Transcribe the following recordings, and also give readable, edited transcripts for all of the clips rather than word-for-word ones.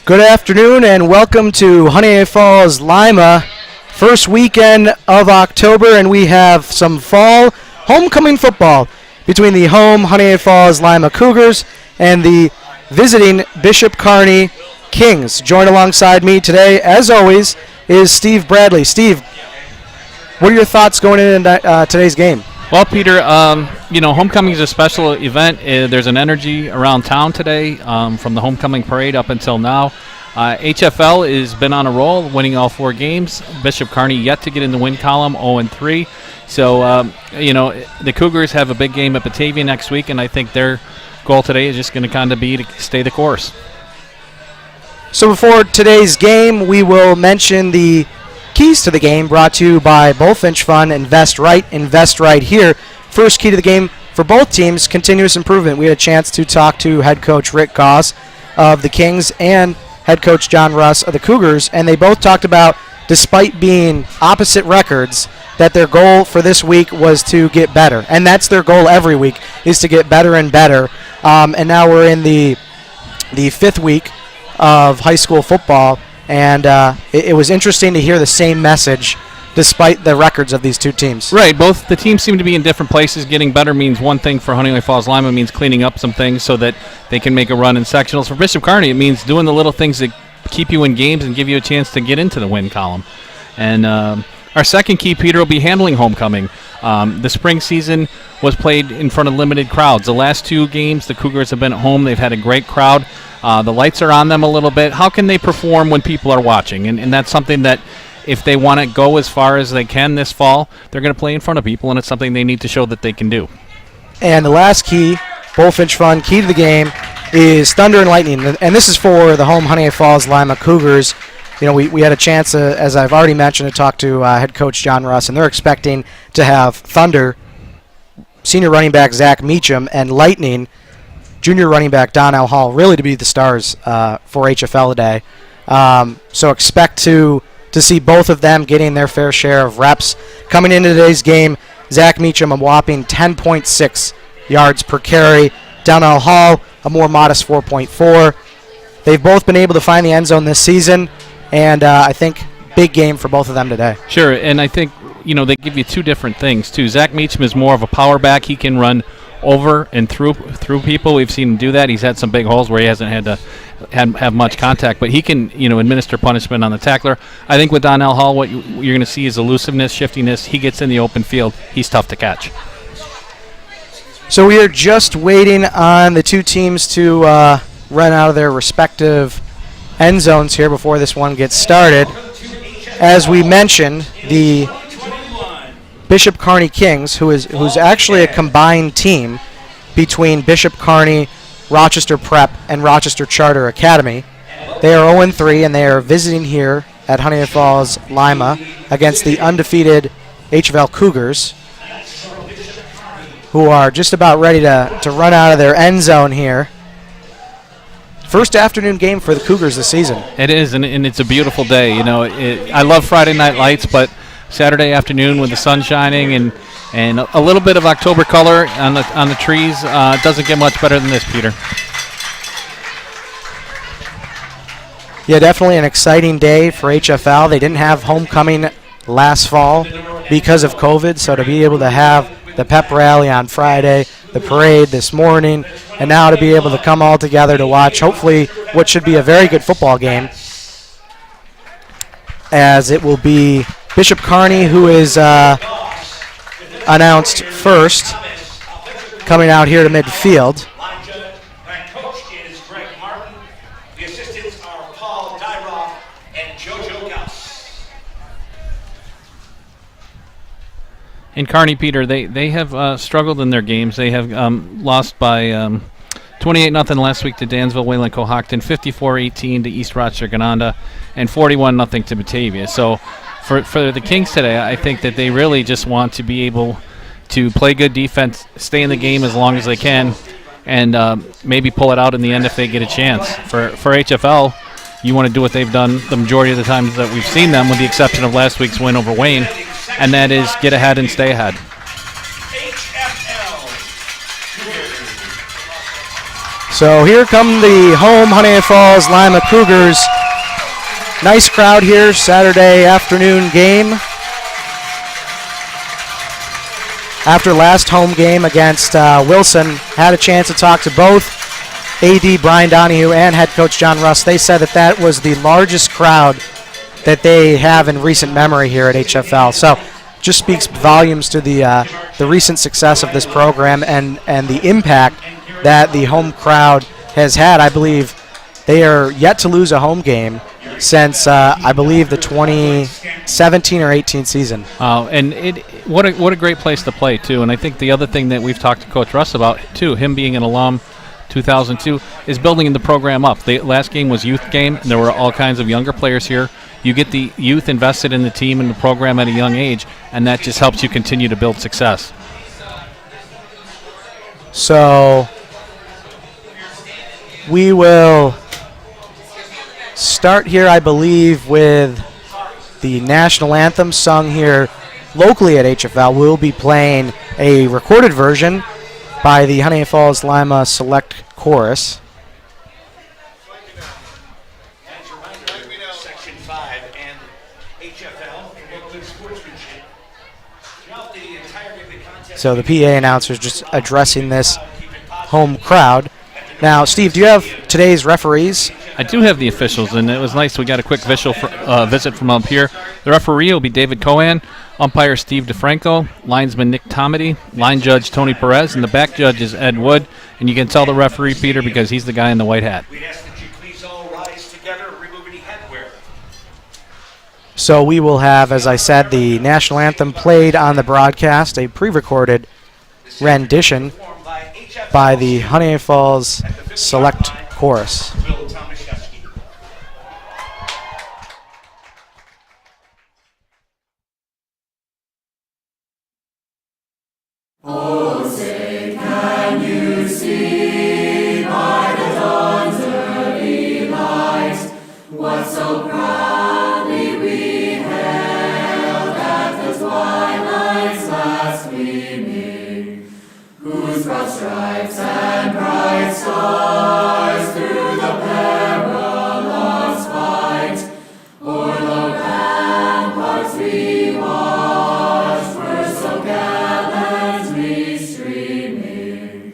Good afternoon and welcome to Honeoye Falls-Lima, first weekend of October, and we have some fall homecoming football between the home Honeoye Falls-Lima Cougars and the visiting Bishop Kearney Kings. Joined alongside me today, as always, is Steve Bradley. Steve, what are your thoughts going into today's game? Well, Peter, homecoming is a special event. There's an energy around town today from the homecoming parade up until now. HFL has been on a roll, winning all 4 games. Bishop Kearney yet to get in the win column, 0-3. So, the Cougars have a big game at Batavia next week, and I think their goal today is just going to kind of be to stay the course. So before today's game, we will mention the keys to the game brought to you by Bullfinch Fund. Invest right here. First key to the game for both teams, continuous improvement. We had a chance to talk to head coach Rick Goss of the Kings and head coach John Russ of the Cougars, and they both talked about, despite being opposite records, that their goal for this week was to get better. And that's their goal every week, is to get better and better. And now we're in the 5th week of high school football, and it was interesting to hear the same message despite the records of these two teams. Right, both the teams seem to be in different places. Getting better means one thing for Honeoye Falls-Lima, means cleaning up some things so that they can make a run in sectionals. For Bishop Kearney, it means doing the little things that keep you in games and give you a chance to get into the win column. And our second key, Peter, will be handling homecoming. The spring season was played in front of limited crowds. The last 2 games, the Cougars have been at home. They've had a great crowd. The lights are on them a little bit. How can they perform when people are watching? And that's something that, if they want to go as far as they can this fall, they're going to play in front of people, and it's something they need to show that they can do. And the last key, Bullfinch Fund, key to the game, is Thunder and Lightning. And this is for the home Honeoye Falls-Lima Cougars. You know, we had a chance, as I've already mentioned, to talk to head coach John Russ, and they're expecting to have Thunder, senior running back Zach Meacham, and Lightning, junior running back Donnell Hall, really to be the stars for HFL today. So expect to see both of them getting their fair share of reps. Coming into today's game, Zach Meacham, a whopping 10.6 yards per carry. Donnell Hall, a more modest 4.4. They've both been able to find the end zone this season, and I think big game for both of them today. Sure, and I think, they give you 2 different things, too. Zach Meacham is more of a power back. He can run over and through people. We've seen him do that. He's had some big holes where he hasn't had to have much contact, but he can, administer punishment on the tackler. I think with Donnell Hall, what you're going to see is elusiveness, shiftiness. He gets in the open field. He's tough to catch. So we are just waiting on the 2 teams to run out of their respective end zones here before this one gets started. As we mentioned, the Bishop Kearney Kings, who's actually a combined team between Bishop Kearney, Rochester Prep, and Rochester Charter Academy. They are 0-3, and they are visiting here at Honeoye Falls-Lima against the undefeated HFL Cougars, who are just about ready to run out of their end zone here. First afternoon game for the Cougars this season. It is, and it's a beautiful day. I love Friday night lights, but Saturday afternoon with the sun shining and a little bit of October color on the trees, it doesn't get much better than this, Peter. Yeah, definitely an exciting day for HFL. They didn't have homecoming last fall because of COVID, so to be able to have the pep rally on Friday, the parade this morning, and now to be able to come all together to watch hopefully what should be a very good football game, as it will be Bishop Kearney, who is announced first, coming out here to midfield. In Kearney, Peter, they have struggled in their games. They have lost by 28-0 last week to Dansville Wayland Cohocton, 54-18 to East Rochester Gananda, and 41-0 to Batavia. So for the Kings today, I think that they really just want to be able to play good defense, stay in the game as long as they can, and maybe pull it out in the end if they get a chance. For HFL, you want to do what they've done the majority of the times that we've seen them, with the exception of last week's win over Wayne, and that is get ahead and stay ahead. So here come the home Honeoye Falls-Lima Cougars. Nice crowd here, Saturday afternoon game. After last home game against Wilson, had a chance to talk to both AD Brian Donahue and head coach John Russ. They said that that was the largest crowd that they have in recent memory here at HFL. So just speaks volumes to the recent success of this program and the impact that the home crowd has had. I believe they are yet to lose a home game since, I believe, the 2017 or 18 season. And what a great place to play, too. And I think the other thing that we've talked to Coach Russ about, too, him being an alum, 2002, is building the program up. The last game was youth game, and there were all kinds of younger players here. You get the youth invested in the team and the program at a young age, and that just helps you continue to build success. So we will start here, I believe, with the national anthem sung here locally at HFL. We'll be playing a recorded version by the Honeoye Falls-Lima Select Chorus. Section 5 and HFL promote sportsmanship throughout the entirety of the contest. So the PA announcer is just addressing this home crowd. Now, Steve, do you have today's referees? I do have the officials, and it was nice. We got a quick visit from up here. The referee will be David Cohan, umpire Steve DeFranco, linesman Nick Tomedy, line judge Tony Perez, and the back judge is Ed Wood. And you can tell the referee, Peter, because he's the guy in the white hat. We'd ask that you please all rise together and remove any headwear. So we will have, as I said, the national anthem played on the broadcast, a pre-recorded rendition by the Honeoye Falls Select Chorus. Oh, say, can you see by the dawn's early light what so proudly we hailed at the twilight's last gleaming, whose broad stripes and bright stars through the perilous fight o'er the ramparts we watched were so gallantly streaming,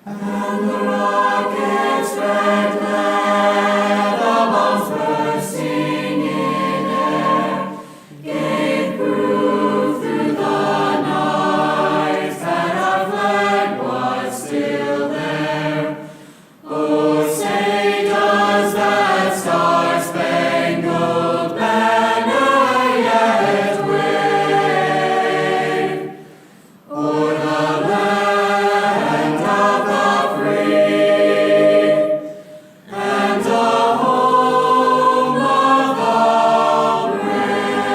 and the rockets red glare, the bombs bursting in air, gave proof through the night that our flag was still there. Oh, say does that star-spangled banner yet wave o'er the land of the free and the home of the brave?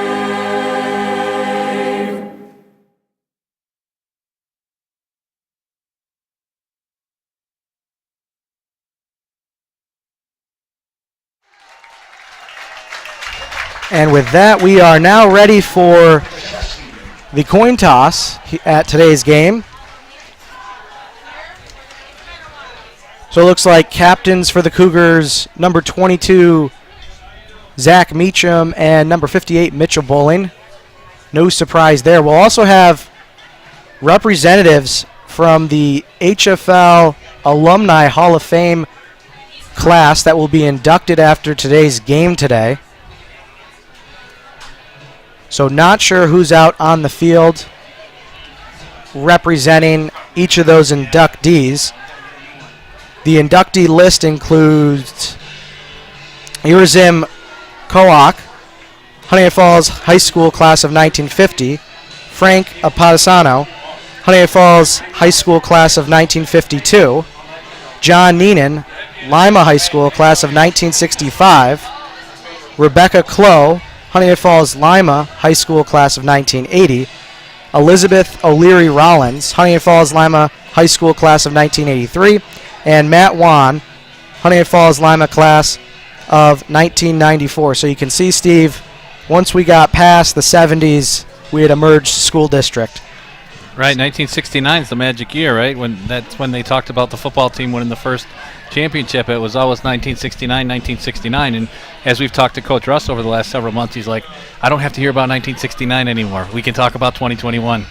And with that, we are now ready for the coin toss at today's game. So it looks like captains for the Cougars, number 22, Zach Meacham, and number 58, Mitchell Bowling. No surprise there. We'll also have representatives from the HFL Alumni Hall of Fame class that will be inducted after today's game today. So not sure who's out on the field representing each of those inductees. The inductee list includes Irazim Koak, Honeoye Falls High School class of 1950, Frank Apadasano, Honeoye Falls High School class of 1952, John Neenan, Lima High School class of 1965, Rebecca Clough, Honeoye Falls-Lima High School class of 1980, Elizabeth O'Leary Rollins, Honeoye Falls-Lima High School class of 1983, and Matt Wan, Honeoye Falls-Lima class of 1994. So you can see, Steve, once we got past the 70s, we had a merged school district. Right, 1969 is the magic year, right? That's when they talked about the football team winning the first championship. It was always 1969, 1969. And as we've talked to Coach Russ over the last several months, he's like, I don't have to hear about 1969 anymore. We can talk about 2021.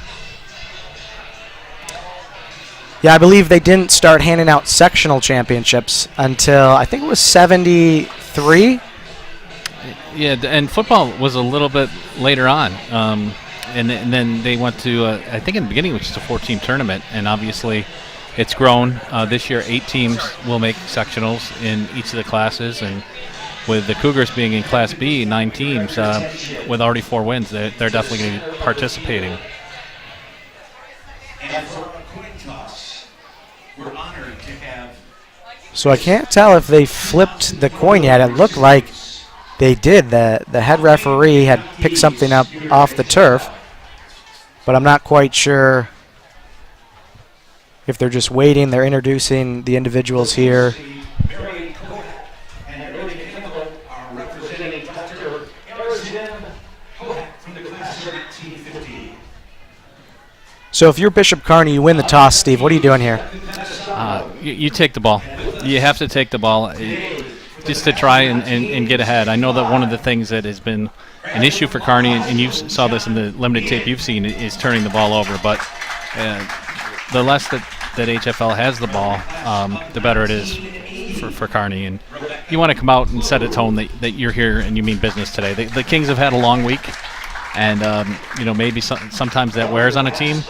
Yeah, I believe they didn't start handing out sectional championships until I think it was 73. Yeah, and football was a little bit later on. And then they went to, I think in the beginning, it was just a 4-team tournament. And obviously it's grown. This year, 8 teams will make sectionals in each of the classes. And with the Cougars being in Class B, 9 teams, with already 4 wins, they're definitely going to be participating. And for a coin toss, we're honored to have. So I can't tell if they flipped the coin yet. It looked like they did. The head referee had picked something up off the turf, but I'm not quite sure if they're just waiting. They're introducing the individuals here. And early Campbell are representing Dr. from the class of 1950. So if you're Bishop Kearney, you win the toss, Steve. What are you doing here? You take the ball. You have to take the ball just to try and get ahead. I know that one of the things that has been an issue for Kearney, and you saw this in the limited tape you've seen, is turning the ball over. But the less that HFL has the ball, the better it is for Kearney. And you want to come out and set a tone that you're here and you mean business today. The Kings have had a long week, and maybe sometimes that wears on a team.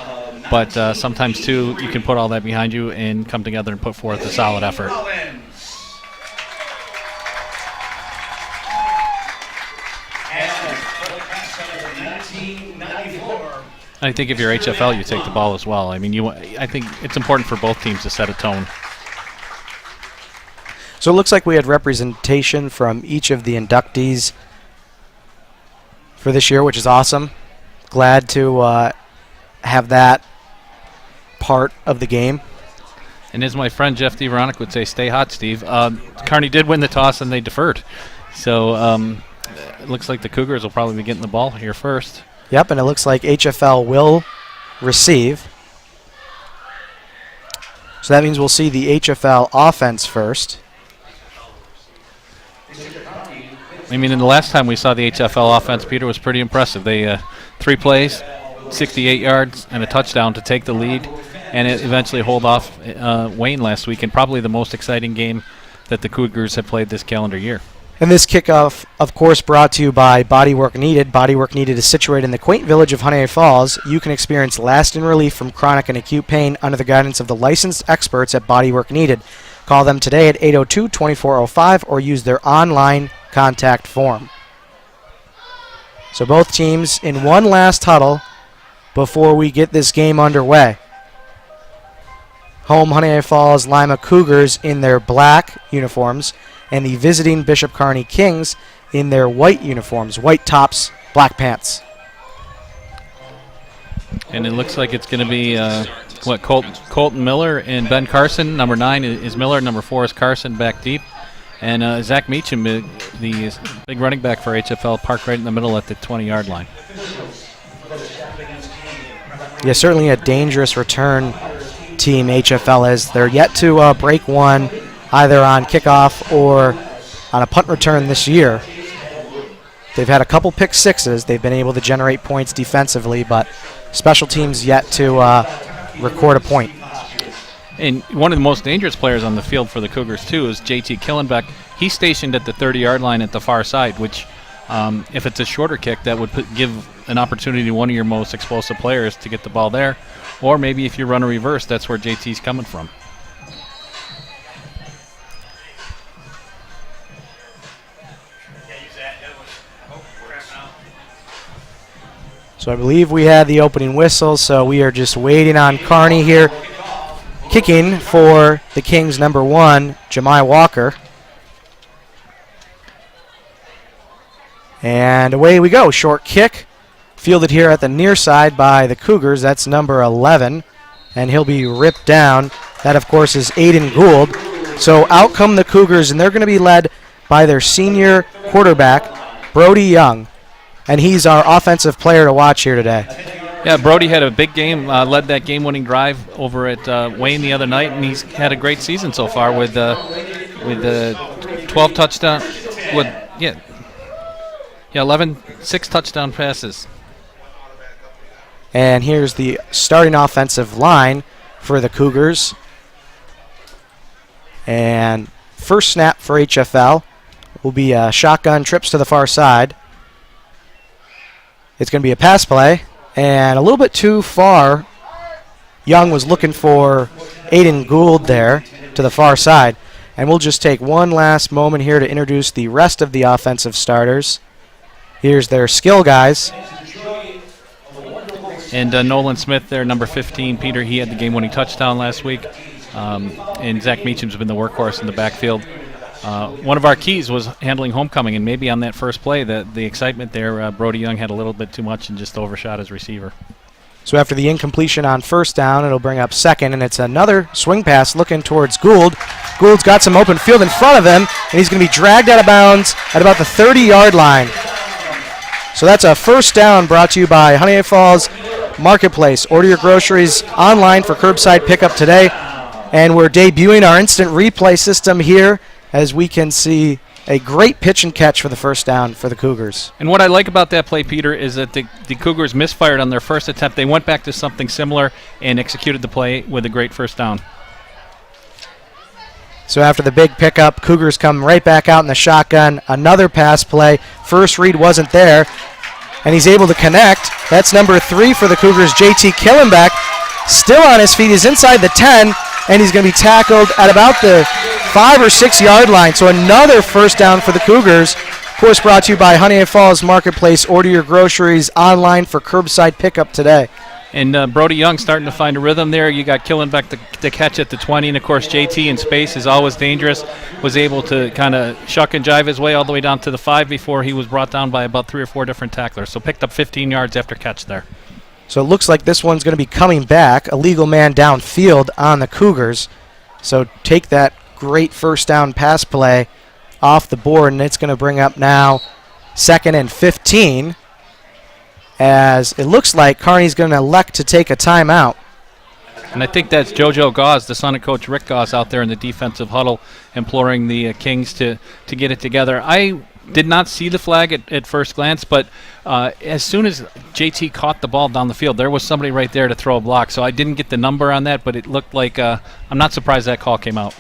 But sometimes, too, you can put all that behind you and come together and put forth a solid effort. I think if you're HFL, you take the ball as well. I mean, I think it's important for both teams to set a tone. So it looks like we had representation from each of the inductees for this year, which is awesome. Glad to have that part of the game. And as my friend Jeff DeVeronic would say, stay hot, Steve. Kearney did win the toss and they deferred. So it looks like the Cougars will probably be getting the ball here first. Yep, and it looks like HFL will receive. So that means we'll see the HFL offense first. I mean, in the last time we saw the HFL offense, Peter, was pretty impressive. They 3 plays, 68 yards, and a touchdown to take the lead, and it eventually hold off Wayne last week, and probably the most exciting game that the Cougars have played this calendar year. And this kickoff, of course, brought to you by Bodywork Needed. Bodywork Needed is situated in the quaint village of Honeoye Falls. You can experience lasting relief from chronic and acute pain under the guidance of the licensed experts at Bodywork Needed. Call them today at 802-2405 or use their online contact form. So both teams in one last huddle before we get this game underway. Home Honeoye Falls-Lima Cougars in their black uniforms, and the visiting Bishop Kearney Kings in their white uniforms, white tops, black pants. And it looks like it's going to be, Colton Miller and Ben Carson. Number 9 is Miller, number 4 is Carson back deep. And Zach Meacham, the big running back for HFL, parked right in the middle at the 20-yard line. Yeah, certainly a dangerous return team, HFL is. They're yet to break one either on kickoff or on a punt return this year. They've had a couple pick sixes. They've been able to generate points defensively, but special teams yet to record a point. And one of the most dangerous players on the field for the Cougars, too, is JT Killenbeck. He's stationed at the 30-yard line at the far side, which, if it's a shorter kick, that would give an opportunity to one of your most explosive players to get the ball there. Or maybe if you run a reverse, that's where JT's coming from. So I believe we had the opening whistle, so we are just waiting on Kearney here. Kicking for the Kings, number 1, Jemiah Walker. And away we go. Short kick. Fielded here at the near side by the Cougars. That's number 11. And he'll be ripped down. That, of course, is Aiden Gould. So out come the Cougars, and they're going to be led by their senior quarterback, Brody Young. And he's our offensive player to watch here today. Yeah, Brody had a big game, led that game-winning drive over at Wayne the other night, and he's had a great season so far with 12 touchdowns. 6 touchdown passes. And here's the starting offensive line for the Cougars. And first snap for HFL will be shotgun trips to the far side. It's going to be a pass play. And a little bit too far. Young was looking for Aiden Gould there to the far side. And we'll just take one last moment here to introduce the rest of the offensive starters. Here's their skill guys. And Nolan Smith there, number 15. Peter, he had the game-winning touchdown last week. And Zach Meacham's been the workhorse in the backfield. One of our keys was handling homecoming, and maybe on that first play, the excitement there, Brody Young had a little bit too much and just overshot his receiver. So after the incompletion on first down, it'll bring up second, and it's another swing pass looking towards Gould. Gould's got some open field in front of him, and he's going to be dragged out of bounds at about the 30-yard line. So that's a first down brought to you by Honeoye Falls Marketplace. Order your groceries online for curbside pickup today. And we're debuting our instant replay system here as we can see a great pitch and catch for the first down for the Cougars. And what I like about that play, Peter, is that the Cougars misfired on their first attempt. They went back to something similar and executed the play with a great first down. So after the big pickup, Cougars come right back out in the shotgun. Another pass play. First read wasn't there, and he's able to connect. That's number 3 for the Cougars, JT Killenbeck. Still on his feet. He's inside the 10, and he's going to be tackled at about the 5 or 6 yard line. So another first down for the Cougars. Of course, brought to you by Honeoye Falls Marketplace. Order your groceries online for curbside pickup today. And Brody Young starting to find a rhythm there. You got Killenbeck to catch at the 20, and of course JT in space is always dangerous. Was able to kind of shuck and jive his way all the way down to the 5 before he was brought down by about 3 or 4 different tacklers. So picked up 15 yards after catch there. So it looks like this one's going to be coming back. A legal man downfield on the Cougars. So take that great first down pass play off the board, and it's going to bring up now 2nd and 15. As it looks like Kearney's going to elect to take a timeout. And I think that's JoJo Gauze, the son of Coach Rick Gauze, out there in the defensive huddle, imploring the Kings to get it together. I did not see the flag at first glance, but as soon as JT caught the ball down the field, there was somebody right there to throw a block. So I didn't get the number on that, but it looked like I'm not surprised that call came out.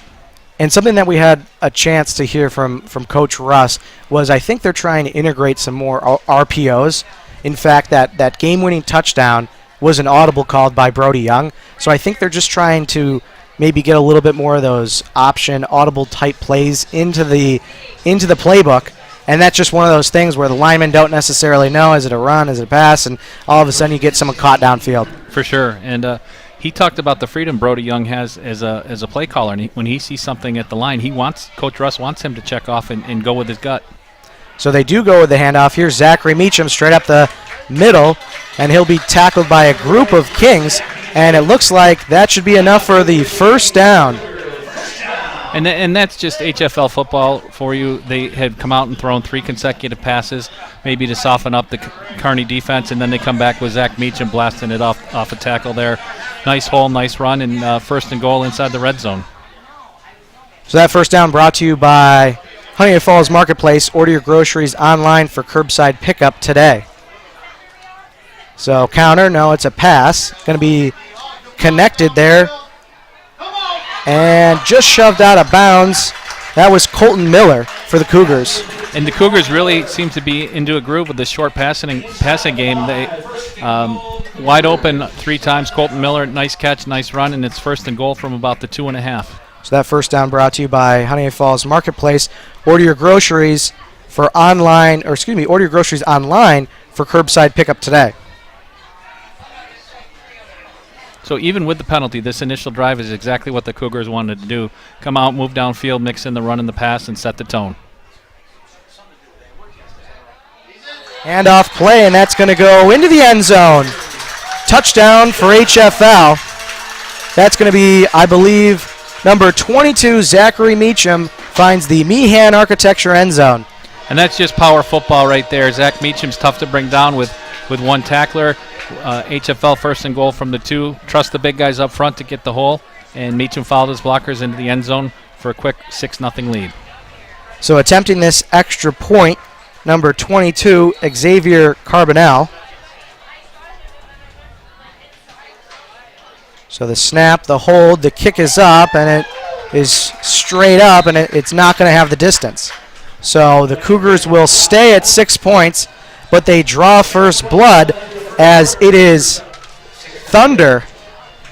And something that we had a chance to hear from Coach Russ was I think they're trying to integrate some more RPOs. In fact, that game-winning touchdown was an audible called by Brody Young. So I think they're just trying to maybe get a little bit more of those option audible-type plays into the playbook. And that's just one of those things where the linemen don't necessarily know, is it a run, is it a pass, and all of a sudden you get someone caught downfield. For sure. And he talked about the freedom Brody Young has as a play caller. And when he sees something at the line, Coach Russ wants him to check off and go with his gut. So they do go with the handoff. Here's Zachary Meacham straight up the middle, and he'll be tackled by a group of Kings, and it looks like that should be enough for the first down. And that's just HFL football for you. They had come out and thrown 3 consecutive passes, maybe to soften up the Kearney defense, and then they come back with Zach Meacham blasting it off a tackle there. Nice hole, nice run, and first and goal inside the red zone. So that first down brought to you by Honeoye Falls Marketplace. Order your groceries online for curbside pickup today. So counter, no, it's a pass. Going to be connected there. And just shoved out of bounds. That was Colton Miller for the Cougars. And the Cougars really seem to be into a groove with this short passing game. They wide open 3 times. Colton Miller, nice catch, nice run, and it's first and goal from about the 2.5. So that first down brought to you by Honeoye Falls Marketplace. Order your groceries online for curbside pickup today. So even with the penalty, this initial drive is exactly what the Cougars wanted to do. Come out, move downfield, mix in the run and the pass, and set the tone. Handoff play, and that's going to go into the end zone. Touchdown for HFL. That's going to be, I believe, number 22, Zachary Meacham, finds the Meehan Architecture end zone. And that's just power football right there. Zach Meacham's tough to bring down with with one tackler. HFL first and goal from the 2. Trust the big guys up front to get the hole, and Meacham followed his blockers into the end zone for a quick 6-0 lead. So attempting this extra point, number 22, Xavier Carbonell. So the snap, the hold, the kick is up, and it is straight up, and it's not going to have the distance. So the Cougars will stay at 6 points, but they draw first blood as it is Thunder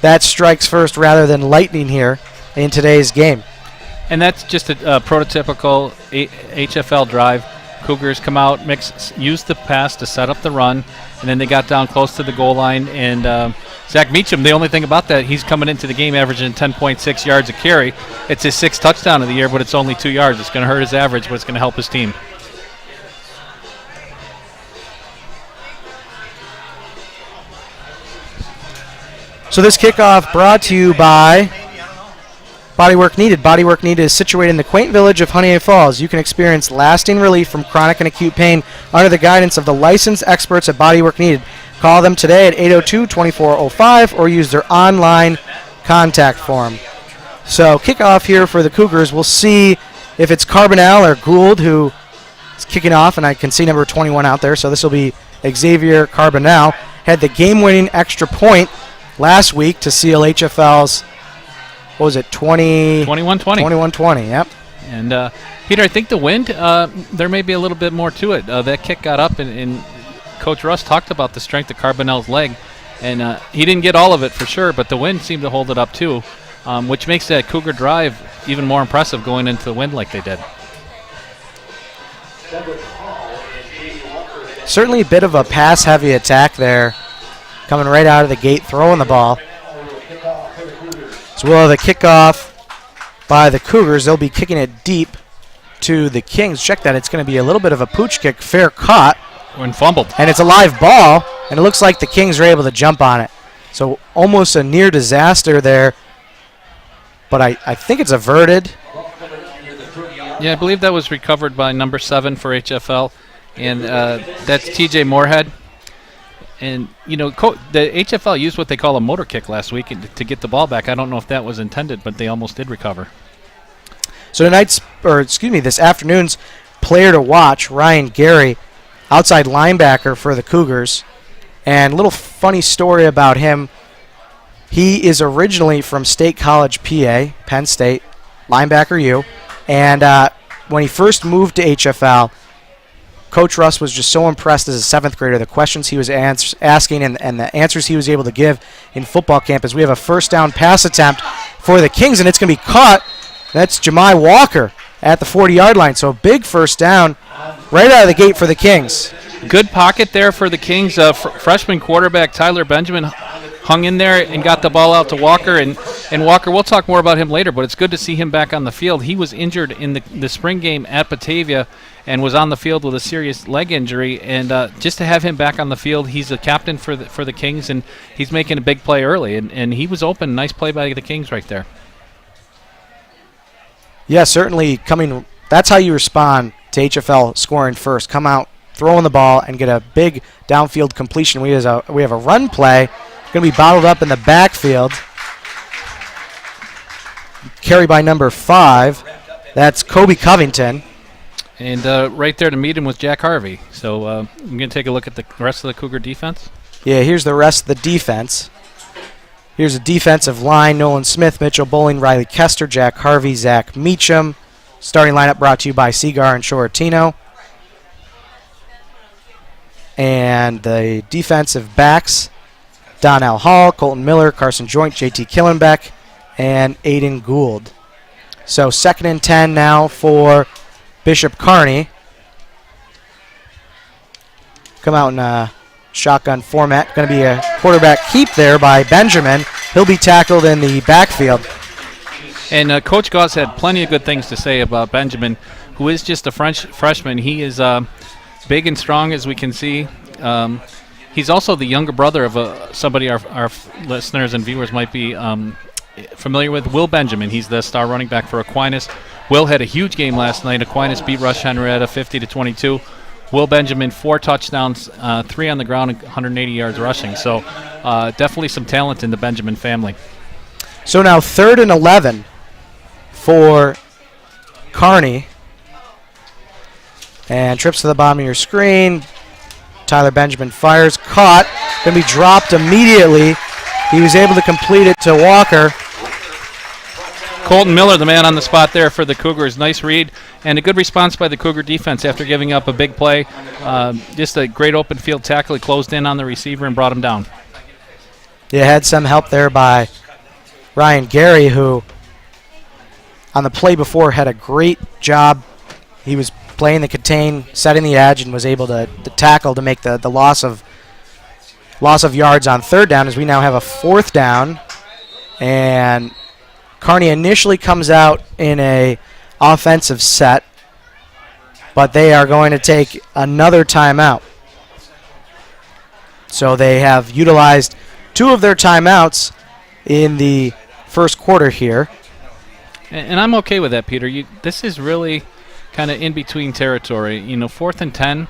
that strikes first rather than Lightning here in today's game. And that's just a prototypical HFL drive. Cougars come out, use the pass to set up the run, and then they got down close to the goal line. And Zach Meacham, the only thing about that, he's coming into the game averaging 10.6 yards a carry. It's his 6th touchdown of the year, but it's only 2 yards. It's going to hurt his average, but it's going to help his team. So this kickoff brought to you by Bodywork Needed. Bodywork Needed is situated in the quaint village of Honeoye Falls. You can experience lasting relief from chronic and acute pain under the guidance of the licensed experts at Bodywork Needed. Call them today at 802-2405 or use their online contact form. So kickoff here for the Cougars. We'll see if it's Carbonell or Gould who is kicking off, and I can see number 21 out there. So this will be Xavier Carbonell. Had the game-winning extra point last week to seal HFL's, what was it, 21-20, 21-20. Yep. And, Peter, I think the wind, there may be a little bit more to it. That kick got up, and Coach Russ talked about the strength of Carbonell's leg. And he didn't get all of it for sure, but the wind seemed to hold it up too, which makes that Cougar drive even more impressive going into the wind like they did. Certainly a bit of a pass-heavy attack there, coming right out of the gate, throwing the ball. So we'll have a kickoff by the Cougars. They'll be kicking it deep to the Kings. Check that. It's going to be a little bit of a pooch kick, fair caught. When fumbled. And it's a live ball, and it looks like the Kings are able to jump on it. So almost a near disaster there, but I think it's averted. Yeah, I believe that was recovered by number 7 for HFL, and that's TJ Moorhead. And, you know, the HFL used what they call a motor kick last week to get the ball back. I don't know if that was intended, but they almost did recover. So this afternoon's player to watch, Ryan Gary, outside linebacker for the Cougars. And a little funny story about him. He is originally from State College, PA, Penn State, linebacker U. And when he first moved to HFL, Coach Russ was just so impressed as a 7th grader, the questions he was asking and the answers he was able to give in football camp. As we have a first down pass attempt for the Kings, and it's going to be caught. That's Jemai Walker at the 40-yard line. So a big first down right out of the gate for the Kings. Good pocket there for the Kings. Freshman quarterback Tyler Benjamin hung in there and got the ball out to Walker. And Walker, we'll talk more about him later, but it's good to see him back on the field. He was injured in the spring game at Batavia and was on the field with a serious leg injury. And just to have him back on the field, he's a captain for the Kings, and he's making a big play early. And he was open. Nice play by the Kings right there. Yeah, certainly that's how you respond to HFL scoring first. Come out, throwing the ball, and get a big downfield completion. We have a run play. Going to be bottled up in the backfield. Carry by number 5. That's Kobe Covington. And right there to meet him was Jack Harvey. So I'm going to take a look at the rest of the Cougar defense. Yeah, here's the rest of the defense. Here's a defensive line: Nolan Smith, Mitchell Bowling, Riley Kester, Jack Harvey, Zach Meacham. Starting lineup brought to you by Seagar and Shoretino. And the defensive backs: Donnell Hall, Colton Miller, Carson Joint, JT Killenbeck, and Aiden Gould. So 2nd and 10 now for Bishop Kearney. Come out in a shotgun format. Going to be a quarterback keep there by Benjamin. He'll be tackled in the backfield. And Coach Goss had plenty of good things to say about Benjamin, who is just a freshman. He is big and strong, as we can see. He's also the younger brother of somebody our listeners and viewers might be familiar with, Will Benjamin. He's the star running back for Aquinas. Will had a huge game last night. Aquinas beat Rush Henrietta 50-22. Will Benjamin, 4 touchdowns, 3 on the ground, and 180 yards rushing. So definitely some talent in the Benjamin family. So now 3rd and 11 for Kearney. And trips to the bottom of your screen. Tyler Benjamin fires, caught, going to be dropped immediately. He was able to complete it to Walker. Colton Miller, the man on the spot there for the Cougars. Nice read and a good response by the Cougar defense after giving up a big play. Just a great open field tackle. He closed in on the receiver and brought him down. You had some help there by Ryan Gary, who on the play before had a great job. He was playing the contain, setting the edge, and was able to tackle to make the loss of yards on 3rd down, as we now have a 4th down. And Kearney initially comes out in a offensive set, but they are going to take another timeout. So they have utilized 2 of their timeouts in the first quarter here. And I'm okay with that, Peter. This is really kind of in between territory. 4th and 10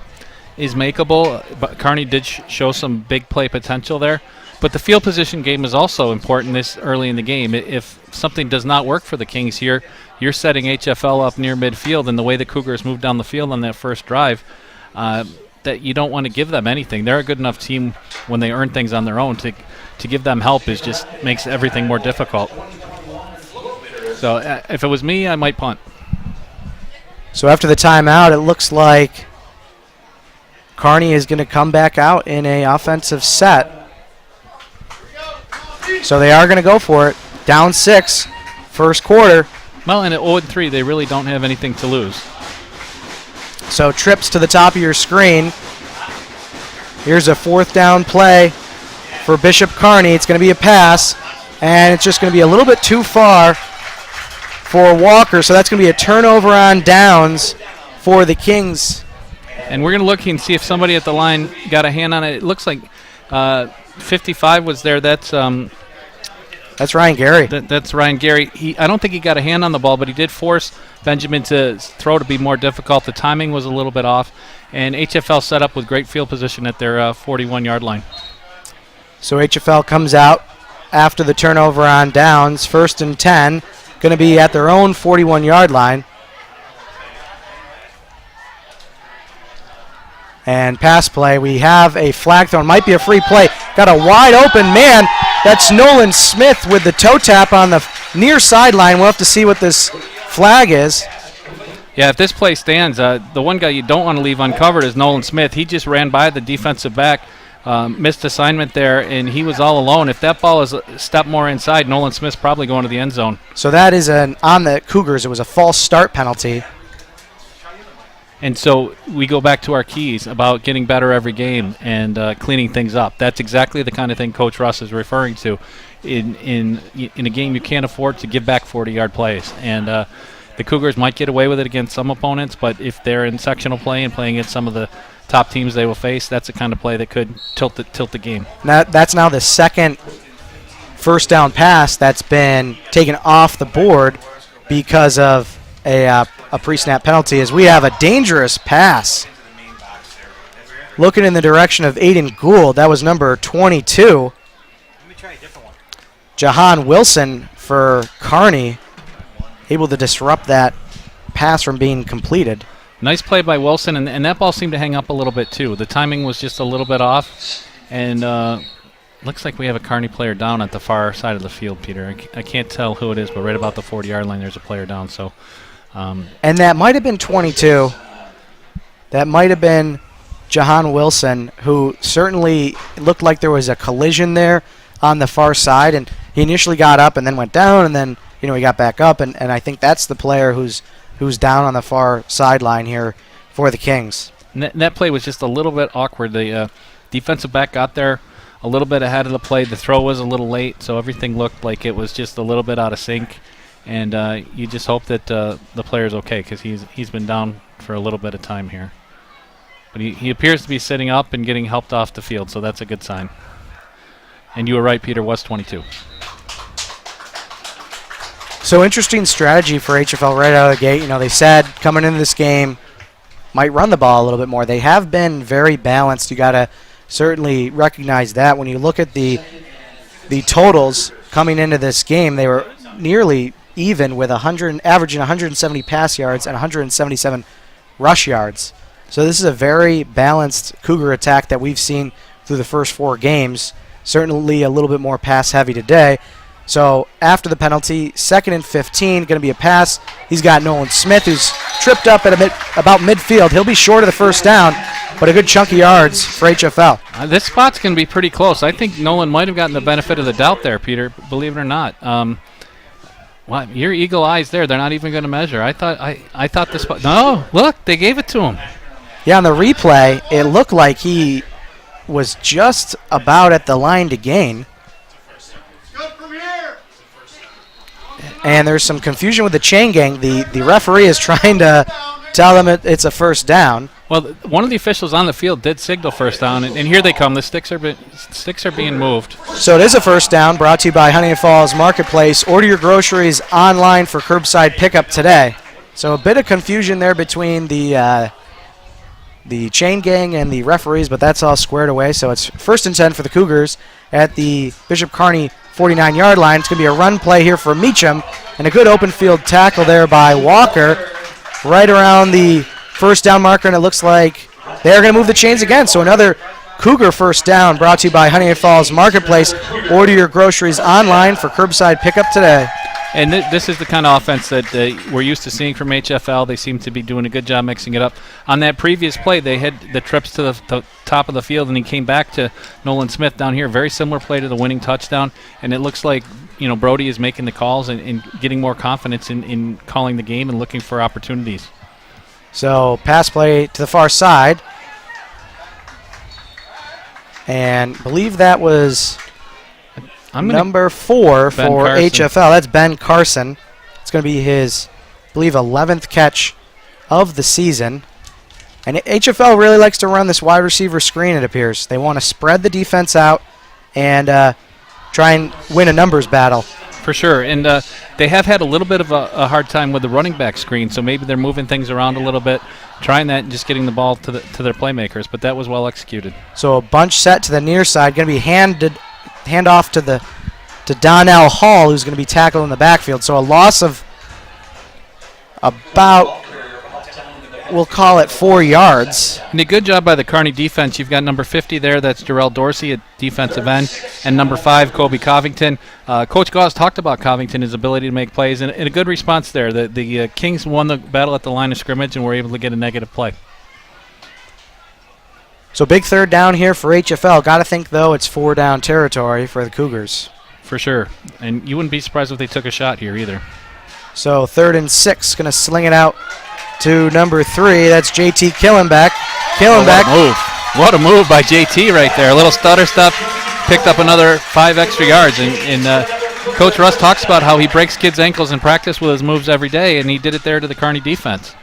is makeable, but Kearney did show some big play potential there. But the field position game is also important this early in the game. If something does not work for the Kings here, you're setting HFL up near midfield, and the way the Cougars moved down the field on that first drive, that you don't want to give them anything. They're a good enough team when they earn things on their own. To give them help is just makes everything more difficult. So if it was me, I might punt. So after the timeout, it looks like Kearney is going to come back out in a offensive set. So they are going to go for it. Down 6, first quarter. Well, and at 0-3, they really don't have anything to lose. So trips to the top of your screen. Here's a 4th down play for Bishop Kearney. It's going to be a pass, and it's just going to be a little bit too far for Walker. So that's going to be a turnover on downs for the Kings. And we're going to look and see if somebody at the line got a hand on it. It looks like 55 was there. That's Ryan Gary. That's Ryan Gary. I don't think he got a hand on the ball, but he did force Benjamin to throw to be more difficult. The timing was a little bit off, and HFL set up with great field position at their 41-yard line. So HFL comes out after the turnover on downs. 1st and 10, going to be at their own 41-yard line. And pass play, we have a flag thrown. Might be a free play. Got a wide open man. That's Nolan Smith with the toe tap on the near sideline. We'll have to see what this flag is. Yeah, if this play stands, the one guy you don't want to leave uncovered is Nolan Smith. He just ran by the defensive back, missed assignment there, and he was all alone. If that ball is a step more inside, Nolan Smith's probably going to the end zone. So that is on the Cougars. It was a false start penalty. And so we go back to our keys about getting better every game and cleaning things up. That's exactly the kind of thing Coach Russ is referring to. In a game, you can't afford to give back 40-yard plays. And the Cougars might get away with it against some opponents, but if they're in sectional play and playing against some of the top teams they will face, that's the kind of play that could tilt the game. That's now the second first down pass that's been taken off the board because of a pre-snap penalty, as we have a dangerous pass. Looking in the direction of Aiden Gould, that was number 22. Jahan Wilson for Kearney, able to disrupt that pass from being completed. Nice play by Wilson, and that ball seemed to hang up a little bit too. The timing was just a little bit off, and looks like we have a Kearney player down at the far side of the field, Peter. I can't tell who it is, but right about the 40-yard line there's a player down. So. And that might have been 22. That might have been Jahan Wilson, who certainly looked like there was a collision there on the far side, and he initially got up and then went down, and then he got back up, and I think that's the player who's down on the far sideline here for the Kings. And that play was just a little bit awkward. The defensive back got there a little bit ahead of the play. The throw was a little late, so everything looked like it was just a little bit out of sync. And you just hope that the player's okay, because he's been down for a little bit of time here. But he appears to be sitting up and getting helped off the field, so that's a good sign. And you were right, Peter, was 22. So interesting strategy for HFL right out of the gate. They said coming into this game, might run the ball a little bit more. They have been very balanced. You got to certainly recognize that. When you look at the totals coming into this game, they were nearly even with averaging 170 pass yards and 177 rush yards. So this is a very balanced Cougar attack that we've seen through the first 4 games. Certainly a little bit more pass heavy today. So after the penalty, 2nd and 15, going to be a pass. He's got Nolan Smith, who's tripped up at about midfield. He'll be short of the first down, but a good chunk of yards for HFL. This spot's going to be pretty close. I think Nolan might have gotten the benefit of the doubt there, Peter, believe it or not. Well, your eagle eyes there, they're not even going to measure. I thought the spot. No, look, they gave it to him. Yeah, on the replay, it looked like he was just about at the line to gain. And there's some confusion with the chain gang. The referee is trying to tell them it's a first down. Well, one of the officials on the field did signal first down, and here they come. The sticks are being moved. So it is a first down, brought to you by Honeoye Falls Marketplace. Order your groceries online for curbside pickup today. So a bit of confusion there between the chain gang and the referees, but that's all squared away. So it's 1st and 10 for the Cougars at the Bishop Kearney 49-yard line. It's going to be a run play here for Meacham, and a good open field tackle there by Walker right around the first down marker, and it looks like they're going to move the chains again. So another Cougar first down, brought to you by Honeoye Falls Marketplace. Order your groceries online for curbside pickup today. And this is the kind of offense that we're used to seeing from HFL. They seem to be doing a good job mixing it up. On that previous play, they had the trips to the top of the field, and he came back to Nolan Smith down here. Very similar play to the winning touchdown. And it looks like Brody is making the calls and getting more confidence in calling the game and looking for opportunities. So pass play to the far side. And I believe that was number 4 for HFL. That's Ben Carson. It's going to be his, I believe, 11th catch of the season. And HFL really likes to run this wide receiver screen, it appears. They want to spread the defense out and try and win a numbers battle. For sure. And they have had a little bit of a hard time with the running back screen, so maybe they're moving things around a little bit, trying that and just getting the ball to their playmakers. But that was well executed. So a bunch set to the near side, going to be hand off to Donnell Hall, who's going to be tackled in the backfield. So a loss of about, we'll call it 4 yards. And a good job by the Kearney defense. You've got number 50 there, that's Jarrell Dorsey at defensive end, and number 5, Kobe Covington. Coach Gauss talked about Covington, his ability to make plays, and a good response there. The Kings won the battle at the line of scrimmage and were able to get a negative play. So big third down here for HFL. Got to think, though, it's 4 down territory for the Cougars. For sure. And you wouldn't be surprised if they took a shot here either. So 3rd and 6, going to sling it out to number 3. That's JT Killenbeck. What a move by JT right there. A little stutter step, picked up another 5 extra yards. And Coach Russ talks about how he breaks kids' ankles in practice with his moves every day, and he did it there to the Kearney defense.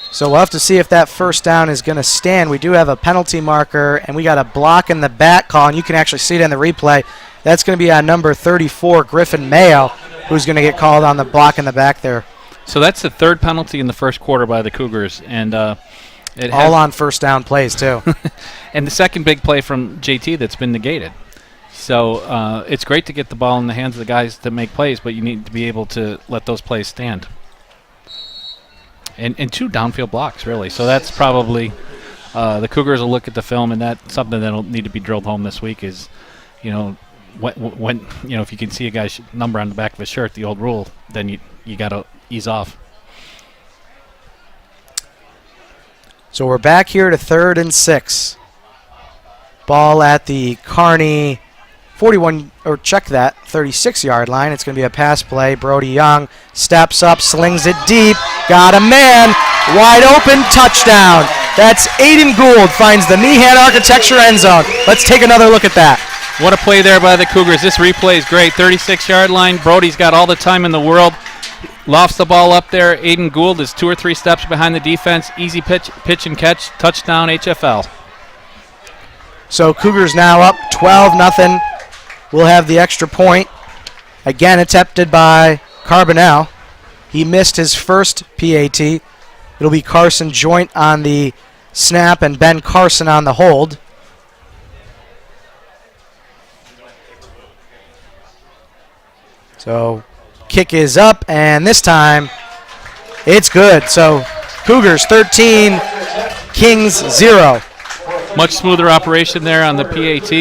So we'll have to see if that first down is going to stand. We do have a penalty marker, and we got a block in the back call, and you can actually see it in the replay. That's going to be on number 34, Griffin Mayo, who's going to get called on the block in the back there. So that's the 3rd penalty in the first quarter by the Cougars, and all on first down plays too. And the second big play from JT that's been negated. So it's great to get the ball in the hands of the guys to make plays, but you need to be able to let those plays stand. And 2 downfield blocks, really. So that's probably the Cougars will look at the film, and that's something that'll need to be drilled home this week is, when if you can see a guy's number on the back of his shirt, the old rule, then you got to ease off. So we're back here to 3rd and 6. Ball at the Kearney 36-yard line. It's going to be a pass play. Brody Young steps up, slings it deep, got a man, wide open, touchdown. That's Aiden Gould, finds the Meehan Architecture end zone. Let's take another look at that. What a play there by the Cougars. This replay is great. 36-yard line. Brody's got all the time in the world. Lofts the ball up there. Aiden Gould is 2 or 3 steps behind the defense. Easy pitch and catch. Touchdown, HFL. So Cougars now up 12-0. We'll have the extra point. Again attempted by Carbonell. He missed his first PAT. It'll be Carson Joint on the snap and Ben Carson on the hold. So kick is up, and this time it's good. So Cougars 13, Kings 0. Much smoother operation there on the PAT.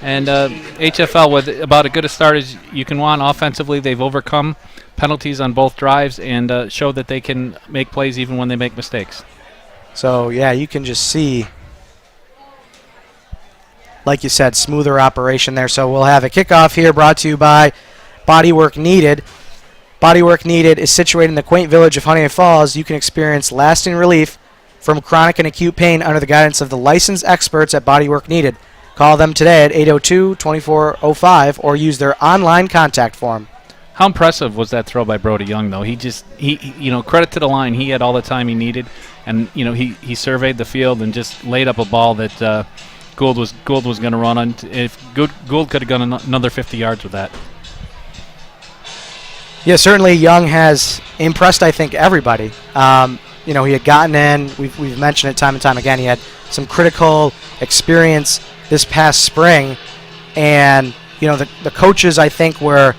And HFL with about as good a start as you can want offensively. They've overcome penalties on both drives and showed that they can make plays even when they make mistakes. So, yeah, you can just see, like you said, smoother operation there. So we'll have a kickoff here brought to you by Bodywork Needed. Bodywork Needed is situated in the quaint village of Honeoye Falls. You can experience lasting relief from chronic and acute pain under the guidance of the licensed experts at Bodywork Needed. Call them today at 802-2405 or use their online contact form. How impressive was that throw by Brody Young, though? He credit to the line. He had all the time he needed, and he surveyed the field and just laid up a ball that Gould was going to run on. If Gould could have gone another 50 yards with that. Yeah, certainly Young has impressed, I think, everybody. He had gotten in. We've mentioned it time and time again. He had some critical experience this past spring, and the coaches, I think, were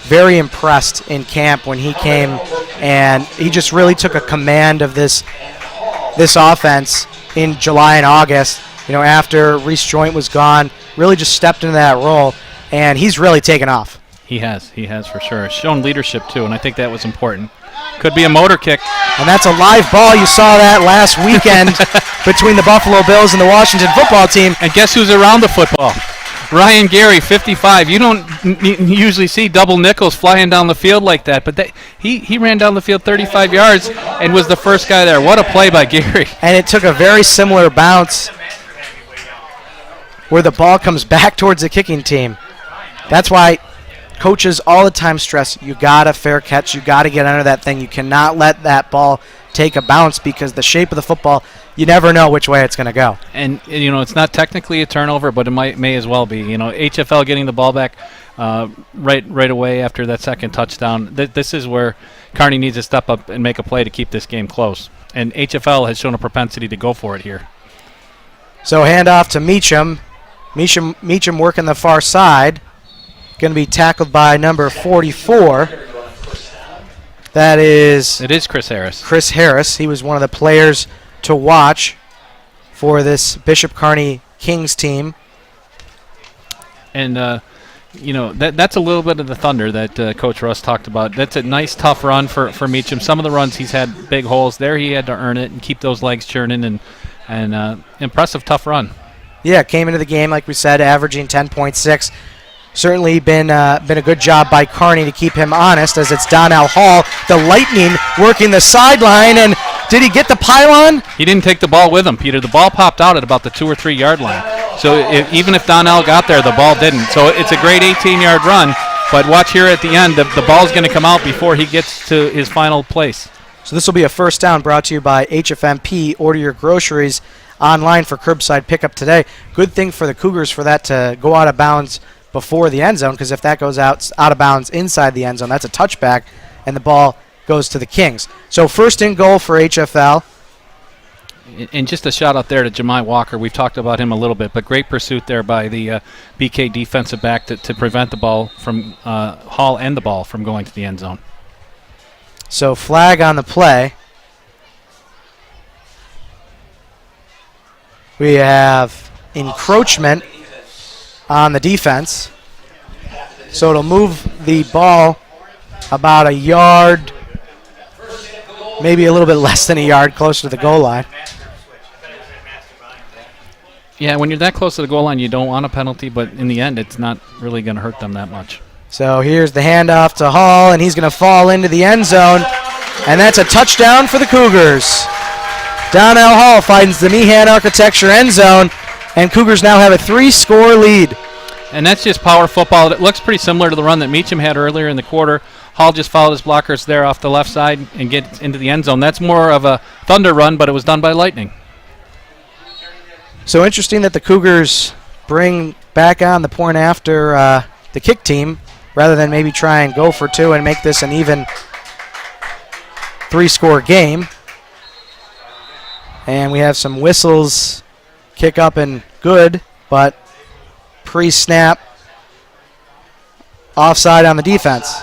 very impressed in camp when he came, and he just really took a command of this offense in July and August. After Reese Joint was gone, really just stepped into that role, and he's really taken off. He has for sure. Shown leadership too, and I think that was important. Could be a motor kick. And that's a live ball. You saw that last weekend between the Buffalo Bills and the Washington football team. And guess who's around the football? Ryan Gary, 55. You don't usually see double nickels flying down the field like that, but he ran down the field 35 yards and was the first guy there. What a play by Gary. And it took a very similar bounce where the ball comes back towards the kicking team. That's why coaches all the time stress, you got to fair catch, you got to get under that thing. You cannot let that ball take a bounce because the shape of the football, you never know which way it's going to go. And, it's not technically a turnover, but it may as well be. HFL getting the ball back right away after that second touchdown. This is where Kearney needs to step up and make a play to keep this game close. And HFL has shown a propensity to go for it here. So handoff to Meacham. Meacham working the far side. Going to be tackled by number 44. It is Chris Harris. Chris Harris. He was one of the players to watch for this Bishop Kearney Kings team. And, that's a little bit of the thunder that Coach Russ talked about. That's a nice, tough run for Meacham. Some of the runs he's had big holes. There he had to earn it and keep those legs churning, and impressive, tough run. Yeah, came into the game, like we said, averaging 10.6. Certainly been a good job by Kearney to keep him honest, as it's Donnell Hall, the Lightning, working the sideline. And did he get the pylon? He didn't take the ball with him, Peter. The ball popped out at about the 2 or 3 yard line. So even if Donnell got there, the ball didn't. So it's a great 18-yard run. But watch here at the end, the ball's going to come out before he gets to his final place. So this will be a first down brought to you by HFMP. Order your groceries online for curbside pickup today. Good thing for the Cougars for that to go out of bounds before the end zone, because if that goes out of bounds inside the end zone, that's a touchback, and the ball goes to the Kings. So first and goal for HFL. And just a shout out there to Jemai Walker. We've talked about him a little bit, but great pursuit there by the BK defensive back to prevent the ball from Hall and the ball from going to the end zone. So flag on the play. We have encroachment on the defense. So it'll move the ball about a yard, maybe a little bit less than a yard, closer to the goal line. Yeah, when you're that close to the goal line, you don't want a penalty, but in the end, it's not really going to hurt them that much. So here's the handoff to Hall, and he's going to fall into the end zone, and that's a touchdown for the Cougars. Donnell Hall finds the Meehan Architecture end zone, and Cougars now have a 3-score lead. And that's just power football. It looks pretty similar to the run that Meacham had earlier in the quarter. Hall just followed his blockers there off the left side and gets into the end zone. That's more of a thunder run, but it was done by lightning. So interesting that the Cougars bring back on the point after the kick team rather than maybe try and go for two and make this an even 3-score game. And we have some whistles, kick up and good, but pre-snap offside on the defense.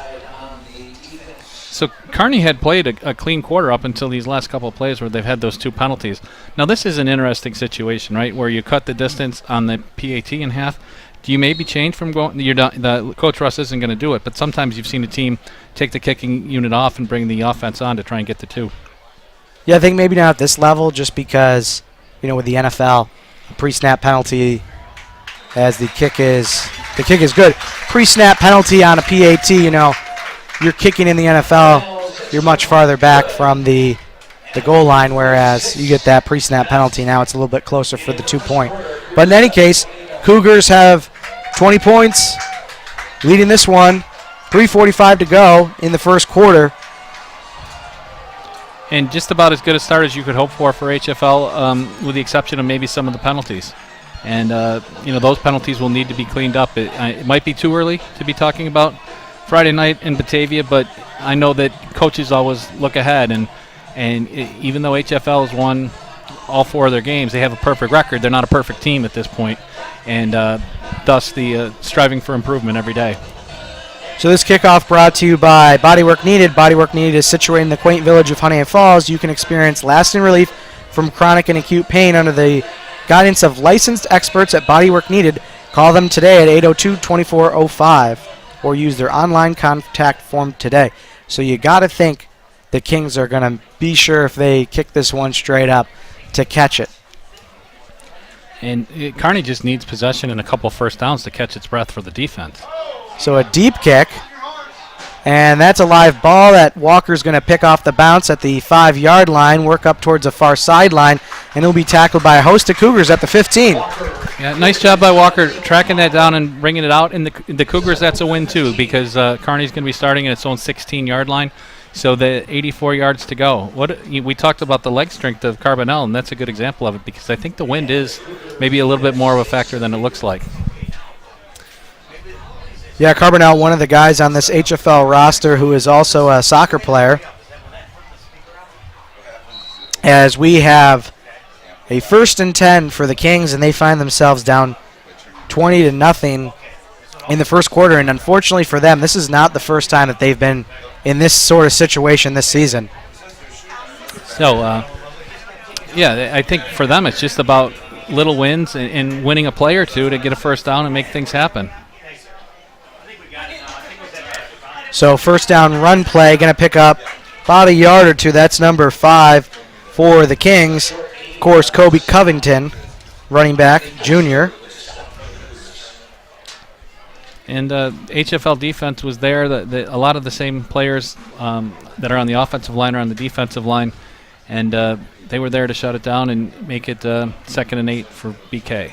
So Kearney had played a clean quarter up until these last couple of plays where they've had those 2 penalties. Now this is an interesting situation, right, where you cut the distance on the PAT in half. Do you maybe change from going? The Coach Russ isn't going to do it, but sometimes you've seen a team take the kicking unit off and bring the offense on to try and get the 2. Yeah, I think maybe not at this level, just because with the NFL, a pre-snap penalty as the kick is good. Pre-snap penalty on a PAT, you're kicking in the NFL, you're much farther back from the goal line, whereas you get that pre-snap penalty. Now it's a little bit closer for the 2-point. But in any case, Cougars have 20 points, leading this one, 3:45 to go in the first quarter. And just about as good a start as you could hope for HFL, with the exception of maybe some of the penalties. And, those penalties will need to be cleaned up. It might be too early to be talking about Friday night in Batavia, but I know that coaches always look ahead. And even though HFL has won all 4 of their games, they have a perfect record. They're not a perfect team at this point, and thus the striving for improvement every day. So this kickoff brought to you by Bodywork Needed. Bodywork Needed is situated in the quaint village of Honeoye Falls. You can experience lasting relief from chronic and acute pain under the guidance of licensed experts at Bodywork Needed. Call them today at 802-2405 or use their online contact form today. So you got to think the Kings are going to be sure, if they kick this one straight up, to catch it. And Kearney just needs possession and a couple first downs to catch its breath for the defense. So a deep kick, and that's a live ball that Walker's going to pick off the bounce at the 5-yard line, work up towards the far sideline, and he'll be tackled by a host of Cougars at the 15. Yeah, nice job by Walker tracking that down and bringing it out. And the Cougars, that's a win too, because Kearney's going to be starting at its own 16-yard line. So the 84 yards to go. We talked about the leg strength of Carbonell, and that's a good example of it, because I think the wind is maybe a little bit more of a factor than it looks like. Yeah, Carbonell, one of the guys on this HFL roster who is also a soccer player. As we have a 1st and 10 for the Kings, and they find themselves down 20-0 in the first quarter. And unfortunately for them, this is not the first time that they've been in this sort of situation this season. So, I think for them it's just about little wins and winning a play or two to get a first down and make things happen. So first down run play, going to pick up about a yard or 2. That's number 5 for the Kings. Of course, Kobe Covington, running back, junior. And HFL defense was there. A lot of the same players that are on the offensive line are on the defensive line. And they were there to shut it down and make it 2nd and 8 for BK.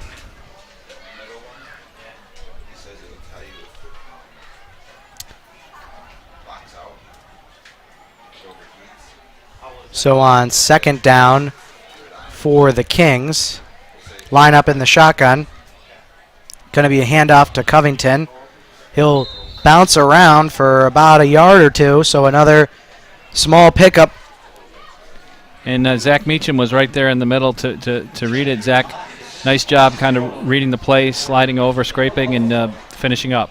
So on 2nd down for the Kings, line up in the shotgun. Going to be a handoff to Covington. He'll bounce around for about a yard or 2, so another small pickup. And Zach Meacham was right there in the middle to read it. Zach, nice job kind of reading the play, sliding over, scraping, and finishing up.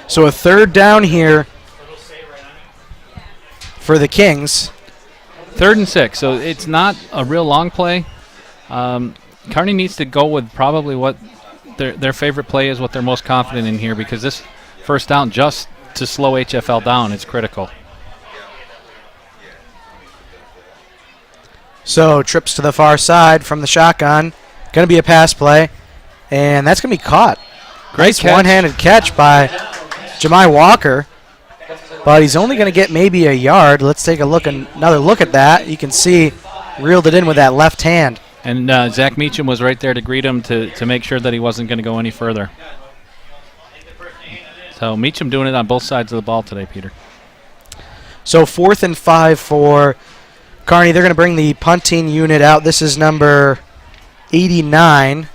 So a 3rd down here for the Kings. 3rd and 6, so it's not a real long play. Kearney needs to go with probably what their favorite play is, what they're most confident in here, because this first down, just to slow HFL down, is critical. So trips to the far side from the shotgun. Going to be a pass play, and that's going to be caught. Great catch. One-handed catch by Jemai Walker, but he's only going to get maybe a yard. Let's take another look at that. You can see reeled it in with that left hand. And Zach Meacham was right there to greet him to make sure that he wasn't going to go any further. So Meacham doing it on both sides of the ball today, Peter. So 4th and 5 for Kearney. They're going to bring the punting unit out. This is number 89,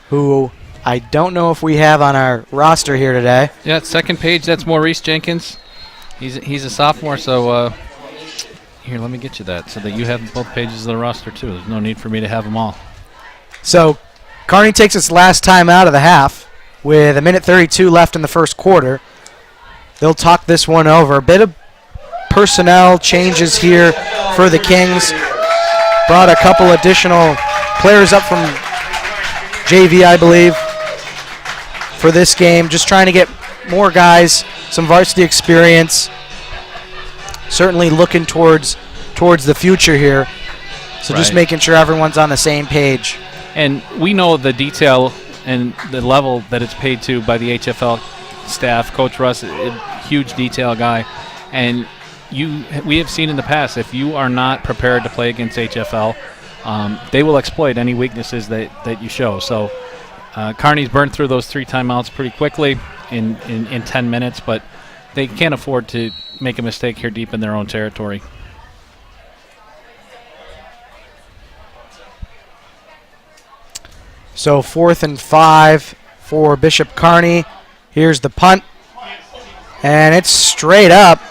who I don't know if we have on our roster here today. Yeah, 2nd page, that's Maurice Jenkins. He's a sophomore, so Here, let me get you that so that you have both pages of the roster, too. There's no need for me to have them all. So Kearney takes its last time out of the half with 1:32 left in the first quarter. They'll talk this one over. A bit of personnel changes here for the Kings. Brought a couple additional players up from JV, I believe, for this game. Just trying to get more guys, some varsity experience. Certainly looking towards the future here. So just making sure everyone's on the same page. And we know the detail and the level that it's paid to by the HFL staff. Coach Russ, a huge detail guy. And we have seen in the past, if you are not prepared to play against HFL, they will exploit any weaknesses that you show. So Kearney's burned through those 3 timeouts pretty quickly in 10 minutes, but they can't afford to make a mistake here deep in their own territory. So 4th and 5 for Bishop Kearney. Here's the punt, and it's straight up.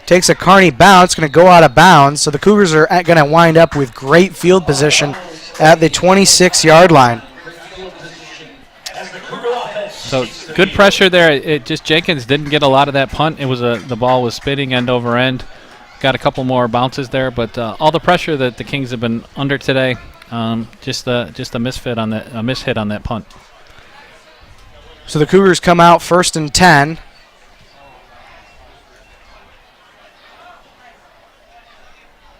Takes a Kearney bounce, going to go out of bounds. So the Cougars are going to wind up with great field position at the 26-yard line. So good pressure there. It just Jenkins didn't get a lot of that punt. It was the ball was spinning end over end. Got a couple more bounces there, but all the pressure that the Kings have been under today, just a mishit on that punt. So the Cougars come out 1st and 10.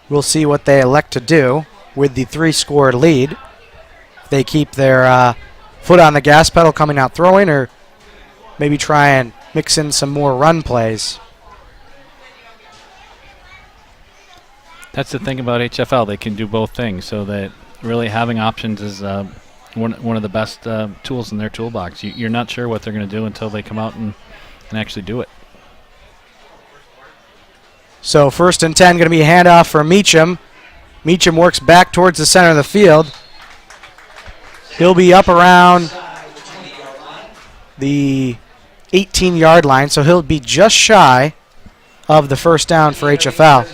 We'll see what they elect to do with the 3-score lead. If they keep their foot on the gas pedal coming out throwing, or maybe try and mix in some more run plays. That's the thing about HFL. They can do both things, so that really having options is one of the best tools in their toolbox. You're not sure what they're going to do until they come out and actually do it. So 1st and 10, going to be a handoff for Meacham. Meacham works back towards the center of the field. He'll be up around the 18-yard line, so he'll be just shy of the first down for HFL.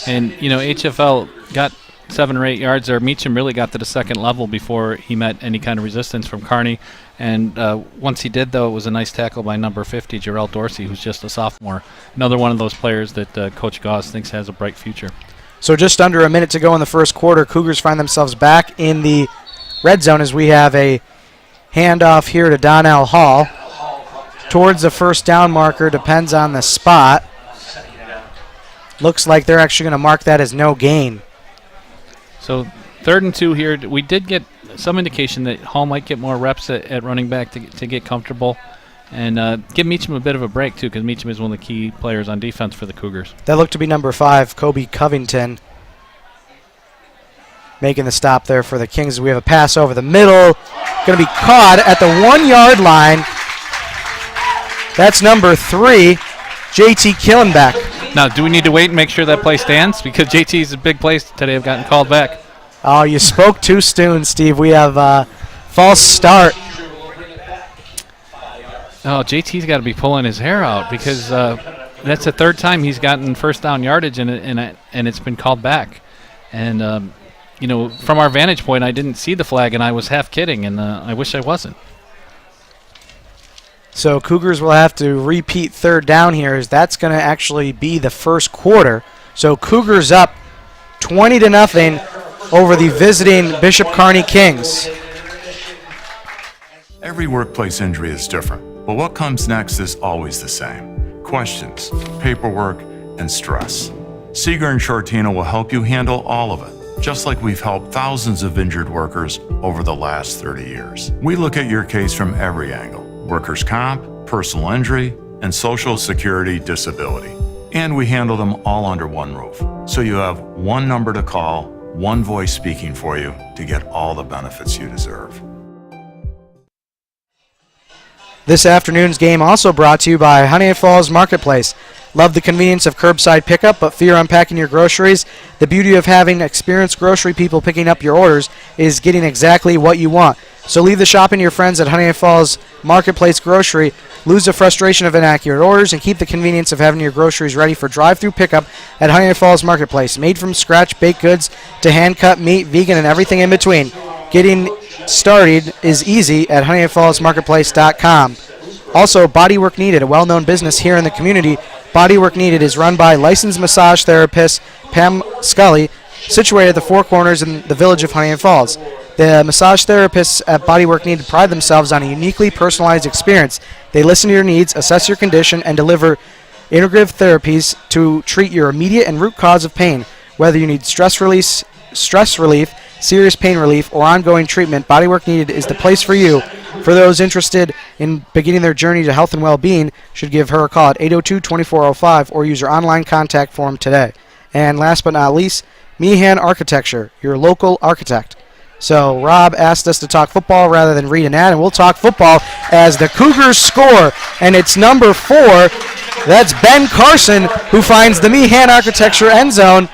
And, HFL got 7 or 8 yards there. Meacham really got to the second level before he met any kind of resistance from Kearney. And once he did, though, it was a nice tackle by number 50, Jarrell Dorsey, who's just a sophomore. Another one of those players that Coach Goss thinks has a bright future. So just under a minute to go in the first quarter, Cougars find themselves back in the red zone as we have a handoff here to Donnell Hall. Towards the first down marker, depends on the spot. Looks like they're actually going to mark that as no gain. So 3rd and 2 here. We did get some indication that Hall might get more reps at running back to get comfortable and give Meacham a bit of a break, too, because Meacham is one of the key players on defense for the Cougars. That looked to be number 5, Kobe Covington, making the stop there for the Kings. We have a pass over the middle. Going to be caught at the 1-yard line. That's number 3, JT Killenbeck. Now, do we need to wait and make sure that play stands? Because JT's a big play today have gotten called back. Oh, you spoke too soon, Steve. We have a false start. Oh, JT's got to be pulling his hair out because that's the 3rd time he's gotten first down yardage and it's been called back. And, from our vantage point, I didn't see the flag, and I was half kidding, and I wish I wasn't. So Cougars will have to repeat 3rd down here, as that's going to actually be the first quarter. So Cougars up 20-0 over the visiting Bishop Kearney Kings. Every workplace injury is different, but what comes next is always the same. Questions, paperwork, and stress. Seeger and Shortino will help you handle all of it, just like we've helped thousands of injured workers over the last 30 years. We look at your case from every angle: workers' comp, personal injury, and Social Security disability. And we handle them all under one roof, so you have one number to call, one voice speaking for you to get all the benefits you deserve. This afternoon's game also brought to you by Honeoye Falls Marketplace. Love the convenience of curbside pickup, but fear unpacking your groceries? The beauty of having experienced grocery people picking up your orders is getting exactly what you want. So leave the shopping to your friends at Honeoye Falls Marketplace Grocery. Lose the frustration of inaccurate orders and keep the convenience of having your groceries ready for drive-through pickup at Honeoye Falls Marketplace. Made from scratch baked goods to hand-cut meat, vegan, and everything in between. Getting started is easy at HoneoyeFallsMarketplace.com. Also, Bodywork Needed, a well-known business here in the community. Bodywork Needed is run by licensed massage therapist Pam Scully, situated at the Four Corners in the village of Honeoye Falls. The massage therapists at Bodywork Needed pride themselves on a uniquely personalized experience. They listen to your needs, assess your condition, and deliver integrative therapies to treat your immediate and root cause of pain. Whether you need stress relief, serious pain relief, or ongoing treatment, Bodywork Needed is the place for you. For those interested in beginning their journey to health and well-being, should give her a call at 802-2405 or use her online contact form today. And last but not least, Meehan Architecture, your local architect. So Rob asked us to talk football rather than read an ad, and we'll talk football as the Cougars score, and it's number 4. That's Ben Carson who finds the Meehan Architecture end zone.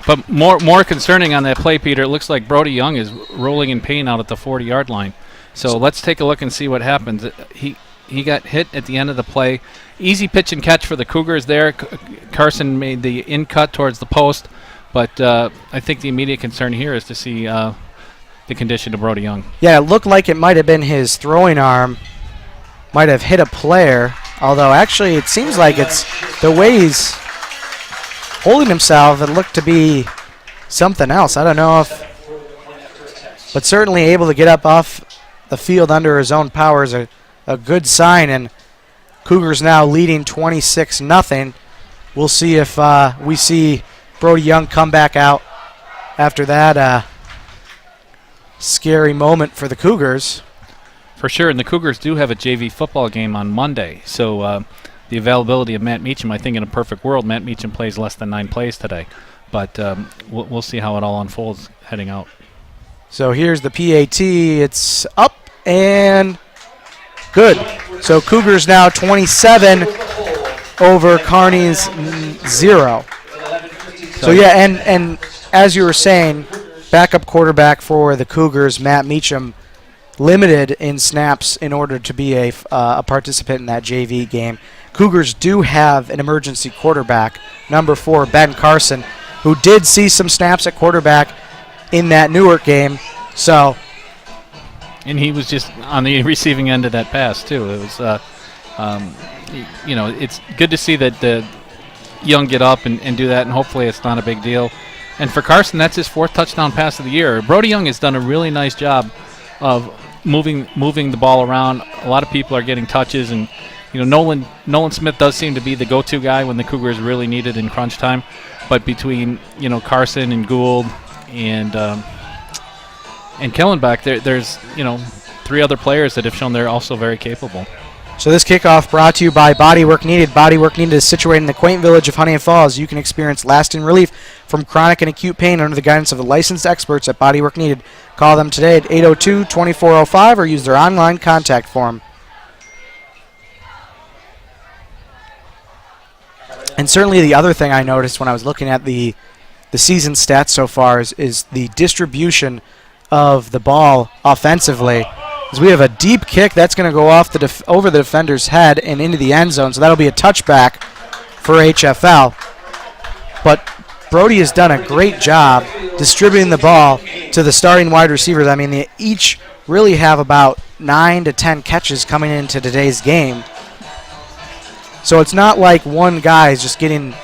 But more concerning on that play, Peter, it looks like Brody Young is rolling in pain out at the 40-yard line. So let's take a look and see what happens. He got hit at the end of the play. Easy pitch and catch for the Cougars there. Carson made the in-cut towards the post, but I think the immediate concern here is to see the condition of Brody Young. Yeah, it looked like it might have been his throwing arm might have hit a player, although actually it seems like it's the way he's holding himself. It looked to be something else. I don't know if, but certainly able to get up off the field under his own power is a good sign, and Cougars now leading 26-0. We'll see if we see Brody Young come back out after that scary moment for the Cougars. For sure, and the Cougars do have a JV football game on Monday, so the availability of Matt Meacham, I think in a perfect world, Matt Meacham plays less than 9 plays today, but we'll see how it all unfolds heading out. So here's the PAT. It's up and good. So Cougars now 27 over Kearney's 0. So yeah, and as you were saying, backup quarterback for the Cougars, Matt Meacham, limited in snaps in order to be a participant in that JV game. Cougars do have an emergency quarterback, number 4, Ben Carson, who did see some snaps at quarterback in that Newark game. So, and he was just on the receiving end of that pass too. It was, it's good to see that the Young get up and do that, and hopefully it's not a big deal. And for Carson, that's his 4th touchdown pass of the year. Brody Young has done a really nice job of moving the ball around. A lot of people are getting touches, and Nolan Smith does seem to be the go-to guy when the Cougars really need it in crunch time. But between Carson and Gould and Kellenbach, there's 3 other players that have shown they're also very capable. So this kickoff brought to you by Bodywork Needed. Bodywork Needed is situated in the quaint village of Honeoye Falls. You can experience lasting relief from chronic and acute pain under the guidance of the licensed experts at Bodywork Needed. Call them today at 802-2405 or use their online contact form. And certainly the other thing I noticed when I was looking at the season stats so far is the distribution of the ball offensively. As we have a deep kick that's going to go off over the defender's head and into the end zone, so that'll be a touchback for HFL. But Brody has done a great job distributing the ball to the starting wide receivers. I mean, they each really have about 9 to 10 catches coming into today's game. So it's not like one guy is just getting,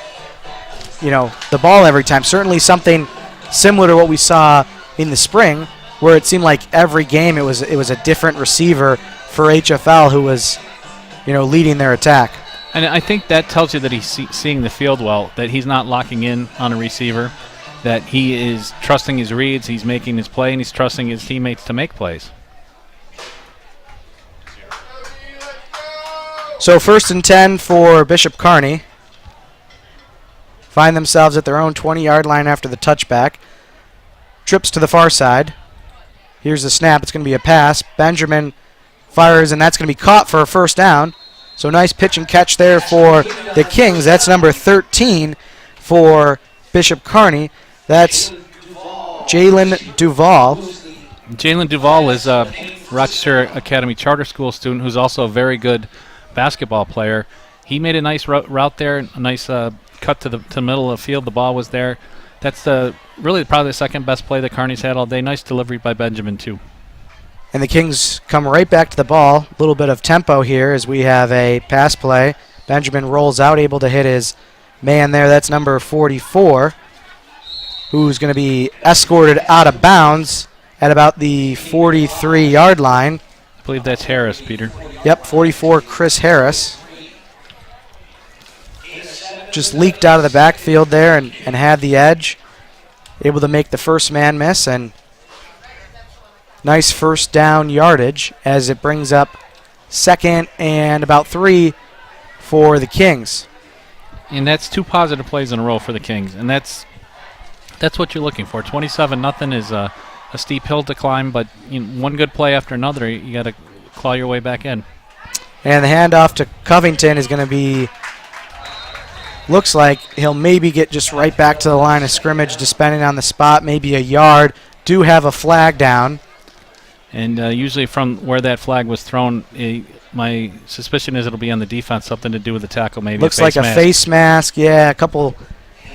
the ball every time. Certainly something similar to what we saw in the spring, where it seemed like every game it was a different receiver for HFL who was, leading their attack. And I think that tells you that he's seeing the field well, that he's not locking in on a receiver, that he is trusting his reads, he's making his play, and he's trusting his teammates to make plays. So 1st and 10 for Bishop Kearney. Find themselves at their own 20-yard line after the touchback. Trips to the far side. Here's the snap. It's going to be a pass. Benjamin fires, and that's going to be caught for a first down. So nice pitch and catch there for the Kings. That's number 13 for Bishop Kearney. That's Jalen Duvall. Jalen Duvall is a Rochester Academy Charter School student who's also a very good basketball player. He made a nice route there, a nice cut to the middle of the field. The ball was there. That's really probably the second best play that Kearney's had all day. Nice delivery by Benjamin, too. And the Kings come right back to the ball. A little bit of tempo here as we have a pass play. Benjamin rolls out, able to hit his man there. That's number 44, who's going to be escorted out of bounds at about the 43-yard line. I believe that's Harris, Peter. Yep, 44, Chris Harris. Just leaked out of the backfield there and had the edge. Able to make the first man miss, and nice first down yardage as it brings up 2nd and about 3 for the Kings. And that's 2 positive plays in a row for the Kings, and that's what you're looking for. 27-0 is a steep hill to climb, but one good play after another, you got to claw your way back in. And the handoff to Covington is going to be, looks like he'll maybe get just right back to the line of scrimmage, depending on the spot, maybe a yard. Do have a flag down. And usually from where that flag was thrown, my suspicion is it'll be on the defense, something to do with the tackle, maybe. Looks like a face mask. Yeah, a couple,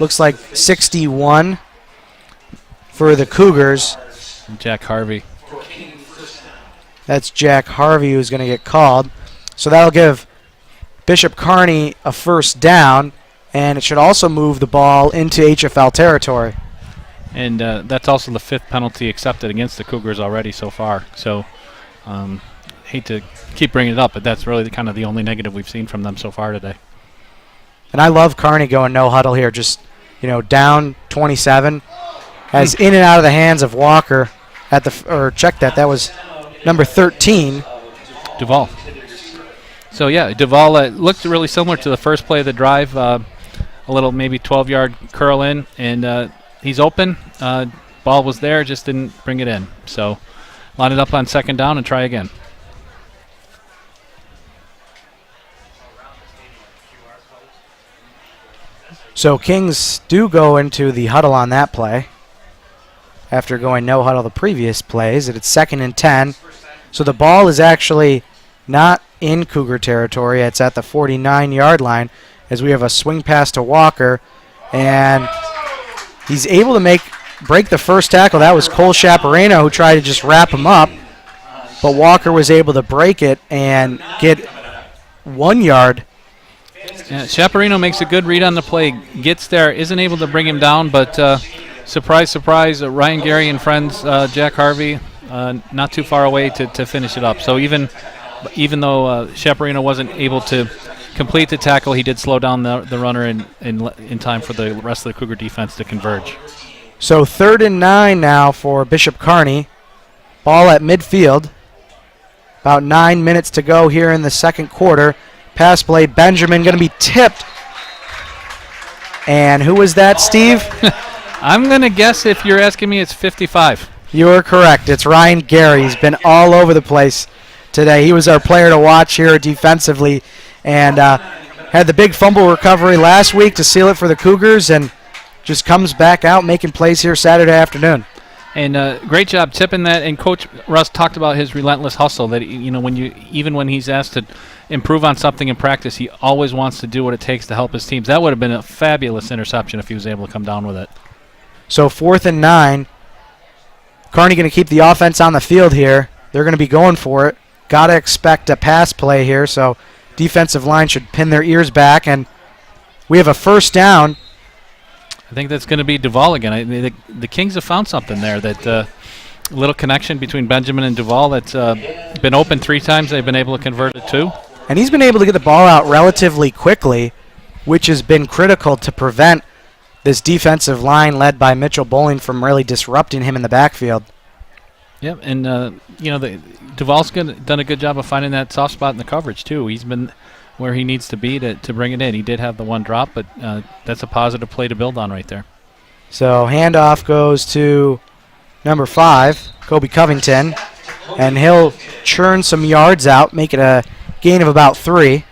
looks like 61 for the Cougars. Jack Harvey. That's Jack Harvey who's going to get called. So that'll give Bishop Kearney a first down, and it should also move the ball into HFL territory. And that's also the 5th penalty accepted against the Cougars already so far. So hate to keep bringing it up, but that's really kind of the only negative we've seen from them so far today. And I love Kearney going no huddle here, just down 27, as in and out of the hands of Walker at check that was number 13. Duvall. So yeah, Duvall looked really similar to the first play of the drive, a little maybe 12-yard curl in, and he's open. Ball was there, just didn't bring it in. So line it up on 2nd down and try again. So Kings do go into the huddle on that play after going no huddle the previous plays. It's 2nd and 10. So the ball is actually not in Cougar territory. It's at the 49-yard line as we have a swing pass to Walker. And he's able to break the first tackle. That was Cole Chaparino who tried to just wrap him up. But Walker was able to break it and get 1 yard. Yeah, Chaparino makes a good read on the play, gets there, isn't able to bring him down, but surprise, surprise, Ryan Gary and friends, Jack Harvey, not too far away to finish it up. So even though Chaparino wasn't able to complete the tackle, he did slow down the runner in time for the rest of the Cougar defense to converge. So 3rd and 9 now for Bishop Kearney. Ball at midfield. About 9 minutes to go here in the 2nd quarter. Pass play, Benjamin going to be tipped. And who was that, Steve? I'm going to guess, if you're asking me, it's 55. You're correct. It's Ryan Gary. He's been all over the place today. He was our player to watch here defensively, and had the big fumble recovery last week to seal it for the Cougars, and just comes back out making plays here Saturday afternoon. And great job tipping that. And Coach Russ talked about his relentless hustle. That even when he's asked to improve on something in practice, he always wants to do what it takes to help his teams. That would have been a fabulous interception if he was able to come down with it. So 4th and 9. Kearney going to keep the offense on the field here. They're going to be going for it. Got to expect a pass play here. So defensive line should pin their ears back, and we have a first down. I think that's going to be Duvall again. The Kings have found something there, that little connection between Benjamin and Duvall that's been open 3 times. They've been able to convert it 2. And he's been able to get the ball out relatively quickly, which has been critical to prevent this defensive line led by Mitchell Bowling from really disrupting him in the backfield. Yep, and Duvall's done a good job of finding that soft spot in the coverage too. He's been where he needs to be to bring it in. He did have the one drop, but that's a positive play to build on right there. So handoff goes to number 5, Kobe Covington, and he'll churn some yards out, make it a gain of about 3.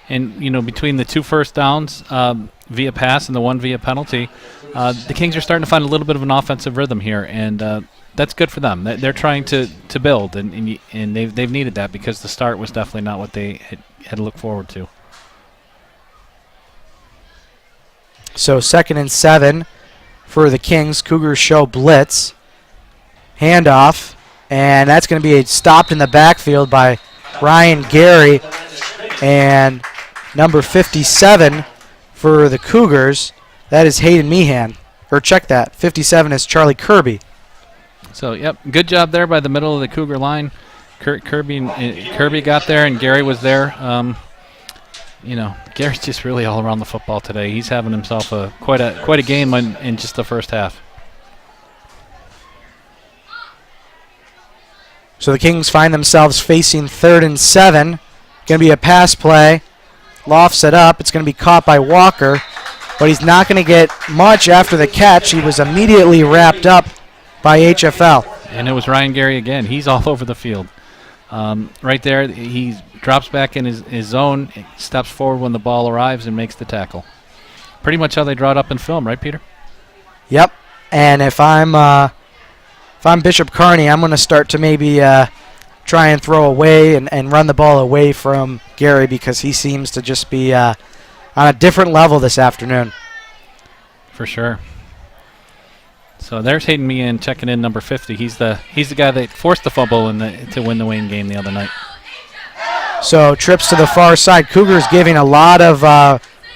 And between the 2 first downs via pass and the 1 via penalty, the Kings are starting to find a little bit of an offensive rhythm here, and that's good for them. They're trying to build, and they've needed that because the start was definitely not what they had to look forward to. So 2nd and 7 for the Kings. Cougars show blitz. Handoff, and that's going to be stopped in the backfield by Ryan Gary. And number 57 for the Cougars, that is Hayden Meehan. Or check that, 57 is Charlie Kirby. So, yep, good job there by the middle of the Cougar line. Kirby got there, and Gary was there. Gary's just really all around the football today. He's having himself quite a game in just the first half. So the Kings find themselves facing 3rd and 7. Going to be a pass play. Lofts it up. It's going to be caught by Walker, but he's not going to get much after the catch. He was immediately wrapped up by HFL. And it was Ryan Gary again. He's all over the field. Right there, he drops back in his zone, steps forward when the ball arrives, and makes the tackle. Pretty much how they draw it up in film, right, Peter? Yep. And if I'm Bishop Kearney, I'm going to start to maybe try and throw away and run the ball away from Gary because he seems to just be on a different level this afternoon. For sure. So there's Hayden Meehan checking in, number 50. He's the guy that forced the fumble to win the Wayne game the other night. So trips to the far side. Cougars giving a lot of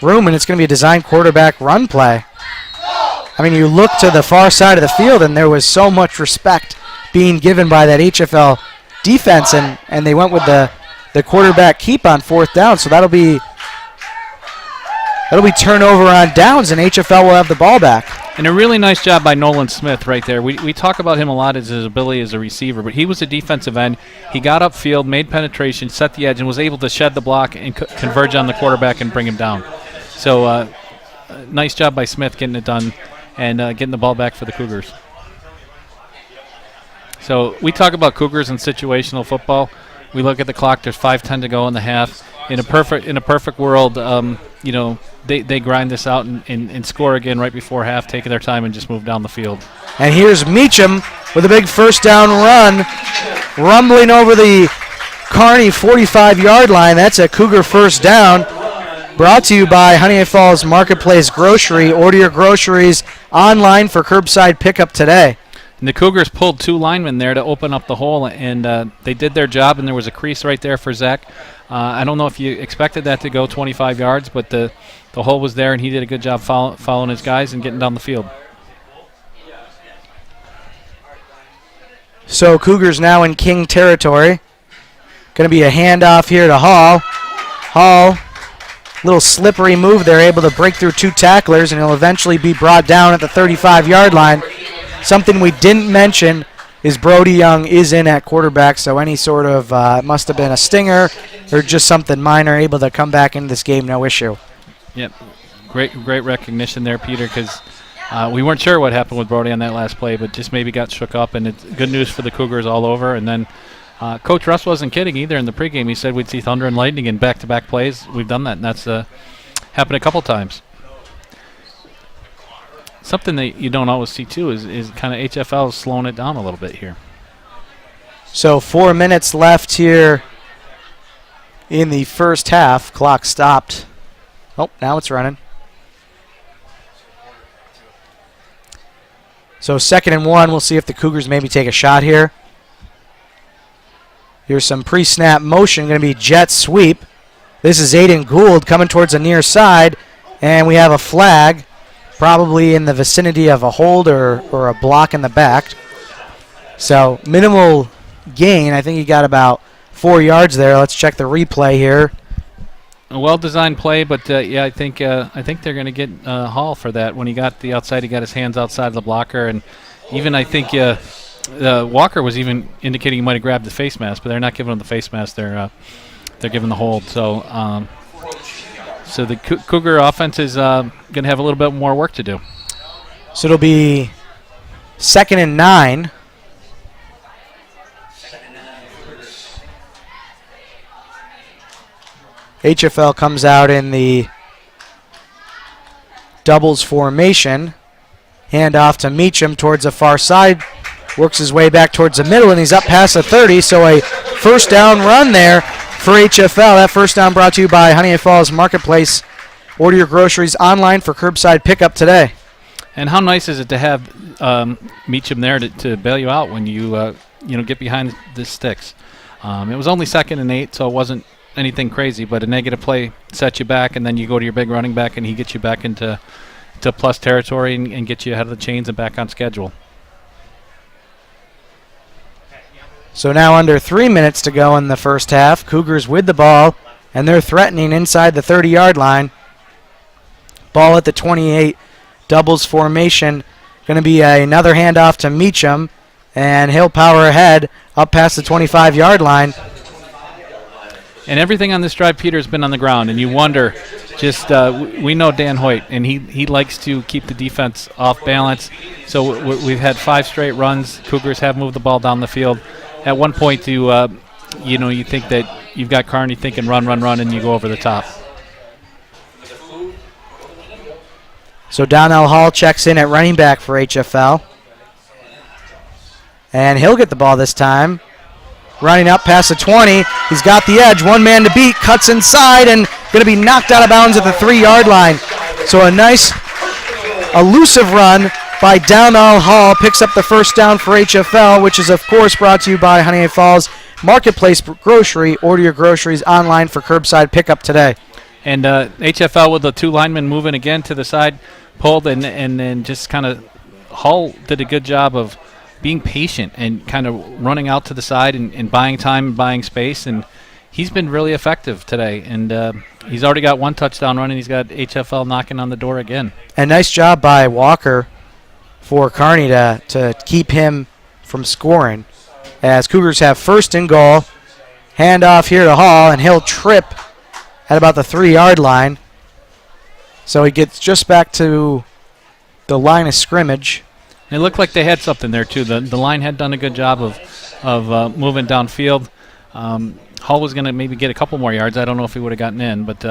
room, and it's going to be a design quarterback run play. I mean, you look to the far side of the field, and there was so much respect being given by that HFL defense, and they went with the quarterback keep on 4th down. So that'll be turnover on downs, and HFL will have the ball back. And a really nice job by Nolan Smith right there. We talk about him a lot as his ability as a receiver, but he was a defensive end. He got upfield, made penetration, set the edge, and was able to shed the block and converge on the quarterback and bring him down. So nice job by Smith getting it done and getting the ball back for the Cougars. So we talk about Cougars and situational football. We look at the clock. There's 5:10 to go in the half. In a perfect world, they grind this out and score again right before half, taking their time and just move down the field. And here's Meacham with a big 1st down run, rumbling over the Kearney 45-yard line. That's a Cougar 1st down. Brought to you by Honeoye Falls Marketplace Grocery. Order your groceries online for curbside pickup today. And the Cougars pulled 2 linemen there to open up the hole, and they did their job, and there was a crease right there for Zach. I don't know if you expected that to go 25 yards, but the hole was there, and he did a good job following his guys and getting down the field. So Cougars now in King territory. Going to be a handoff here to Hall. Hall, little slippery move there, able to break through 2 tacklers, and he'll eventually be brought down at the 35-yard line. Something we didn't mention is Brody Young is in at quarterback, so any sort of must have been a stinger or just something minor, able to come back into this game, no issue. Yep, great recognition there, Peter, because we weren't sure what happened with Brody on that last play, but just maybe got shook up, and it's good news for the Cougars all over. And then Coach Russ wasn't kidding either in the pregame. He said we'd see thunder and lightning in back-to-back plays. We've done that, and that's happened a couple times. Something that you don't always see, too, is kind of HFL slowing it down a little bit here. So 4 minutes left here in the first half. Clock stopped. Oh, now it's running. So 2nd and 1. We'll see if the Cougars maybe take a shot here. Here's some pre-snap motion. Going to be jet sweep. This is Aiden Gould coming towards the near side. And we have a flag, probably in the vicinity of a hold or a block in the back. So minimal gain. I think he got about 4 yards there. Let's check the replay here. A well-designed play, but I think they're going to get Hall for that. When he got the outside, he got his hands outside of the blocker, and even I think Walker was even indicating he might have grabbed the face mask, but they're not giving him the face mask. They're giving the hold. So the Cougar offense is going to have a little bit more work to do. So it'll be 2nd and 9. HFL comes out in the doubles formation. Hand off to Meacham towards the far side. Works his way back towards the middle, and he's up past the 30. So a first down run there for HFL. That first down brought to you by Honeoye Falls Marketplace. Order your groceries online for curbside pickup today. And how nice is it to have Meacham there to bail you out when you get behind the sticks. It was only 2nd and 8, so it wasn't anything crazy, but a negative play sets you back, and then you go to your big running back, and he gets you back into plus territory and gets you ahead of the chains and back on schedule. So now under 3 minutes to go in the first half. Cougars with the ball, and they're threatening inside the 30-yard line. Ball at the 28, doubles formation. Going to be another handoff to Meacham, and he'll power ahead up past the 25-yard line. And everything on this drive, Peter, has been on the ground, and you wonder, we know Dan Hoyt, and he likes to keep the defense off balance. So we've had 5 straight runs. Cougars have moved the ball down the field. At one point, you think that you've got Kearney thinking run, and you go over the top. So Donnell Hall checks in at running back for HFL. And he'll get the ball this time. Running up past the 20. He's got the edge. One man to beat. Cuts inside and going to be knocked out of bounds at the 3-yard line. So a nice elusive run by Donnell Hall. Picks up the first down for HFL, which is, of course, brought to you by Honeoye Falls Marketplace Grocery. Order your groceries online for curbside pickup today. And HFL with the 2 linemen moving again to the side, pulled, and then just kind of Hall did a good job of being patient and kind of running out to the side and buying time and buying space. And he's been really effective today. And he's already got 1 touchdown run, and he's got HFL knocking on the door again. And nice job by Walker for Kearney to keep him from scoring. As Cougars have 1st and goal. Handoff here to Hall, and he'll trip at about the 3-yard line. So he gets just back to the line of scrimmage. It looked like they had something there, too. The line had done a good job of moving downfield. Hall was going to maybe get a couple more yards. I don't know if he would have gotten in, but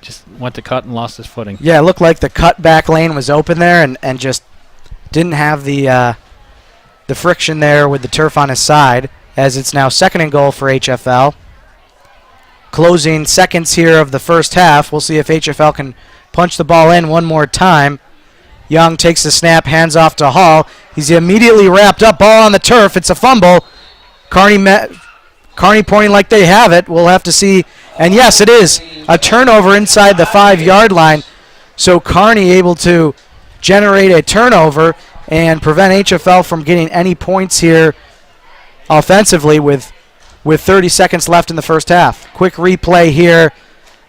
just went to cut and lost his footing. Yeah, it looked like the cut back lane was open there and just didn't have the friction there with the turf on his side, as it's now 2nd and goal for HFL. Closing seconds here of the first half. We'll see if HFL can punch the ball in one more time. Young takes the snap, hands off to Hall. He's immediately wrapped up, ball on the turf. It's a fumble. Kearney pointing like they have it. We'll have to see. And yes, it is a turnover inside the 5-yard line. So Kearney able to generate a turnover and prevent HFL from getting any points here offensively with 30 seconds left in the first half. Quick replay here.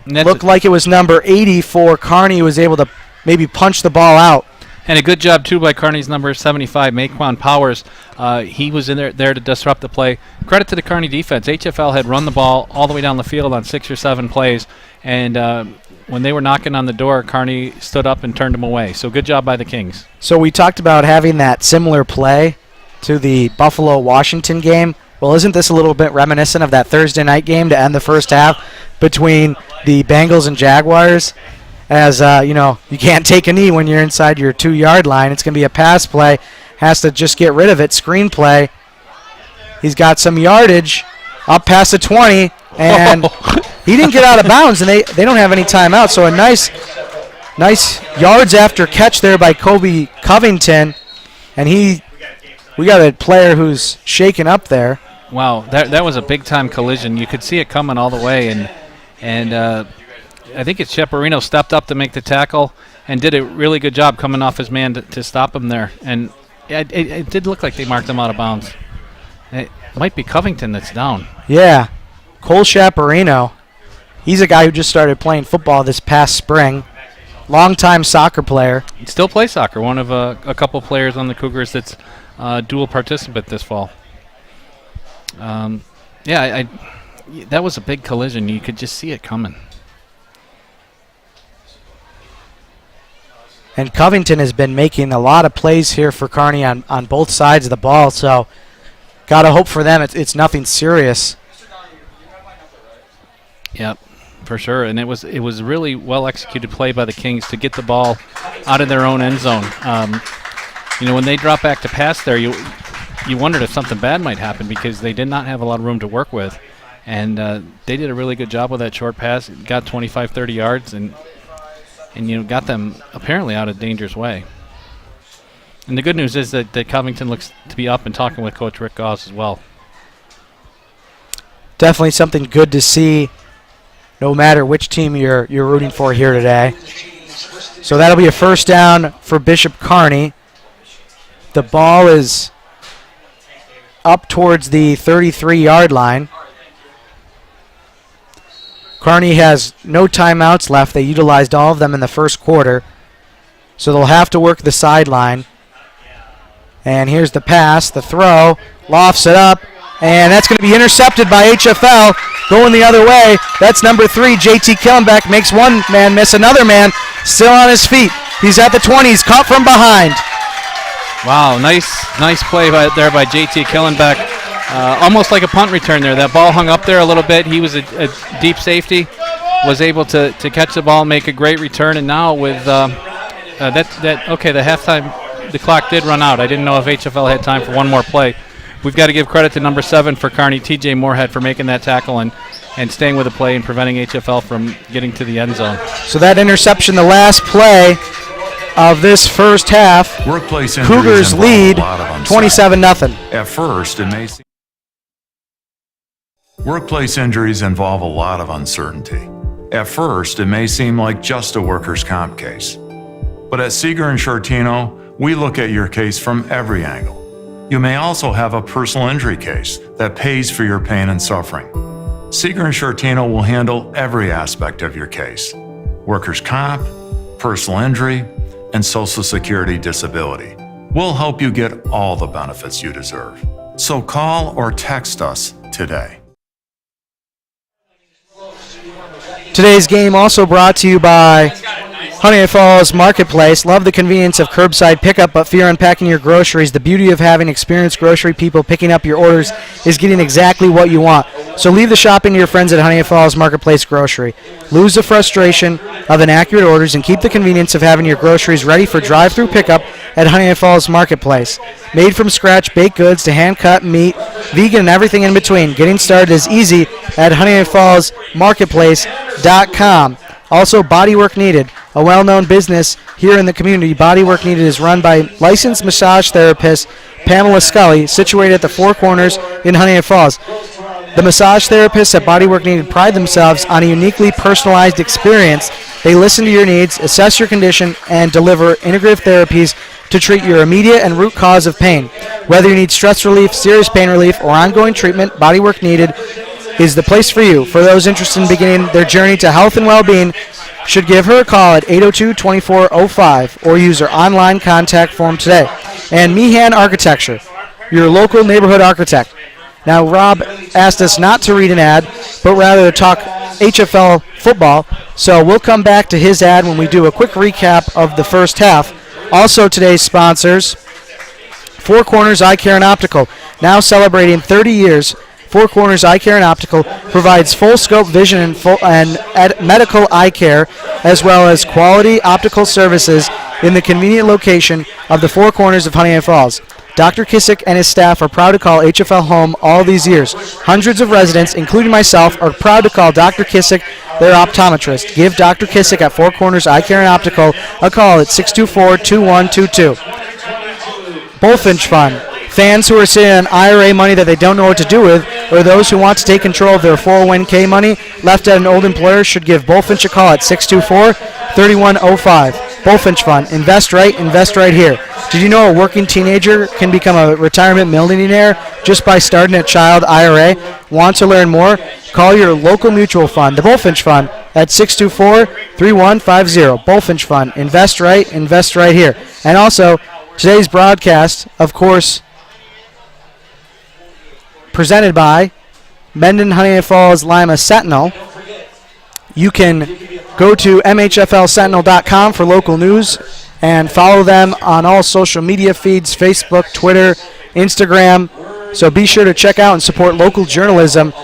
Looked like it was number 80 for Kearney, who was able to maybe punch the ball out. And a good job, too, by Kearney's number 75, Maquan Powers. He was in there to disrupt the play. Credit to the Kearney defense. HFL had run the ball all the way down the field on 6 or 7 plays. And when they were knocking on the door, Kearney stood up and turned them away. So good job by the Kings. So we talked about having that similar play to the Buffalo-Washington game. Well, isn't this a little bit reminiscent of that Thursday night game to end the first half between the Bengals and Jaguars? As, you can't take a knee when you're inside your 2-yard line. It's going to be a pass play. Has to just get rid of it. Screen play. He's got some yardage up past the 20, and he didn't get out of bounds, and they don't have any timeout. So a nice yards after catch there by Kobe Covington, and we got a player who's shaken up there. Wow, that was a big-time collision. You could see it coming all the way, and I think it's Chaparino stepped up to make the tackle and did a really good job coming off his man to stop him there. And it did look like they marked him out of bounds. It might be Covington that's down. Yeah, Cole Chaparino. He's a guy who just started playing football this past spring. Longtime soccer player. He still plays soccer. One of a couple players on the Cougars that's dual participant this fall. That was a big collision. You could just see it coming. And Covington has been making a lot of plays here for Kearney on both sides of the ball, so got to hope for them it's nothing serious. Yep, for sure. And it was really well-executed play by the Kings to get the ball out of their own end zone. when they drop back to pass there, you wondered if something bad might happen because they did not have a lot of room to work with. And they did a really good job with that short pass. Got 25, 30 yards and got them apparently out of danger's way. And the good news is that Covington looks to be up and talking with Coach Rick Goss as well. Definitely something good to see, no matter which team you're rooting for here today. So that'll be a first down for Bishop Kearney. The ball is up towards the 33-yard line. Kearney has no timeouts left. They utilized all of them in the first quarter. So they'll have to work the sideline. And here's the pass, the throw, lofts it up, and that's going to be intercepted by HFL. Going the other way, that's number 3, JT Killenbeck, makes one man miss, another man still on his feet. He's at the 20, he's caught from behind. Wow, nice play there by JT Killenbeck. Almost like a punt return there. That ball hung up there a little bit. He was a deep safety, was able to catch the ball, make a great return, and now with the halftime, the clock did run out. I didn't know if HFL had time for one more play. We've got to give credit to number 7 for Kearney, TJ Moorhead, for making that tackle and staying with the play and preventing HFL from getting to the end zone. So that interception, the last play of this first half, Workplace Cougars lead 27-0. At first, workplace injuries involve a lot of uncertainty. At first, it may seem like just a workers' comp case. But at Seeger and Shortino, we look at your case from every angle. You may also have a personal injury case that pays for your pain and suffering. Seeger and Shortino will handle every aspect of your case: workers' comp, personal injury, and Social Security disability. We'll help you get all the benefits you deserve. So call or text us today. Today's game also brought to you by Honeoye Falls Marketplace. Love the convenience of curbside pickup, but fear unpacking your groceries. The beauty of having experienced grocery people picking up your orders is getting exactly what you want. So leave the shopping to your friends at Honeoye Falls Marketplace Grocery. Lose the frustration of inaccurate orders and keep the convenience of having your groceries ready for drive-through pickup at Honeoye Falls Marketplace. Made from scratch baked goods to hand-cut meat, vegan, and everything in between. Getting started is easy at HoneoyeFallsMarketplace.com. Also, Bodywork Needed, a well-known business here in the community. Bodywork Needed is run by licensed massage therapist Pamela Scully, situated at the Four Corners in Honeoye Falls. The massage therapists at Bodywork Needed pride themselves on a uniquely personalized experience. They listen to your needs, assess your condition, and deliver integrative therapies to treat your immediate and root cause of pain. Whether you need stress relief, serious pain relief, or ongoing treatment, Bodywork Needed is the place for you. For those interested in beginning their journey to health and well-being, should give her a call at 802-2405 or use her online contact form today. And Meehan Architecture, your local neighborhood architect. Now, Rob asked us not to read an ad, but rather to talk HFL football, so we'll come back to his ad when we do a quick recap of the first half. Also, today's sponsors, Four Corners Eye Care and Optical, now celebrating 30 years. Four Corners Eye Care and Optical provides full-scope vision and medical eye care, as well as quality optical services in the convenient location of the Four Corners of Honeoye Falls. Dr. Kissick and his staff are proud to call HFL home all these years. Hundreds of residents, including myself, are proud to call Dr. Kissick their optometrist. Give Dr. Kissick at Four Corners Eye Care and Optical a call at 624-2122. Bullfinch Fund. Fans who are sitting on IRA money that they don't know what to do with, or those who want to take control of their 401k money left at an old employer, should give Bullfinch a call at 624-3105. Bullfinch Fund. Invest right here. Did you know a working teenager can become a retirement millionaire just by starting a child IRA? Want to learn more? Call your local mutual fund, the Bullfinch Fund, at 624-3150. Bullfinch Fund. Invest right here. And also, today's broadcast, of course, presented by Mendon-Honeoye Falls-Lima Sentinel. You can go to mhflsentinel.com for local news and follow them on all social media feeds, Facebook, Twitter, Instagram. So be sure to check out and support local journalism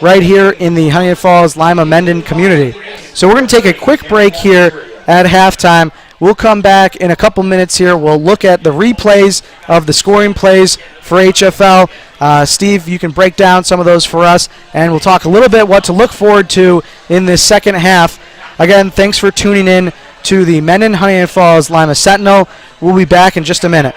right here in the Honeoye Falls-Lima Mendon community. So we're going to take a quick break here at halftime. We'll come back in a couple minutes here. We'll look at the replays of the scoring plays for HFL. Steve, you can break down some of those for us, and we'll talk a little bit what to look forward to in this second half. Again, thanks for tuning in to the Mendon-Honeoye Falls-Lima Sentinel. We'll be back in just a minute.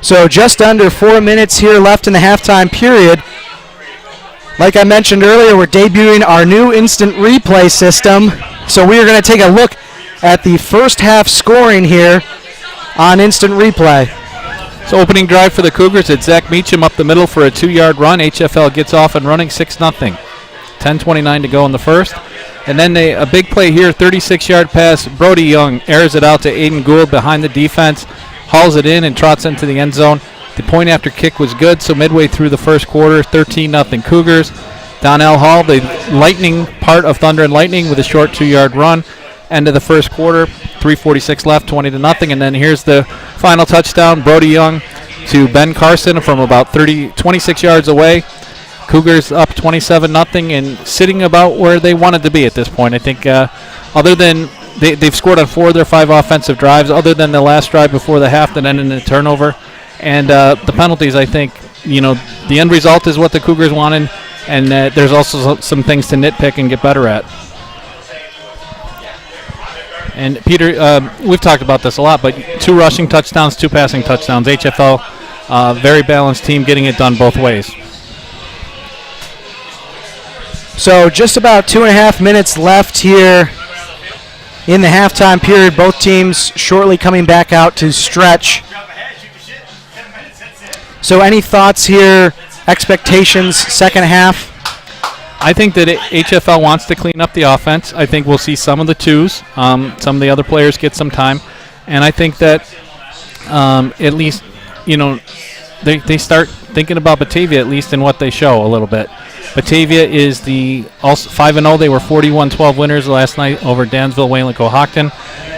So just under 4 minutes here left in the halftime period. Like I mentioned earlier, we're debuting our new instant replay system. So we are going to take a look at the first half scoring here on instant replay. So opening drive for the Cougars, it's Zach Meacham up the middle for a 2-yard run. HFL gets off and running 6-0. 10:29 to go in the first. And then a big play here, 36-yard pass. Brody Young airs it out to Aiden Gould behind the defense, hauls it in and trots into the end zone. The point after kick was good, so midway through the first quarter, 13-0 Cougars. Donnell Hall, the lightning part of Thunder and Lightning, with a short 2-yard run. End of the first quarter, 3:46 left, 20-0. And then here's the final touchdown, Brody Young to Ben Carson from about 26 yards away. Cougars up 27-0 and sitting about where they wanted to be at this point. I think other than they've scored on 4 of their 5 offensive drives, other than the last drive before the half that ended in a turnover. And the penalties, I think, the end result is what the Cougars wanted, and there's also some things to nitpick and get better at. And Peter, we've talked about this a lot, but 2 rushing touchdowns, 2 passing touchdowns. HFL, very balanced team, getting it done both ways. So just about 2.5 minutes left here in the halftime period. Both teams shortly coming back out to stretch. So any thoughts here, expectations, second half? I think that HFL wants to clean up the offense. I think we'll see some of the twos. Some of the other players get some time. And I think that at least, they start thinking about Batavia, at least in what they show a little bit. Batavia is the 5-0. They were 41-12 winners last night over Dansville, Wayland, Cohocton.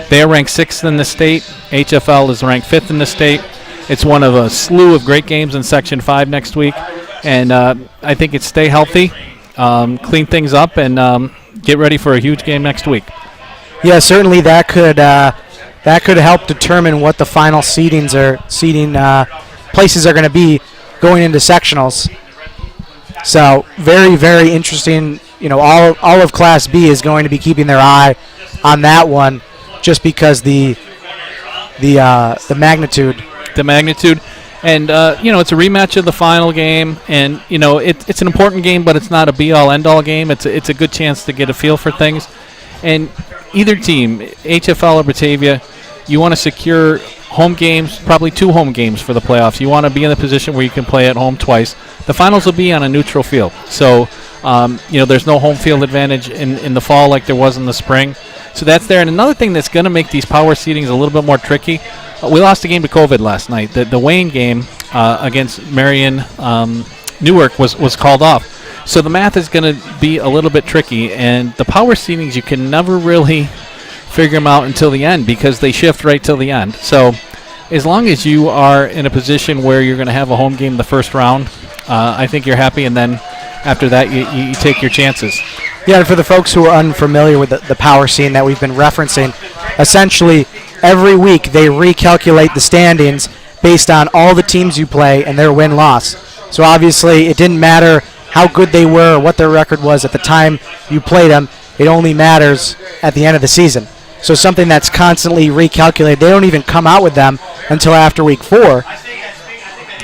They are ranked 6th in the state. HFL is ranked 5th in the state. It's one of a slew of great games in Section 5 next week. And I think it's stay healthy, clean things up, and get ready for a huge game next week. Yeah, certainly that could help determine what the final seeding places are going to be going into sectionals. So very, very interesting. All of Class B is going to be keeping their eye on that one, just because the magnitude. The magnitude, and it's a rematch of the final game, and it's an important game, but it's not a be-all, end-all game. It's a good chance to get a feel for things, and either team, HFL or Batavia, you want to secure home games, probably 2 home games for the playoffs. You want to be in a position where you can play at home twice. The finals will be on a neutral field, so there's no home field advantage in the fall like there was in the spring. So that's there. And another thing that's going to make these power seedings a little bit more tricky, we lost a game to COVID last night. The Wayne game against Marion Newark was called off. So the math is going to be a little bit tricky, and the power seedings, you can never really figure them out until the end because they shift right till the end. So as long as you are in a position where you're going to have a home game the first round, I think you're happy, and then after that you take your chances. Yeah, and for the folks who are unfamiliar with the power scene that we've been referencing, essentially every week they recalculate the standings based on all the teams you play and their win-loss. So obviously it didn't matter how good they were or what their record was at the time you played them. It only matters at the end of the season. So something that's constantly recalculated. They don't even come out with them until after week 4.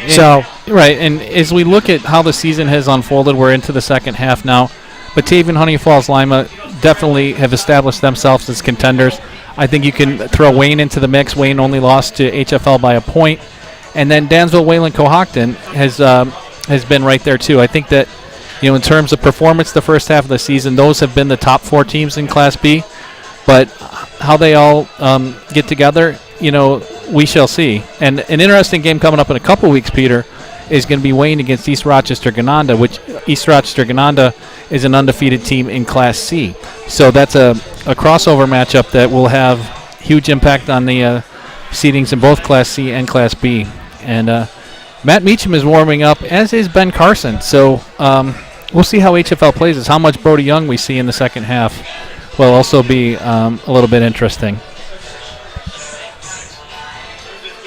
So right, and as we look at how the season has unfolded, we're into the second half now. Batavia and Honeoye Falls-Lima definitely have established themselves as contenders. I think you can throw Wayne into the mix. Wayne only lost to HFL by a point. And then Dansville, Wayland, Cohocton has been right there too. I think that, in terms of performance the first half of the season, those have been the top 4 teams in Class B. But how they all get together, we shall see. And an interesting game coming up in a couple weeks, Peter, is going to be Wayne against East Rochester-Gananda, which East Rochester-Gananda is an undefeated team in Class C. So that's a crossover matchup that will have huge impact on the seedings in both Class C and Class B. And Matt Meacham is warming up, as is Ben Carson. So we'll see how HFL plays this. How much Brody Young we see in the second half will also be a little bit interesting.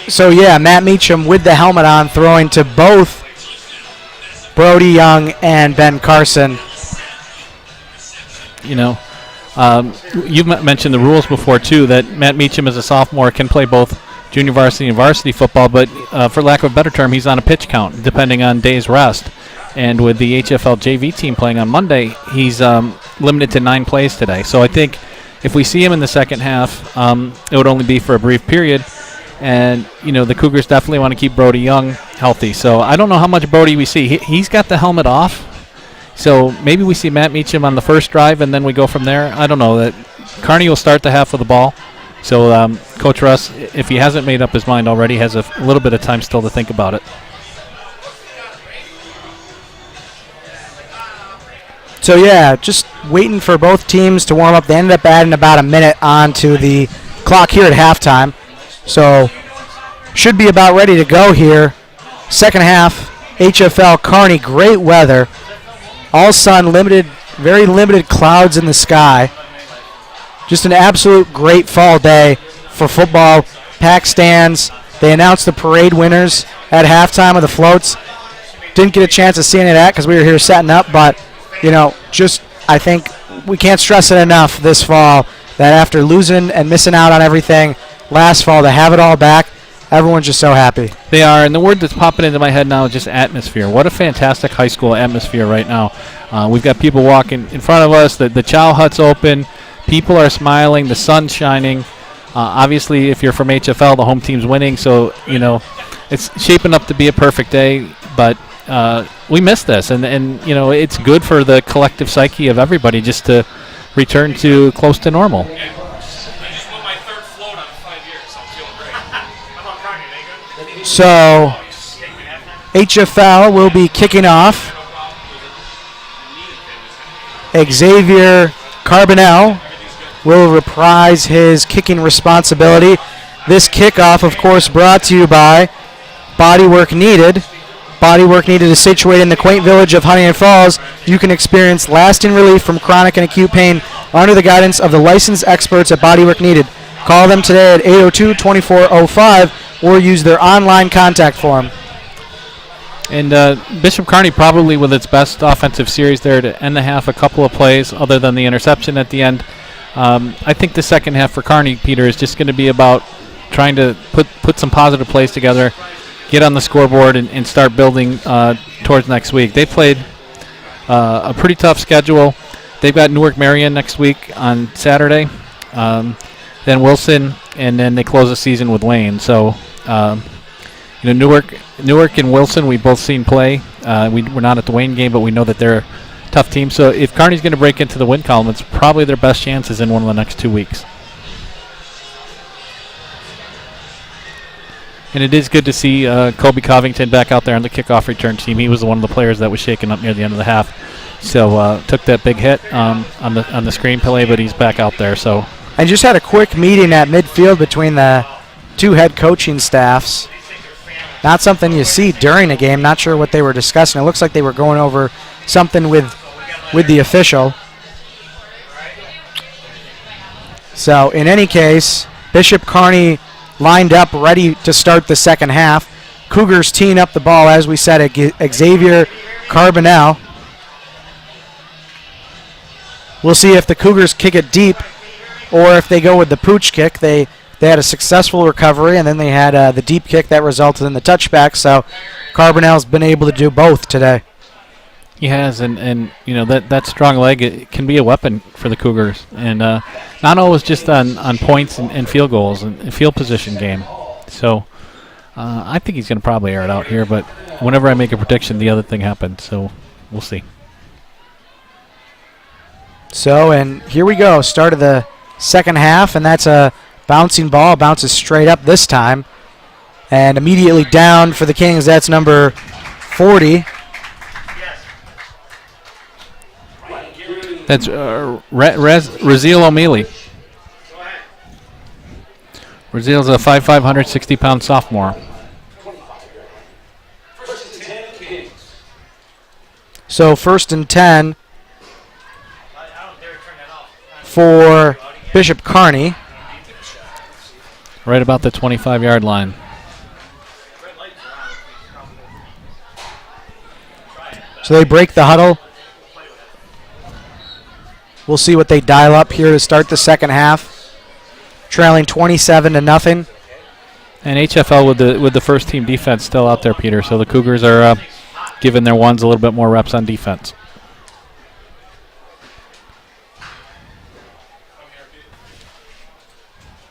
So yeah, Matt Meacham with the helmet on, throwing to both Brody Young and Ben Carson. You've mentioned the rules before too, that Matt Meacham as a sophomore can play both junior varsity and varsity football, but for lack of a better term, he's on a pitch count, depending on days rest. And with the HFL JV team playing on Monday, he's limited to 9 plays today. So I think if we see him in the second half, it would only be for a brief period. And, the Cougars definitely want to keep Brody Young healthy. So I don't know how much Brody we see. He's got the helmet off. So maybe we see Matt Meacham on the first drive, and then we go from there. I don't know. That Kearney will start the half with the ball. So Coach Russ, if he hasn't made up his mind already, has a little bit of time still to think about it. So, yeah, just waiting for both teams to warm up. They ended up adding about a minute onto the clock here at halftime. So, should be about ready to go here. Second half, HFL Kearney, great weather. All sun, very limited clouds in the sky. Just an absolute great fall day for football. Packed stands. They announced the parade winners at halftime of the floats. Didn't get a chance to see any of that because we were here setting up, but I think we can't stress it enough this fall that after losing and missing out on everything last fall, to have it all back, everyone's just so happy. They are, and the word that's popping into my head now is just atmosphere. What a fantastic high school atmosphere right now. We've got people walking in front of us. The chow hut's open. People are smiling. The sun's shining. Obviously, if you're from HFL, the home team's winning, so, it's shaping up to be a perfect day, but we missed this, and it's good for the collective psyche of everybody just to return to close to normal. I just won my 3rd float on 5 years, so I'm feeling great. How about Kearney? They good? So, HFL will be kicking off. Xavier Carbonell will reprise his kicking responsibility. This kickoff, of course, brought to you by Bodywork Needed. Bodywork Needed is situated in the quaint village of Honeoye Falls. You can experience lasting relief from chronic and acute pain under the guidance of the licensed experts at Bodywork Needed. Call them today at 802-2405 or use their online contact form. And Bishop Kearney probably with its best offensive series there to end the half, a couple of plays other than the interception at the end. I think the second half for Kearney, Peter, is just going to be about trying to put some positive plays together, get on the scoreboard, and start building towards next week. They played a pretty tough schedule. They've got Newark Marion next week on Saturday, then Wilson, and then they close the season with Wayne. So, Newark and Wilson, we've both seen play. We're not at the Wayne game, but we know that they're a tough team. So if Kearney's going to break into the win column, it's probably their best chances in one of the next 2 weeks. And it is good to see Kobe Covington back out there on the kickoff return team. He was one of the players that was shaken up near the end of the half. So took that big hit on the screen play, but he's back out there. So And just had a quick meeting at midfield between the two head coaching staffs. Not something you see during a game. Not sure what they were discussing. It looks like they were going over something with the official. So in any case, Bishop Kearney lined up ready to start the second half. Cougars teeing up the ball, as we said, Xavier Carbonell. We'll see if the Cougars kick it deep or if they go with the pooch kick. They had a successful recovery, and then they had the deep kick that resulted in the touchback. So Carbonell's been able to do both today. he has, and that strong leg, it can be a weapon for the Cougars. And not always just on points and field goals and field position game. So I think he's going to probably air it out here, but whenever I make a prediction, the other thing happens. So we'll see. So, and here we go. Start of the second half, and that's a bouncing ball. Bounces straight up this time. And immediately down for the Kings. That's number 40. That's Raziel O'Mealy. Raziel's a 5'5", 160-pound sophomore. So first and 10 for Bishop Kearney. Right about the 25-yard line. So they break the huddle. We'll see what they dial up here to start the second half. Trailing 27-0. And HFL with the first team defense still out there, Peter. So the Cougars are giving their ones a little bit more reps on defense.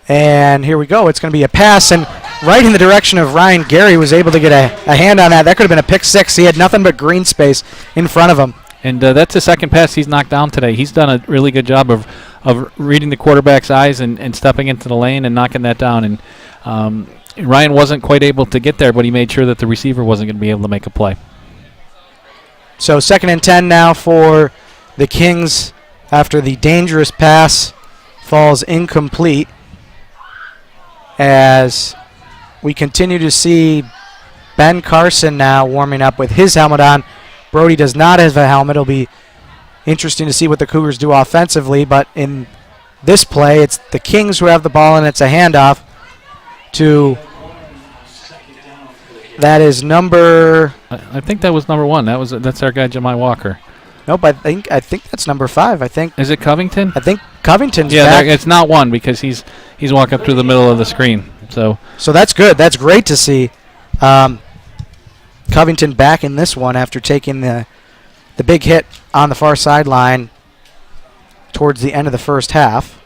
And here we go. It's going to be a pass, and right in the direction of Ryan Gary was able to get a hand on that. That could have been a pick six. He had nothing but green space in front of him. And that's the second pass he's knocked down today. He's done a really good job of reading the quarterback's eyes and stepping into the lane and knocking that down. And Ryan wasn't quite able to get there, but he made sure that the receiver wasn't going to be able to make a play. So 2nd and 10 now for the Kings after the dangerous pass falls incomplete, as we continue to see Ben Carson now warming up with his helmet on. Brody does not have a helmet. It'll be interesting to see what the Cougars do offensively, but in this play, it's the Kings who have the ball, and it's a handoff to, that is number... I think that was number 1. That's our guy, Jemai Walker. Nope, I think that's number 5. I think. Is it Covington? I think Covington's back. Yeah, it's not 1 because he's walking through the middle of the screen. So that's good. That's great to see. Covington back in this one after taking the big hit on the far sideline towards the end of the first half.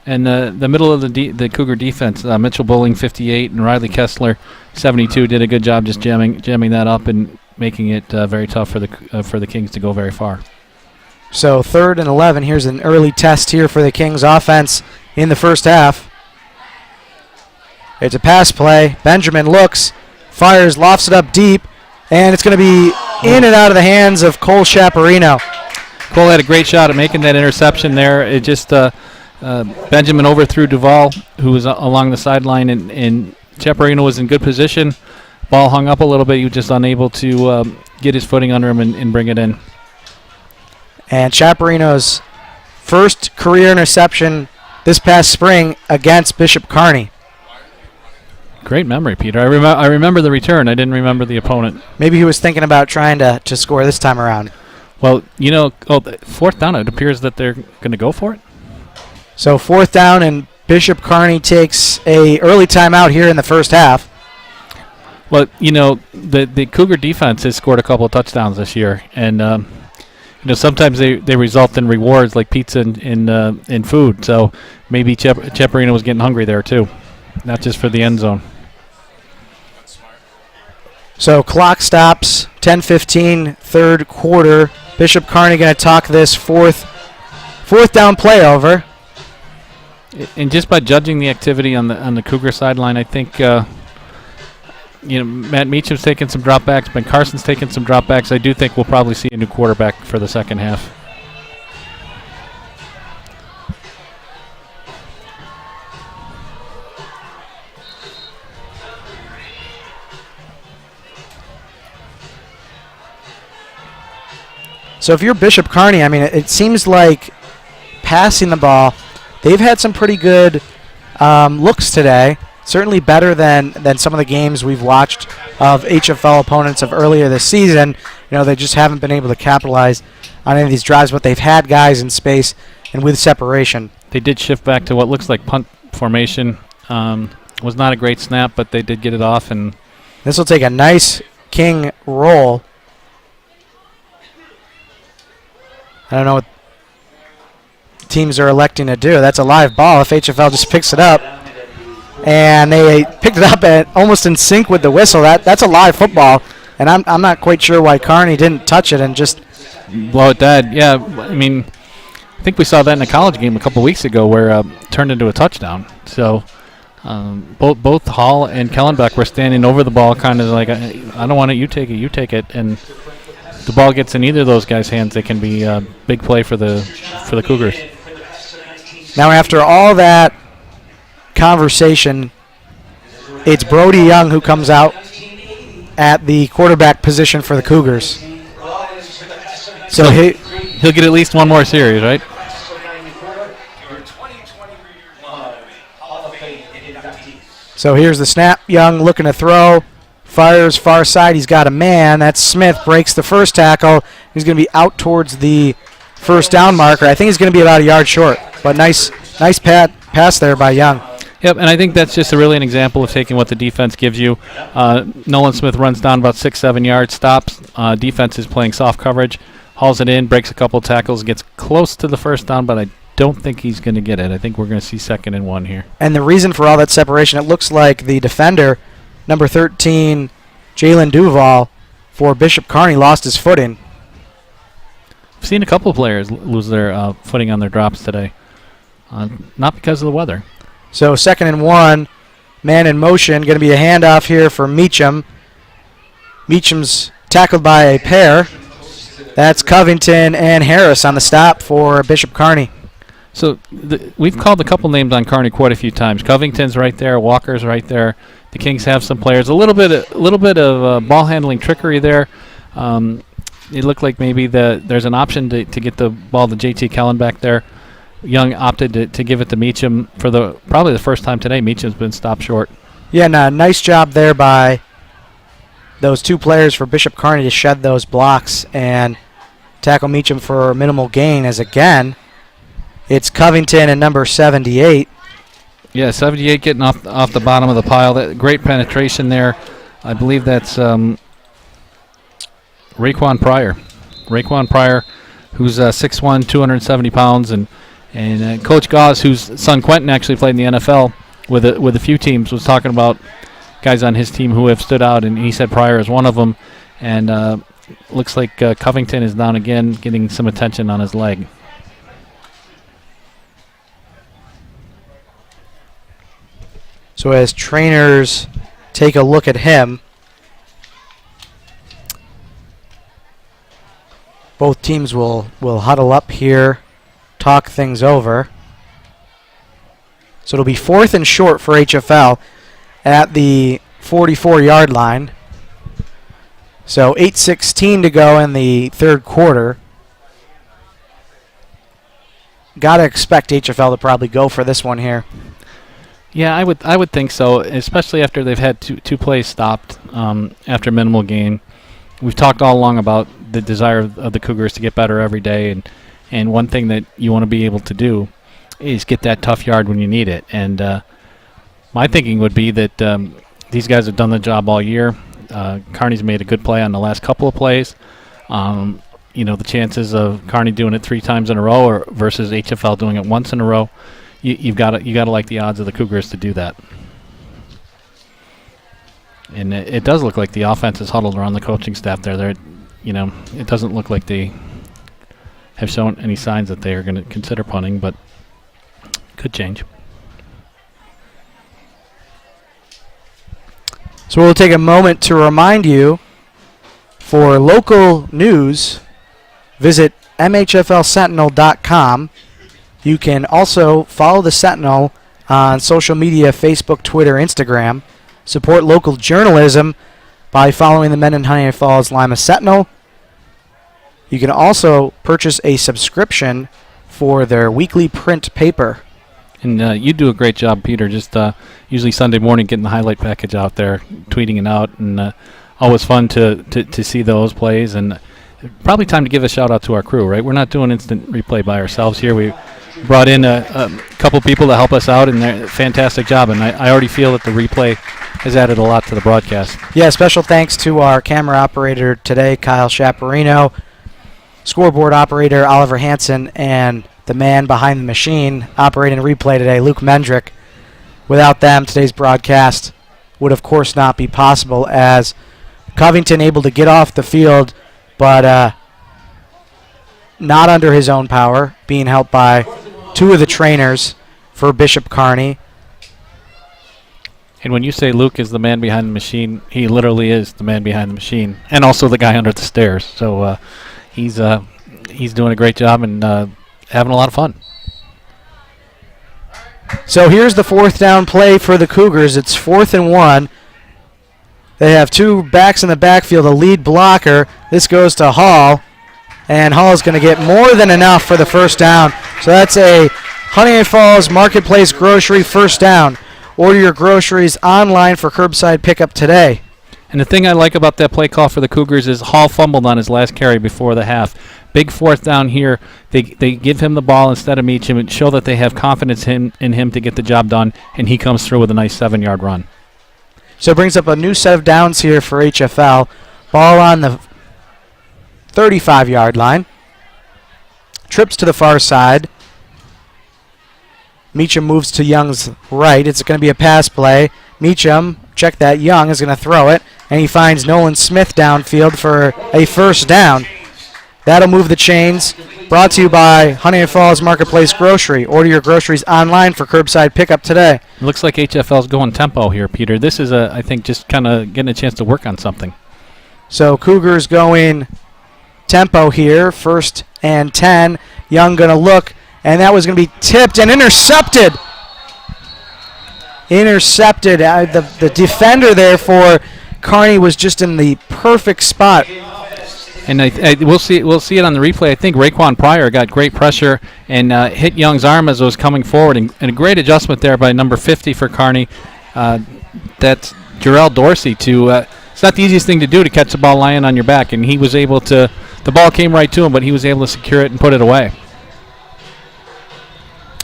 And the middle of the Cougar defense, Mitchell Bowling 58 and Riley Kessler 72 did a good job just jamming that up and making it very tough for the Kings to go very far. So 3rd and 11. Here's an early test here for the Kings offense in the first half. It's a pass play. Benjamin looks, fires, lofts it up deep, and it's going to be in and out of the hands of Cole Chaparino. Cole had a great shot at making that interception there. It just Benjamin overthrew Duval, who was along the sideline, and Chaparino was in good position. Ball hung up a little bit. He was just unable to get his footing under him and bring it in. And Chaparino's first career interception this past spring against Bishop Kearney. Great memory, Peter. I remember the return. I didn't remember the opponent. Maybe he was thinking about trying to score this time around. Well, 4th down, it appears that they're going to go for it. So 4th down, and Bishop Kearney takes a early timeout here in the first half. Well, the Cougar defense has scored a couple of touchdowns this year, and sometimes they result in rewards like pizza and food. So maybe Chaparino was getting hungry there too, not just for the end zone. So clock stops, 10:15, 3rd quarter. Bishop Kearney going to talk this fourth down play over. And just by judging the activity on the Cougar sideline, I think Matt Meacham's taking some dropbacks, Ben Carson's taking some dropbacks. I do think we'll probably see a new quarterback for the second half. So if you're Bishop Kearney, I mean, it seems like passing the ball, they've had some pretty good looks today. Certainly better than some of the games we've watched of HFL opponents of earlier this season. They just haven't been able to capitalize on any of these drives, but they've had guys in space and with separation. They did shift back to what looks like punt formation. Was not a great snap, but they did get it off. And this will take a nice King roll. I don't know what teams are electing to do. That's a live ball if HFL just picks it up. And they picked it up almost in sync with the whistle. That's a live football, and I'm not quite sure why Kearney didn't touch it and just blow it dead. Yeah, I mean, I think we saw that in a college game a couple weeks ago where it turned into a touchdown. So both Hall and Kellenbeck were standing over the ball, kind of like, I don't want it, you take it, and the ball gets in either of those guys' hands, it can be a big play for the Cougars. Now after all that conversation, it's Brody Young who comes out at the quarterback position for the Cougars. So he'll get at least one more series, right? So here's the snap. Young looking to throw. Fires far side. He's got a man. That's Smith. Breaks the first tackle. He's going to be out towards the first down marker. I think he's going to be about a yard short. But nice pass there by Young. Yep, and I think that's just really an example of taking what the defense gives you. Nolan Smith runs down about 6-7 yards, stops. Defense is playing soft coverage, hauls it in, breaks a couple tackles, gets close to the first down, but I don't think he's going to get it. I think we're going to see 2nd and 1 here. And the reason for all that separation, it looks like the defender, number 13, Jalen Duval, for Bishop Kearney, lost his footing. I've seen a couple of players lose their footing on their drops today. Not because of the weather. So 2nd and 1, man in motion, going to be a handoff here for Meacham. Meacham's tackled by a pair. That's Covington and Harris on the stop for Bishop Kearney. So we've called a couple names on Kearney quite a few times. Covington's right there. Walker's right there. The Kings have some players. A little bit of ball handling trickery there. It looked like maybe there's an option to get the ball to JT Kellen back there. Young opted to give it to Meacham for probably the first time today. Meacham's been stopped short. Yeah, nice job there by those two players for Bishop Kearney to shed those blocks and tackle Meacham for minimal gain, as again, it's Covington and number 78. Yeah, 78 getting off the bottom of the pile. That great penetration there. I believe that's Raekwon Pryor. Raekwon Pryor, who's 6'1", 270 pounds, and Coach Gauze, whose son Quentin actually played in the NFL with a few teams, was talking about guys on his team who have stood out, and he said Pryor is one of them. And looks like Covington is down again, getting some attention on his leg. So as trainers take a look at him, both teams will huddle up here, talk things over. So it'll be 4th and short for HFL at the 44-yard line. So 8:16 to go in the third quarter. Got to expect HFL to probably go for this one here. Yeah, I would think so, especially after they've had two plays stopped after minimal gain. We've talked all along about the desire of the Cougars to get better every day, and one thing that you want to be able to do is get that tough yard when you need it. And my thinking would be that these guys have done the job all year. Kearney's made a good play on the last couple of plays. The chances of Kearney doing it 3 times in a row versus HFL doing it once in a row, you got to like the odds of the Cougars to do that. And it does look like the offense is huddled around the coaching staff there. It doesn't look like they have shown any signs that they are going to consider punting, but could change. So we'll take a moment to remind you, for local news, visit mhflsentinel.com. You can also follow the Sentinel on social media, Facebook, Twitter, Instagram. Support local journalism by following the Mendon-Honeoye Falls-Lima Sentinel. You can also purchase a subscription for their weekly print paper. And you do a great job, Peter, just usually Sunday morning getting the highlight package out there, tweeting it out, and always fun to see those plays. And probably time to give a shout-out to our crew, right? We're not doing instant replay by ourselves here. We brought in a couple people to help us out, and they're a fantastic job. And I already feel that the replay has added a lot to the broadcast. Yeah, special thanks to our camera operator today, Kyle Chaparino, scoreboard operator Oliver Hansen, and the man behind the machine operating replay today, Luke Mendrick. Without them, today's broadcast would, of course, not be possible, as Covington able to get off the field, but not under his own power, being helped by 2 of the trainers for Bishop Kearney. And when you say Luke is the man behind the machine, he literally is the man behind the machine, and also the guy under the stairs. So he's doing a great job and having a lot of fun. So here's the 4th down play for the Cougars. It's 4th and 1. They have 2 backs in the backfield, a lead blocker. This goes to Hall, and Hall's going to get more than enough for the first down. So that's a Honeoye Falls Marketplace Grocery first down. Order your groceries online for curbside pickup today. And the thing I like about that play call for the Cougars is Hall fumbled on his last carry before the half. big fourth down here, they give him the ball instead of Meacham and show that they have confidence in him to get the job done, and he comes through with a nice 7-yard run. So it brings up a new set of downs here for HFL. Ball on the 35-yard line. Trips to the far side. Meacham moves to Young's right. It's going to be a pass play. Meacham, check that, Young is going to throw it, and he finds Nolan Smith downfield for a first down. That'll move the chains. Brought to you by Honeoye Falls Marketplace Grocery. Order your groceries online for curbside pickup today. It looks like HFL's going tempo here, Peter. This is, I think, just kind of getting a chance to work on something. So Cougars going tempo here. 1st and 10. Young going to look, and that was going to be tipped and intercepted. The defender there for Kearney was just in the perfect spot. And we'll see it on the replay. I think Raekwon Pryor got great pressure and hit Young's arm as it was coming forward, and a great adjustment there by number 50 for Kearney. That's Jarrell Dorsey. It's not the easiest thing to do to catch the ball lying on your back, and he was able to. The ball came right to him, but he was able to secure it and put it away.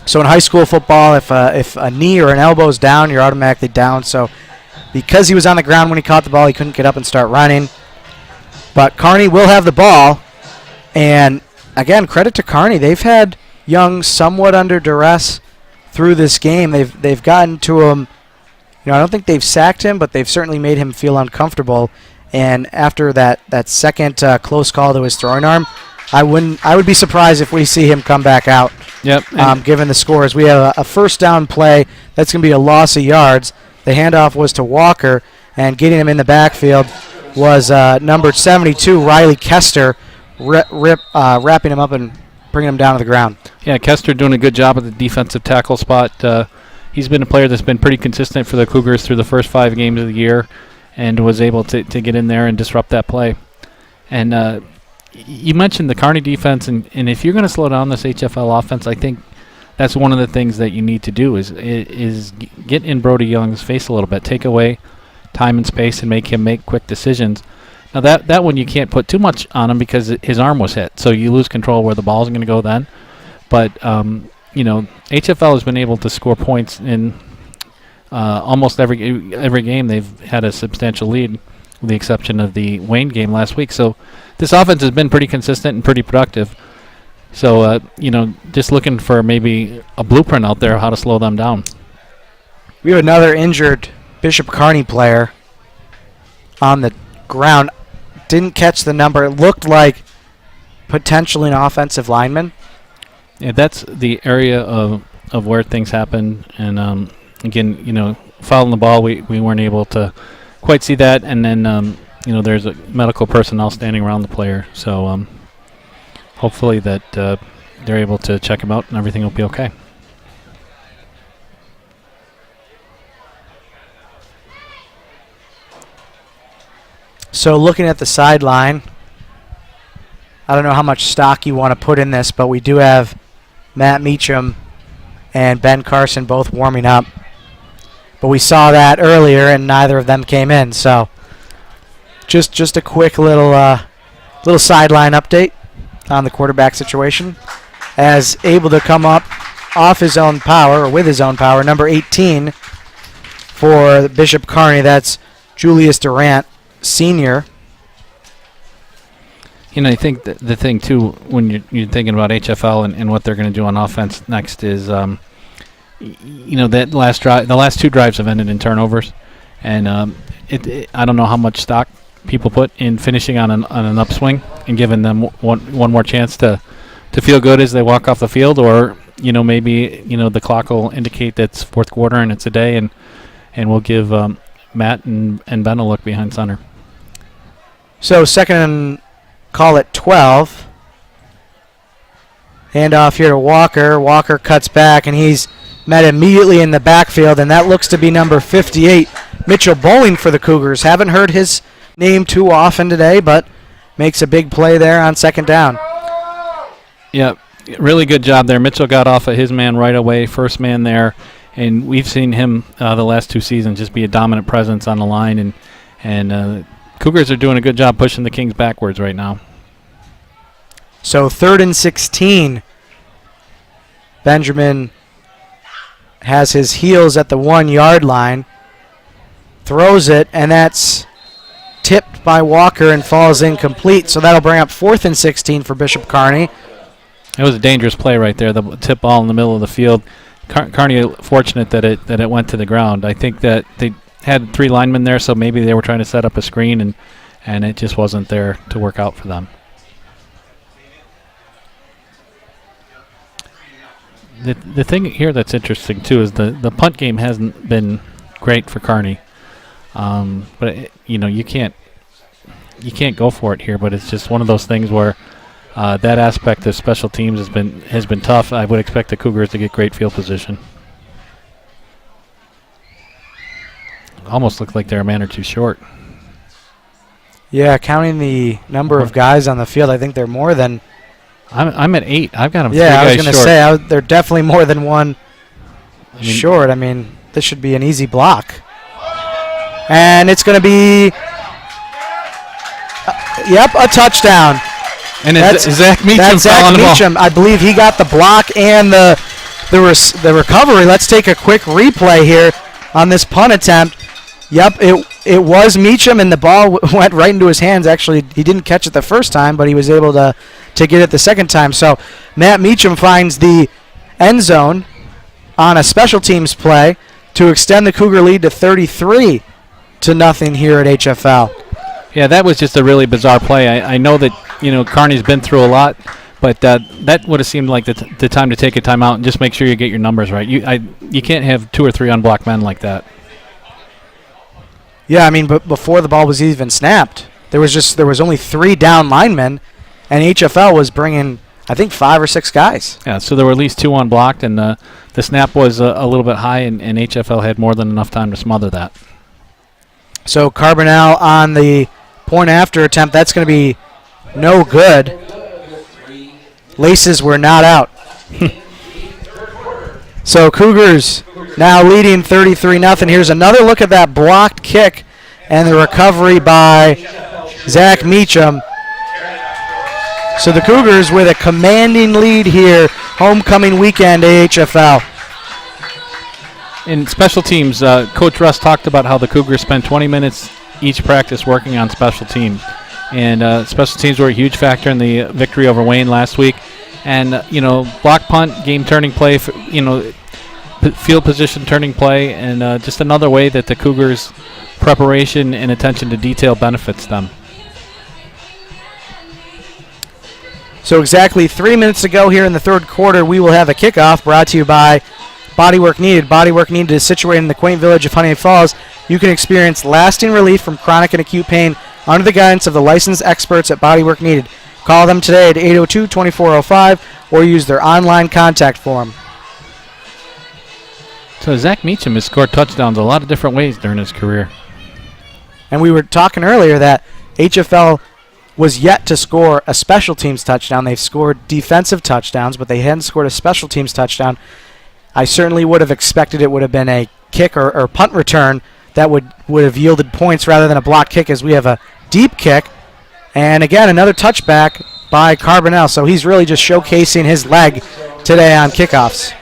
So in high school football, if a knee or an elbow is down, you're automatically down. So because he was on the ground when he caught the ball, he couldn't get up and start running. But Kearney will have the ball. And, again, credit to Kearney. They've had Young somewhat under duress through this game. They've gotten to him. I don't think they've sacked him, but they've certainly made him feel uncomfortable. And after that second close call to his throwing arm, I would be surprised if we see him come back out. Yep. Given the scores, we have a first down play. That's going to be a loss of yards. The handoff was to Walker, and getting him in the backfield was number 72, Riley Kester, wrapping him up and bringing him down to the ground. Yeah, Kester doing a good job at the defensive tackle spot. He's been a player that's been pretty consistent for the Cougars through the first 5 games of the year and was able to get in there and disrupt that play. And you mentioned the Kearney defense, and if you're going to slow down this HFL offense, I think that's one of the things that you need to do is get in Brody Young's face a little bit, take away time and space and make him make quick decisions. Now that one you can't put too much on him because his arm was hit, so you lose control where the ball's going to go then. But HFL has been able to score points in almost every game. They've had a substantial lead, with the exception of the Wayne game last week. So this offense has been pretty consistent and pretty productive. So, just looking for maybe a blueprint out there how to slow them down. We have another injured Bishop Kearney player on the ground. Didn't catch the number. It looked like potentially an offensive lineman. Yeah, that's the area of where things happen. And, again, fouling the ball, we weren't able to quite see that. And then, there's a medical personnel standing around the player. So, hopefully that they're able to check him out and everything will be okay. So looking at the sideline, I don't know how much stock you want to put in this, but we do have Matt Meacham and Ben Carson both warming up. But we saw that earlier, and neither of them came in. So just a quick little sideline update on the quarterback situation. As able to come up off his own power, or with his own power, number 18 for Bishop Kearney. That's Julius Durant, senior. I think the thing, too, when you're thinking about HFL and what they're going to do on offense next is, that the last 2 drives have ended in turnovers. And I don't know how much stock people put in finishing on an upswing and giving them one more chance to feel good as they walk off the field, or maybe the clock will indicate that it's fourth quarter and it's a day, and we'll give Matt and Ben a look behind center. So second and call at 12. Handoff here to Walker. Walker cuts back, and he's met immediately in the backfield, and that looks to be number 58, Mitchell Bowling for the Cougars. Haven't heard his name too often today, but makes a big play there on second down. Yeah, really good job there. Mitchell got off of his man right away, first man there, and we've seen him the last 2 seasons just be a dominant presence on the line, and Cougars are doing a good job pushing the Kings backwards right now. So 3rd and 16. Benjamin has his heels at the 1-yard line. Throws it, and that's tipped by Walker and falls incomplete. So that'll bring up 4th and 16 for Bishop Kearney. It was a dangerous play right there, the tip ball in the middle of the field. Kearney fortunate that it went to the ground. I think that they had 3 linemen there, so maybe they were trying to set up a screen, and it just wasn't there to work out for them. The thing here that's interesting, too, is the punt game hasn't been great for Kearney. But, you can't go for it here, but it's just one of those things where that aspect of special teams has been tough. I would expect the Cougars to get great field position. Almost looked like they're a man or two short. Yeah, counting the number of guys on the field, I think they're more than... I'm at 8. I've got them 3 Yeah, guys I was going to short. say, they're definitely more than one short. I mean, this should be an easy block. And it's going to be, a touchdown. And that's Zach Meacham. That's Zach Meacham. I believe he got the block and the recovery. Let's take a quick replay here on this punt attempt. Yep, it was Meacham, and the ball went right into his hands. Actually, he didn't catch it the first time, but he was able to get it the second time. So Matt Meacham finds the end zone on a special teams play to extend the Cougar lead to 33-0 here at HFL. Yeah, that was just a really bizarre play. I know that Kearney's been through a lot, but that would have seemed like the time to take a timeout and just make sure you get your numbers right. You can't have 2 or 3 unblocked men like that. Yeah, I mean, but before the ball was even snapped, there was only 3 down linemen, and HFL was bringing, I think, 5 or 6 guys. Yeah, so there were at least 2 unblocked, and the snap was a little bit high, and HFL had more than enough time to smother that. So Carbonell on the point after attempt, that's going to be no good. Laces were not out. So Cougars now leading 33-0. Here's another look at that blocked kick and the recovery by Zach Meacham. So the Cougars with a commanding lead here, homecoming weekend AHFL. In special teams, Coach Russ talked about how the Cougars spend 20 minutes each practice working on special teams. And special teams were a huge factor in the victory over Wayne last week. And, block punt, game turning play, field position turning play, and just another way that the Cougars' preparation and attention to detail benefits them. So exactly 3 minutes to go here in the third quarter, we will have a kickoff brought to you by Bodywork Needed. Bodywork Needed is situated in the quaint village of Honeoye Falls. You can experience lasting relief from chronic and acute pain under the guidance of the licensed experts at Bodywork Needed. Call them today at 802-2405 or use their online contact form. So Zach Meacham has scored touchdowns a lot of different ways during his career. And we were talking earlier that HFL was yet to score a special teams touchdown. They've scored defensive touchdowns, but they hadn't scored a special teams touchdown. I certainly would have expected it would have been a kick or punt return that would have yielded points rather than a block kick, as we have a deep kick. And again, another touchback by Carbonell. So he's really just showcasing his leg today on kickoffs.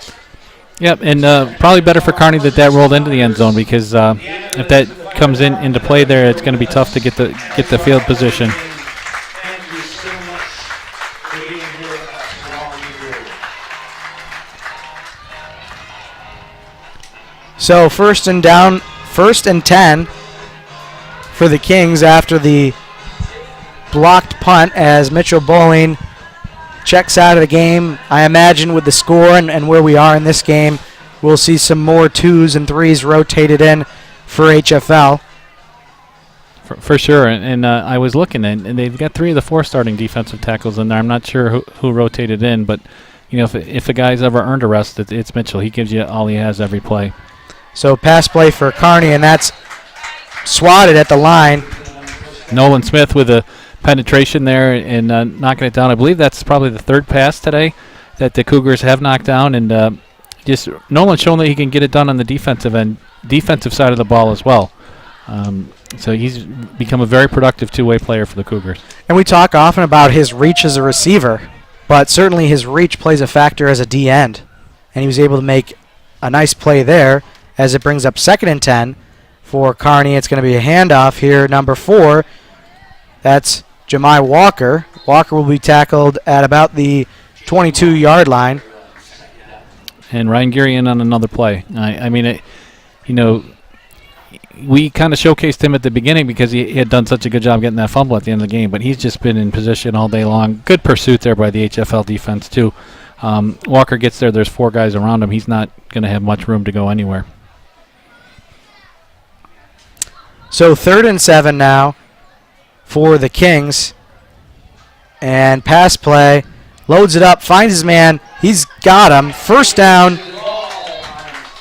Yep, and probably better for Kearney that rolled into the end zone, because if that comes into play there, it's going to be tough to get the field position. Thank you so much for being here and all you do. So first and 10 for the Kings after the blocked punt, as Mitchell Bowling checks out of the game. I imagine with the score and where we are in this game, we'll see some more 2s and 3s rotated in for HFL. For sure, and I was looking, and they've got 3 of the 4 starting defensive tackles in there. I'm not sure who rotated in, but if a guy's ever earned a rest, it's Mitchell. He gives you all he has every play. So pass play for Kearney, and that's swatted at the line. Nolan Smith with a penetration there and knocking it down. I believe that's probably the 3rd pass today that the Cougars have knocked down, and just Nolan showing that he can get it done on the defensive side of the ball as well. So he's become a very productive two-way player for the Cougars. And we talk often about his reach as a receiver. but certainly his reach plays a factor as a D end, and he was able to make a nice play there as it brings up 2nd and 10 for Kearney. It's going to be a handoff here, number 4. That's Jemai Walker. Walker will be tackled at about the 22-yard line. And Ryan Geary in on another play. We kind of showcased him at the beginning because he had done such a good job getting that fumble at the end of the game, but he's just been in position all day long. Good pursuit there by the HFL defense, too. Walker gets there. There's 4 guys around him. He's not going to have much room to go anywhere. So 3rd and 7 now for the Kings. And pass play. Loads it up. Finds his man. He's got him. First down.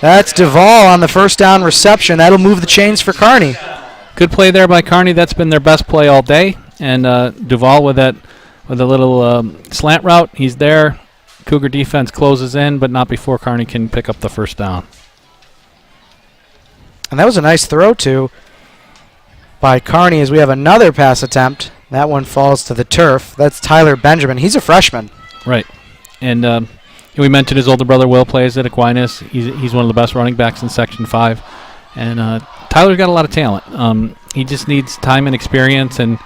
That's Duvall on the first down reception. That'll move the chains for Kearney. Good play there by Kearney. That's been their best play all day. And Duvall with a little slant route. He's there. Cougar defense closes in, but not before Kearney can pick up the first down. And that was a nice throw, too, by Kearney as we have another pass attempt. That one falls to the turf. That's Tyler Benjamin. He's a freshman. Right. And we mentioned his older brother Will plays at Aquinas. He's one of the best running backs in Section 5. And Tyler's got a lot of talent. He just needs time and experience and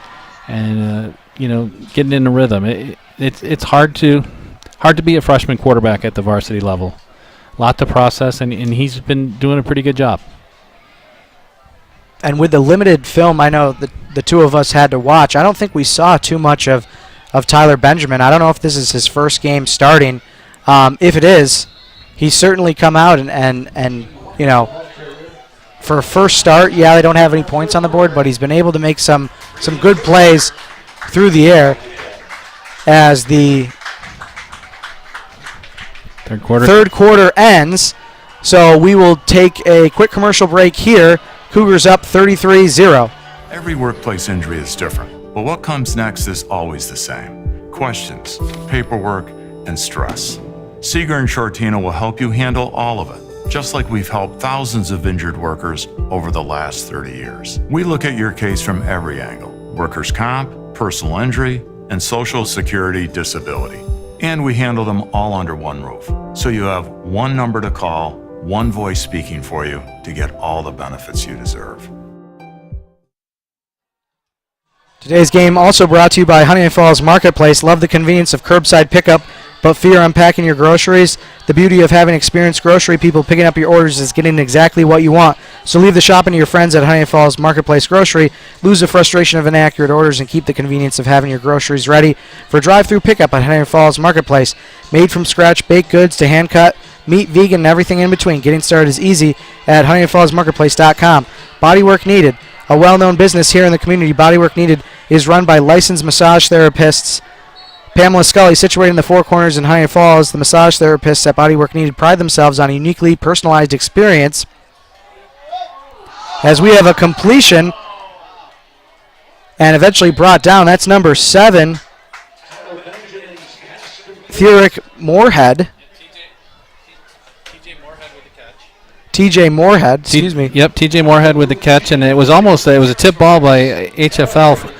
getting in the rhythm. It's hard to be a freshman quarterback at the varsity level. A lot to process, and he's been doing a pretty good job. And with the limited film I know that the two of us had to watch, I don't think we saw too much of Tyler Benjamin. I don't know if this is his first game starting. If it is, he's certainly come out and for a first start, they don't have any points on the board, but he's been able to make some good plays through the air as the third quarter ends. So we will take a quick commercial break here. Cougars up 33-0. Every workplace injury is different, but what comes next is always the same. Questions, paperwork, and stress. Seeger and Shortino will help you handle all of it, just like we've helped thousands of injured workers over the last 30 years. We look at your case from every angle: workers' comp, personal injury, and Social Security disability. And we handle them all under one roof, so you have one number to call, one voice speaking for you to get all the benefits you deserve. Today's game also brought to you by Honeoye Falls Marketplace. Love the convenience of curbside pickup, but fear unpacking your groceries? The beauty of having experienced grocery people picking up your orders is getting exactly what you want. So leave the shopping to your friends at Honeoye Falls Marketplace Grocery. Lose the frustration of inaccurate orders and keep the convenience of having your groceries ready for drive-through pickup at Honeoye Falls Marketplace. Made from scratch baked goods to hand-cut meat, vegan, and everything in between. Getting started is easy at HoneoyeFallsMarketplace.com. Bodywork Needed, a well-known business here in the community. Bodywork Needed is run by licensed massage therapists Pamela Scully, situated in the Four Corners in Honeoye Falls. The massage therapists at Bodywork Needed pride themselves on a uniquely personalized experience. As we have a completion and eventually brought down, that's number 7, Thurick Moorhead. TJ Moorhead, excuse me. Yep, TJ Moorhead with the catch, and it was a tip ball by HFL.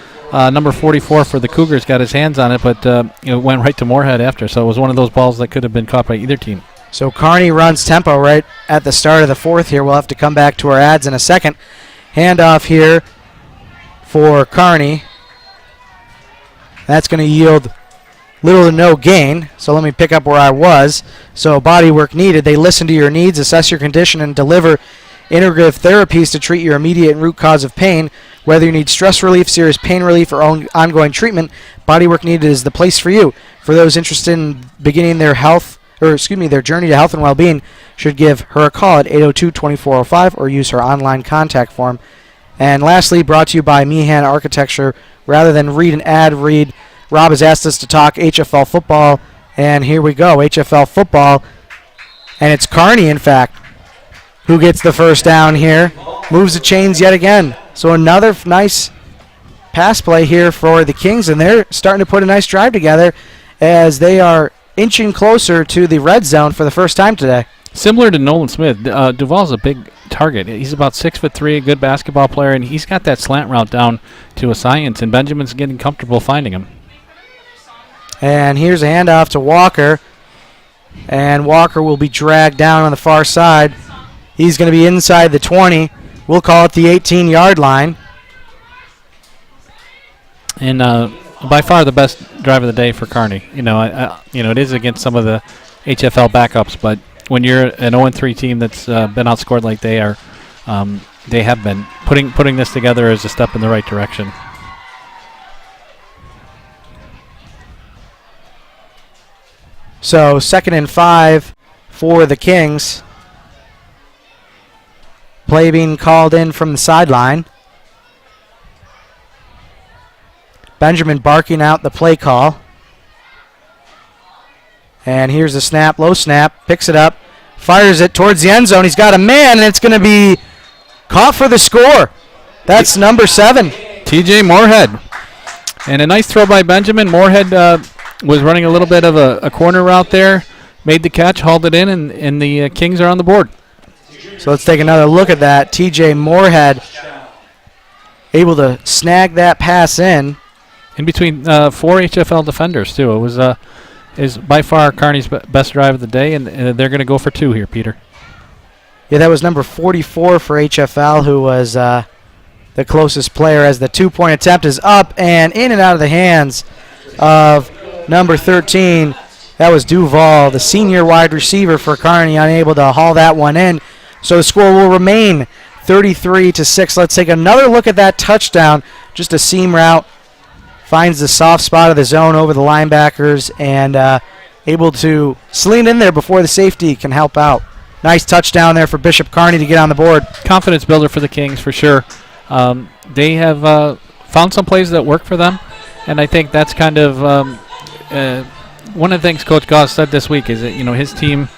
Number 44 for the Cougars got his hands on it, but it went right to Moorhead after. So it was one of those balls that could have been caught by either team. So Kearney runs tempo right at the start of the fourth here. We'll have to come back to our ads in a second. Handoff here for Kearney. That's going to yield little to no gain. So let me pick up where I was. So Bodywork Needed. They listen to your needs, assess your condition, and deliver integrative therapies to treat your immediate and root cause of pain. Whether you need stress relief, serious pain relief, or ongoing treatment, Bodywork Needed is the place for you. For those interested in beginning their journey to health and well-being, should give her a call at 802-2405 or use her online contact form. And lastly, brought to you by Meehan Architecture. Rather than read an ad, Rob has asked us to talk HFL football, and here we go, HFL football. And it's Kearney, in fact, who gets the first down here. Moves the chains yet again. So another nice pass play here for the Kings, and they're starting to put a nice drive together as they are inching closer to the red zone for the first time today. Similar to Nolan Smith, Duvall's a big target. He's about 6'3", a good basketball player, and he's got that slant route down to a science, and Benjamin's getting comfortable finding him. And here's a handoff to Walker. And Walker will be dragged down on the far side. He's going to be inside the 20. We'll call it the 18-yard line. And by far the best drive of the day for Kearney. It is against some of the HFL backups, but when you're an 0-3 team that's been outscored like they are, they have been putting this together as a step in the right direction. So 2nd and 5 for the Kings. Play being called in from the sideline. Benjamin barking out the play call. And here's the snap, low snap, picks it up, fires it towards the end zone. He's got a man, and it's going to be caught for the score. That's number 7. TJ Moorhead. And a nice throw by Benjamin. Moorhead was running a little bit of a corner route there, made the catch, hauled it in, and the Kings are on the board. So let's take another look at that. TJ Moorhead able to snag that pass in between 4 HFL defenders, too. It was is by far Kearney's best drive of the day, and they're going to go for 2 here, Peter. Yeah, that was number 44 for HFL, who was the closest player, as the 2-point attempt is up and in and out of the hands of number 13. That was Duval, the senior wide receiver for Kearney, unable to haul that one in. So the score will remain 33-6. Let's take another look at that touchdown. Just a seam route. Finds the soft spot of the zone over the linebackers and able to sling in there before the safety can help out. Nice touchdown there for Bishop Kearney to get on the board. Confidence builder for the Kings for sure. They have found some plays that work for them, and I think that's kind of one of the things Coach Goss said this week is that his team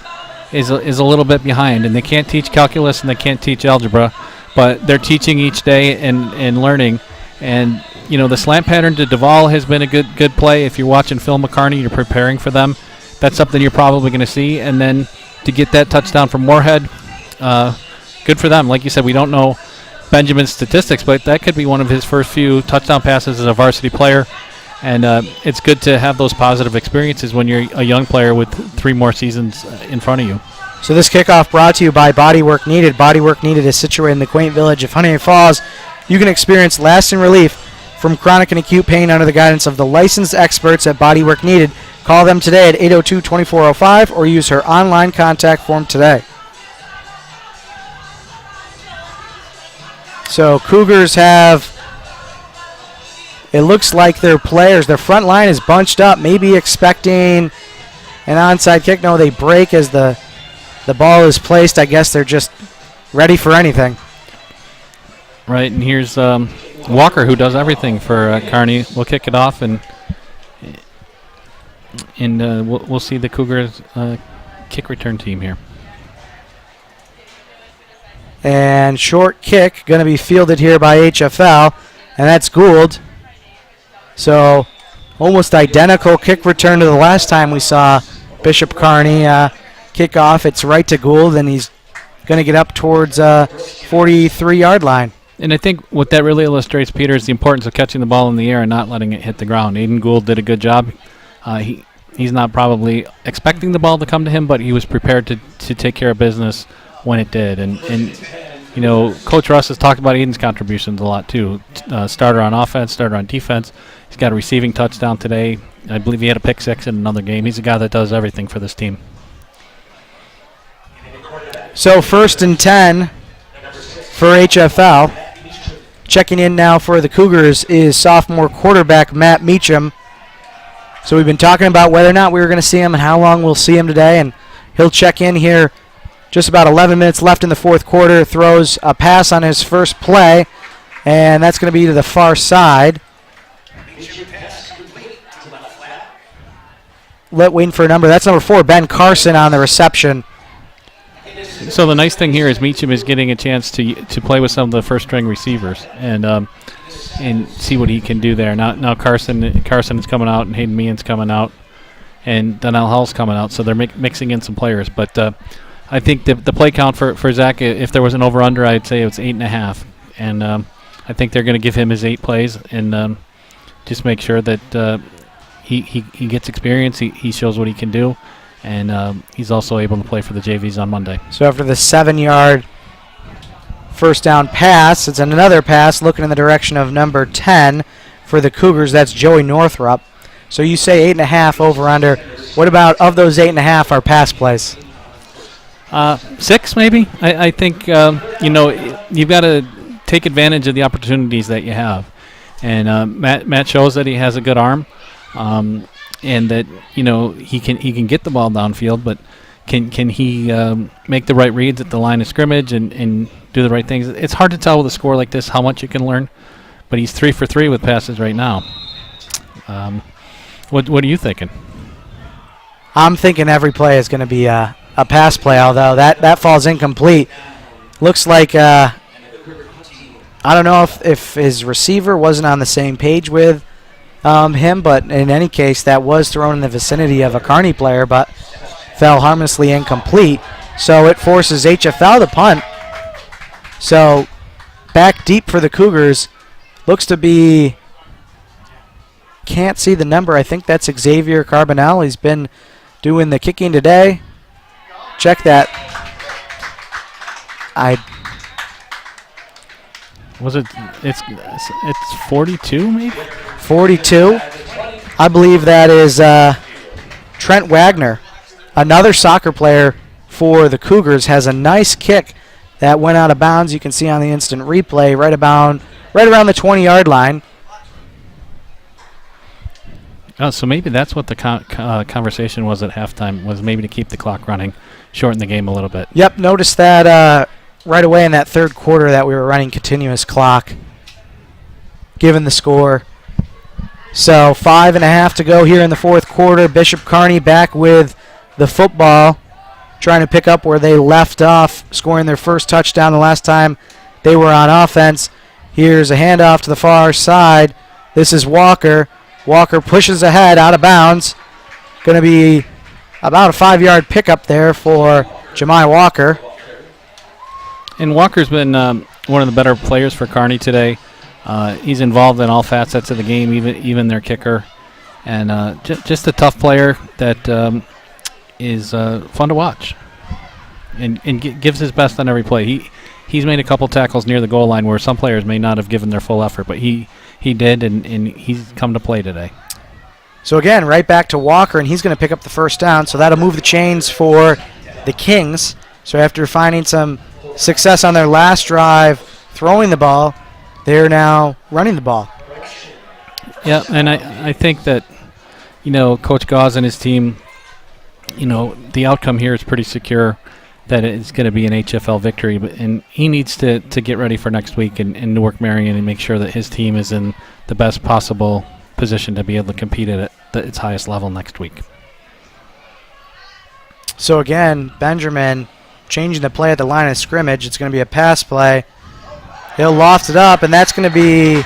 is a little bit behind, and they can't teach calculus and they can't teach algebra, but they're teaching each day and learning. And the slant pattern to Duval has been a good play. If you're watching Phil McCarney, you're preparing for them. That's something you're probably going to see. And then to get that touchdown from Moorhead, good for them. Like you said, we don't know Benjamin's statistics, but that could be one of his first few touchdown passes as a varsity player. And it's good to have those positive experiences when you're a young player with 3 more seasons in front of you. So this kickoff brought to you by Bodywork Needed. Bodywork Needed is situated in the quaint village of Honeoye Falls. You can experience lasting relief from chronic and acute pain under the guidance of the licensed experts at Bodywork Needed. Call them today at 802-2405 or use her online contact form today. So Cougars have, it looks like their players, their front line is bunched up, maybe expecting an onside kick. No, they break as the ball is placed. I guess they're just ready for anything. Right, and here's Walker, who does everything for Kearney. We'll kick it off, and we'll see the Cougars kick return team here. And short kick going to be fielded here by HFL, and that's Gould. So almost identical kick return to the last time we saw Bishop Kearney kick off. It's right to Gould, and he's going to get up towards 43-yard line. And I think what that really illustrates, Peter, is the importance of catching the ball in the air and not letting it hit the ground. Aiden Gould did a good job. He's not probably expecting the ball to come to him, but he was prepared to take care of business when it did. And Coach Russ has talked about Aiden's contributions a lot, too. Starter on offense, starter on defense. He's got a receiving touchdown today. I believe he had a pick 6 in another game. He's a guy that does everything for this team. So 1st and 10 for HFL. Checking in now for the Cougars is sophomore quarterback Matt Meacham. So we've been talking about whether or not we were going to see him and how long we'll see him today, and he'll check in here just about 11 minutes left in the 4th quarter. Throws a pass on his first play, and that's going to be to the far side. Waiting for a number. That's number 4, Ben Carson, on the reception. So the nice thing here is Meacham is getting a chance to play with some of the first-string receivers and see what he can do there. Now Carson is coming out, and Hayden Meehan's coming out, and Donnell Hull's coming out. So they're mixing in some players. But I think the play count for Zach, if there was an over/under, I'd say it was 8.5. And I think they're going to give him his 8 plays and just make sure that he gets experience. He shows what he can do, and he's also able to play for the JVs on Monday. So after the 7-yard first down pass, it's another pass looking in the direction of number 10 for the Cougars. That's Joey Northrup. So you say 8.5 over under. What about of those 8.5 are pass plays? 6 maybe. I think you've got to take advantage of the opportunities that you have, and Matt shows that he has a good arm, and that he can get the ball downfield, but can he make the right reads at the line of scrimmage and do the right things? It's hard to tell with a score like this how much you can learn, but he's 3 for 3 with passes right now. What are you thinking? I'm thinking every play is going to be a pass play, although that falls incomplete. Looks like I don't know if his receiver wasn't on the same page with him, but in any case, that was thrown in the vicinity of a Kearney player, but fell harmlessly incomplete. So it forces HFL to punt. So back deep for the Cougars. Looks to be, can't see the number. I think that's Xavier Carbonell. He's been doing the kicking today. Check that. It's 42 maybe? 42. I believe that is Trent Wagner. Another soccer player for the Cougars has a nice kick that went out of bounds. You can see on the instant replay right around the 20-yard line. Oh, so maybe that's what the conversation was at halftime, was maybe to keep the clock running, shorten the game a little bit. Yep, noticed that right away in that third quarter that we were running continuous clock, given the score. So 5.5 to go here in the fourth quarter. Bishop Kearney back with the football, trying to pick up where they left off, scoring their first touchdown the last time they were on offense. Here's a handoff to the far side. This is Walker. Walker pushes ahead, out of bounds. Going to be about a 5-yard pickup there for Jemai Walker. And Walker's been one of the better players for Kearney today. He's involved in all facets of the game, even their kicker. And just a tough player that is fun to watch and gives his best on every play. He's made a couple tackles near the goal line where some players may not have given their full effort, but he did, and he's come to play today. So again, right back to Walker, and he's going to pick up the first down. So that'll move the chains for the Kings. So after finding some success on their last drive throwing the ball, they're now running the ball. Yeah, and I think that, Coach Gauze and his team, the outcome here is pretty secure, that it's going to be an HFL victory, and he needs to get ready for next week in Newark Marion and make sure that his team is in the best possible position to be able to compete at its highest level next week. So again, Benjamin changing the play at the line of scrimmage. It's going to be a pass play. He'll loft it up, and that's going to be,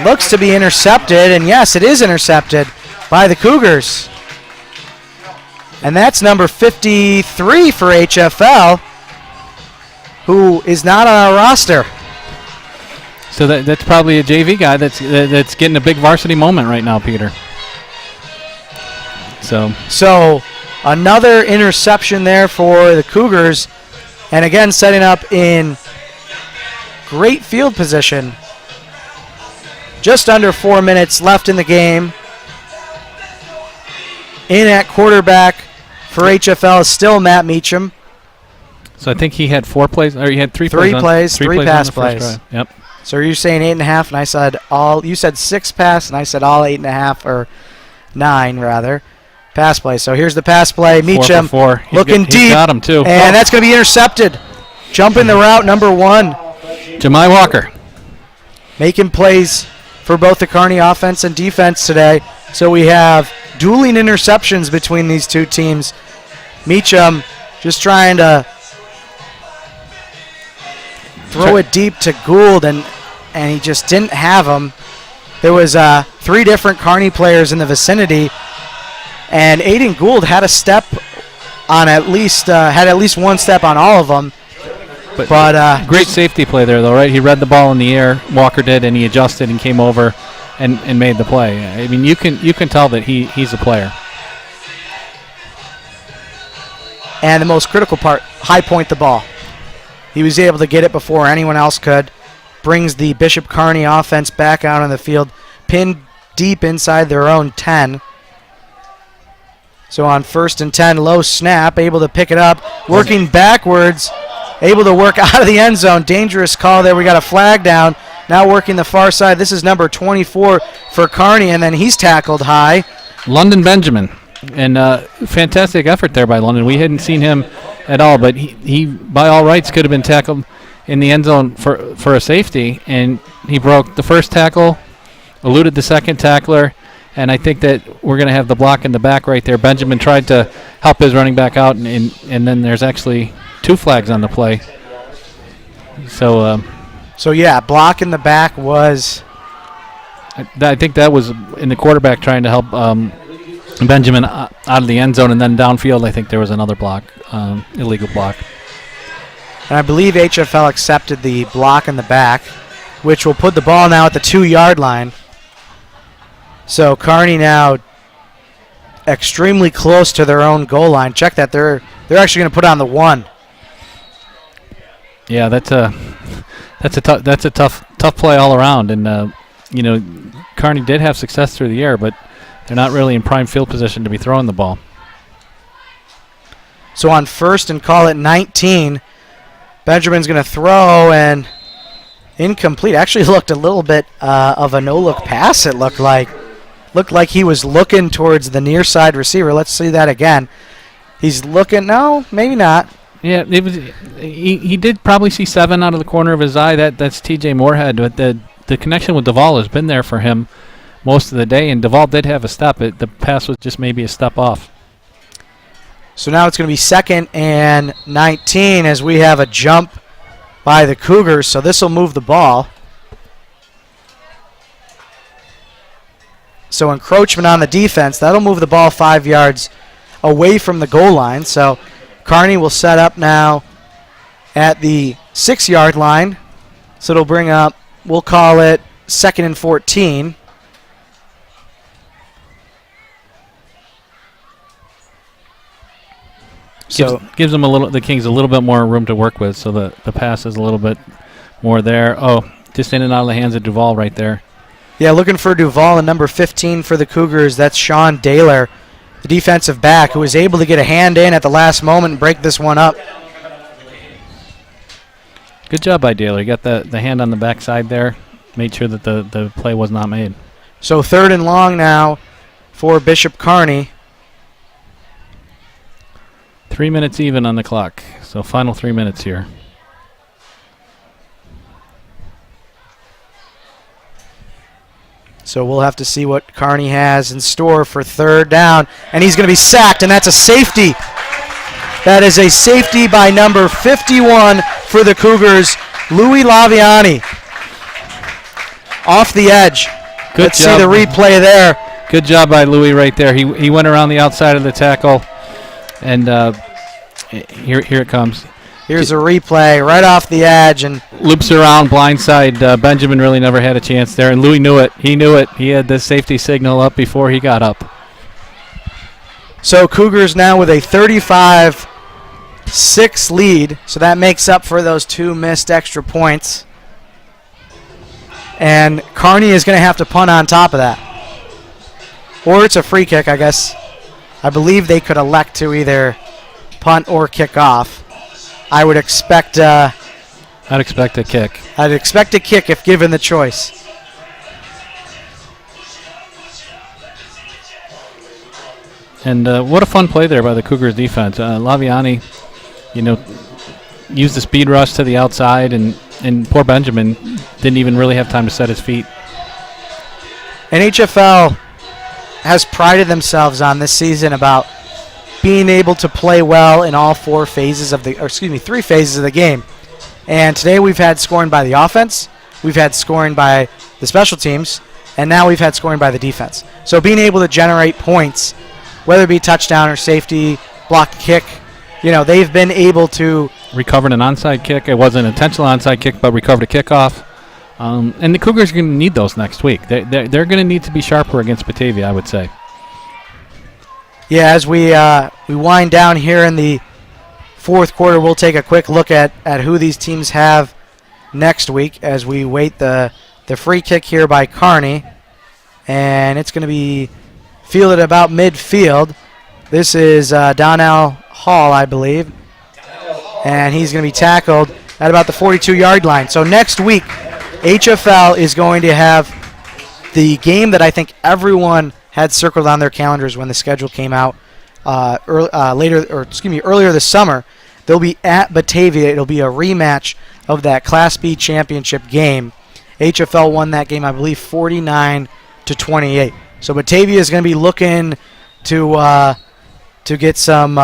looks to be intercepted, and yes, it is intercepted by the Cougars. And that's number 53 for HFL, who is not on our roster. So that's probably a JV guy that's getting a big varsity moment right now, Peter. So another interception there for the Cougars, and again setting up in great field position. Just under 4 minutes left in the game. In at quarterback for HFL is still Matt Meacham. So I think he had 4 plays, or he had 3 Three plays. Three pass plays. Yep. So you're saying 8.5, and I said all. You said 6 pass, and I said all 8.5 or 9 rather. Pass play. So here's the pass play. Meacham 4 for 4. Looking He's deep, got him too. and that's going to be intercepted. Jumping the route, number 1, Jemai Walker making plays for both the Kearney offense and defense today. So we have dueling interceptions between these two teams. Meacham just trying to throw it deep to Gould, and he just didn't have him. There was 3 different Kearney players in the vicinity, and Aiden Gould had a step on at least one step on all of them. But great safety play there, though, right? He read the ball in the air, Walker did, and he adjusted and came over and made the play. I mean, you can tell that he's a player. And the most critical part, high point the ball. He was able to get it before anyone else could. Brings the Bishop Kearney offense back out on the field, pinned deep inside their own 10. So on 1st and 10, low snap, able to pick it up, working backwards, able to work out of the end zone. Dangerous call there. We got a flag down. Now working the far side. This is number 24 for Kearney, and then he's tackled high. London Benjamin. And fantastic effort there by London. We hadn't seen him at all, but he by all rights could have been tackled in the end zone for a safety, and he broke the first tackle, eluded the second tackler, and I think that we're going to have the block in the back right there. Benjamin tried to help his running back out, and then there's actually 2 flags on the play. So yeah, block in the back was... I think that was in the quarterback trying to help Benjamin out of the end zone, and then downfield I think there was another block, illegal block. And I believe HFL accepted the block in the back, which will put the ball now at the 2-yard line. So Kearney now extremely close to their own goal line. Check that. They're actually going to put on the 1. Yeah, that's a tough play all around, and Kearney did have success through the air, but they're not really in prime field position to be throwing the ball. So on 1st and call it 19, Benjamin's going to throw, and incomplete. Actually looked a little bit of a no-look pass, it looked like. Looked like he was looking towards the near side receiver. Let's see that again. He's looking. No, maybe not. Yeah, it was. He did probably see 7 out of the corner of his eye. That's T.J. Moorhead. But the connection with Duvall has been there for him most of the day, and Duvall did have a step. The pass was just maybe a step off. So now it's going to be 2nd and 19 as we have a jump by the Cougars. So this will move the ball. So encroachment on the defense. That'll move the ball 5 yards away from the goal line. So Kearney will set up now at the 6-yard line. So it'll bring up, we'll call it 2nd and 14. So gives them the Kings a little bit more room to work with, so the pass is a little bit more there. Oh, just in and out of the hands of Duvall right there. Yeah, looking for Duvall, and number 15 for the Cougars. That's Sean Daler, the defensive back, who was able to get a hand in at the last moment and break this one up. Good job by Daler. You got the hand on the backside there. Made sure that the play was not made. So 3rd and long now for Bishop Kearney. 3 minutes even on the clock. So final 3 minutes here. So we'll have to see what Kearney has in store for 3rd down. And he's going to be sacked, and that's a safety. That is a safety by number 51 for the Cougars, Louis Laviani. Off the edge. Let's see the replay there. Good job by Louis right there. He went around the outside of the tackle, and here it comes. Here's a replay right off the edge, and loops around blindside. Benjamin really never had a chance there, and Louis knew it. He knew it. He had the safety signal up before he got up. So Cougars now with a 35-6 lead, so that makes up for those 2 missed extra points. And Kearney is going to have to punt on top of that. Or it's a free kick, I guess. I believe they could elect to either punt or kick off. I would expect... I'd expect a kick. I'd expect a kick if given the choice. And what a fun play there by the Cougars defense. Laviani, used the speed rush to the outside, and poor Benjamin didn't even really have time to set his feet. And HFL has prided themselves on this season about being able to play well in all 3 phases of the game. And today we've had scoring by the offense, we've had scoring by the special teams, and now we've had scoring by the defense. So being able to generate points, whether it be touchdown or safety, block kick, they've been able to... Recovered an onside kick. It wasn't an intentional onside kick, but recovered a kickoff. And the Cougars are going to need those next week. They're going to need to be sharper against Batavia, I would say. Yeah, as we wind down here in the fourth quarter, we'll take a quick look at who these teams have next week as we wait the free kick here by Kearney. And it's going to be fielded about midfield. This is Donnell Hall, I believe. And he's going to be tackled at about the 42-yard line. So next week, HFL is going to have the game that I think everyone had circled on their calendars when the schedule came out earlier this summer. They'll be at Batavia. It'll be a rematch of that Class B championship game. HFL won that game, I believe, 49-28. So Batavia is going to be looking to get some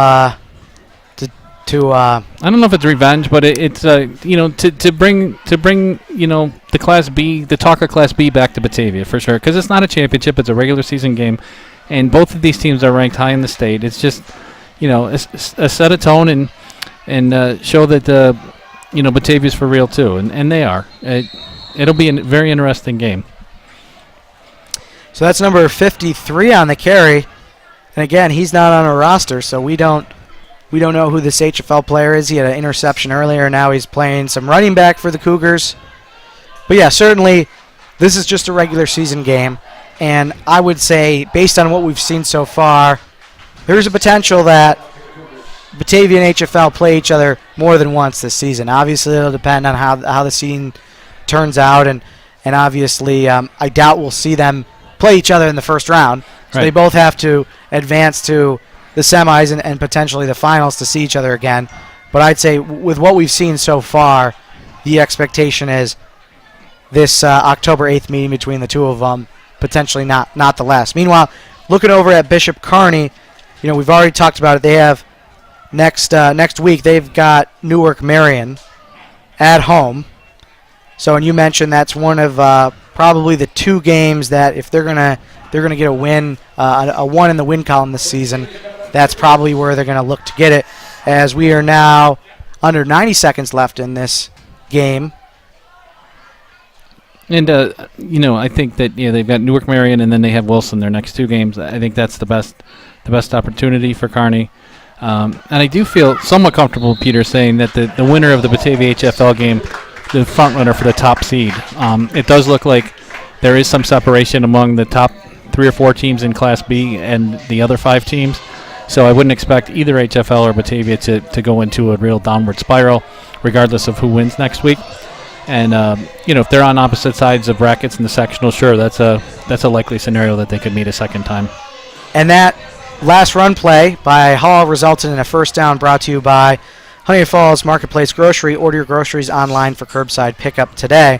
I don't know if it's revenge, but it's to bring the Class B, the Talker Class B back to Batavia for sure, because it's not a championship; it's a regular season game, and both of these teams are ranked high in the state. It's just set a tone and show that Batavia's for real too, and they are. It'll be a very interesting game. So that's number 53 on the carry, and again, he's not on a roster, so we don't know who this HFL player is. He had an interception earlier. Now he's playing some running back for the Cougars. But, yeah, certainly this is just a regular season game. And I would say, based on what we've seen so far, there's a potential that Batavia and HFL play each other more than once this season. Obviously, it'll depend on how the season turns out. And obviously, I doubt we'll see them play each other in the first round. So right. They both have to advance to the semis and potentially the finals to see each other again. But I'd say with what we've seen so far, the expectation is this October 8th meeting between the two of them, potentially not the last. Meanwhile, looking over at Bishop Kearney, we've already talked about it. They have next week they've got Newark Marion at home. So, and you mentioned that's one of probably the two games that if they're gonna get a win, a one in the win column this season, that's probably where they're going to look to get it, as we are now under 90 seconds left in this game. And, I think that they've got Newark Marion and then they have Wilson their next two games. I think that's the best opportunity for Kearney. And I do feel somewhat comfortable, Peter, saying that the winner of the Batavia HFL game, the front runner for the top seed, it does look like there is some separation among the top 3 or 4 teams in Class B and the other 5 teams. So I wouldn't expect either HFL or Batavia to go into a real downward spiral, regardless of who wins next week. And if they're on opposite sides of brackets in the sectional, sure, that's a likely scenario that they could meet a second time. And that last run play by Hall resulted in a first down, brought to you by Honeoye Falls Marketplace Grocery. Order your groceries online for curbside pickup today.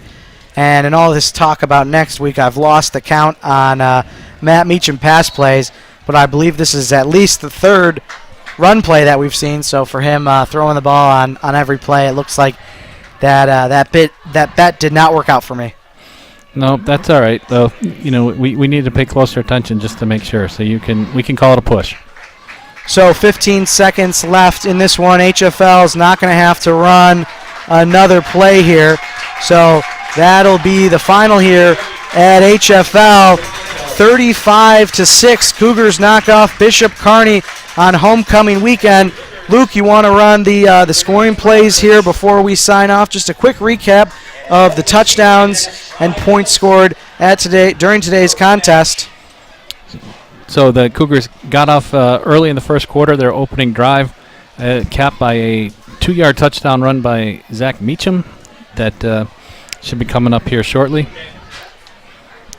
And in all this talk about next week, I've lost the count on Matt Meacham pass plays, but I believe this is at least the third run play that we've seen. So for him throwing the ball on every play, it looks like that bet did not work out for me. No, that's all right, though. We need to pay closer attention just to make sure. So we can call it a push. So 15 seconds left in this one. HFL is not going to have to run another play here. So that'll be the final here at HFL. 35-6. Cougars knock off Bishop Kearney on homecoming weekend. Luke, you want to run the scoring plays here before we sign off? Just a quick recap of the touchdowns and points scored during today's contest. So the Cougars got off early in the first quarter. Their opening drive capped by a 2-yard touchdown run by Zach Meacham that should be coming up here shortly.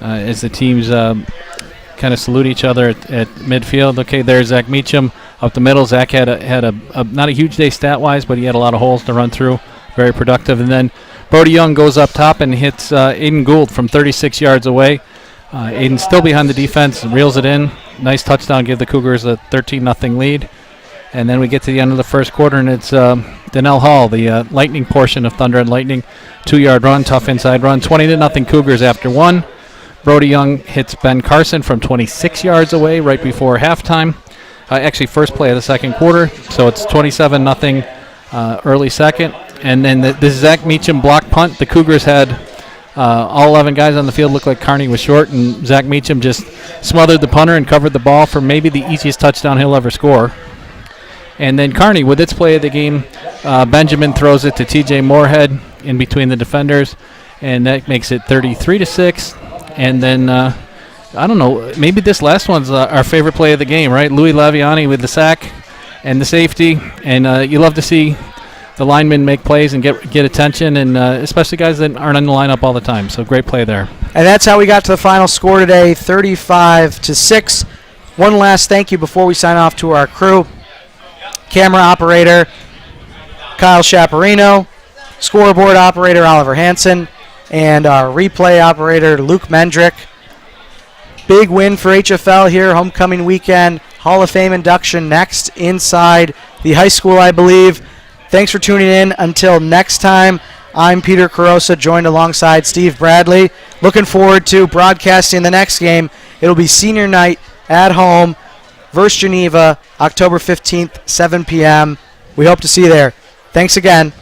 As the teams kind of salute each other at midfield. Okay, there's Zach Meacham up the middle. Zach had a not a huge day stat-wise, but he had a lot of holes to run through. Very productive. And then Brody Young goes up top and hits Aiden Gould from 36 yards away. Aiden's still behind the defense and reels it in. Nice touchdown, give the Cougars a 13-0 lead. And then we get to the end of the first quarter, and it's Donnell Hall, the lightning portion of Thunder and Lightning. 2-yard run, tough inside run. 20-0 Cougars after one. Brody Young hits Ben Carson from 26 yards away right before halftime. Actually, first play of the second quarter. So it's 27-0 early second. And then the Zach Meacham block punt. The Cougars had All 11 guys on the field looked like Kearney was short, and Zach Meacham just smothered the punter and covered the ball for maybe the easiest touchdown he'll ever score. And then Kearney, with its play of the game, Benjamin throws it to T.J. Moorhead in between the defenders, and that makes it 33-6. And then, I don't know, maybe this last one's our favorite play of the game, right? Louis Laviani with the sack and the safety, and you love to see the linemen make plays and get attention, and especially guys that aren't in the lineup all the time. So great play there. And that's how we got to the final score today, 35-6. One last thank you before we sign off to our crew. Camera operator, Kyle Chaparino. Scoreboard operator, Oliver Hansen. And our replay operator, Luke Mendrick. Big win for HFL here, homecoming weekend. Hall of Fame induction next inside the high school, I believe. Thanks for tuning in. Until next time, I'm Peter Carosa, joined alongside Steve Bradley. Looking forward to broadcasting the next game. It'll be senior night at home versus Geneva, October 15th, 7 p.m. We hope to see you there. Thanks again.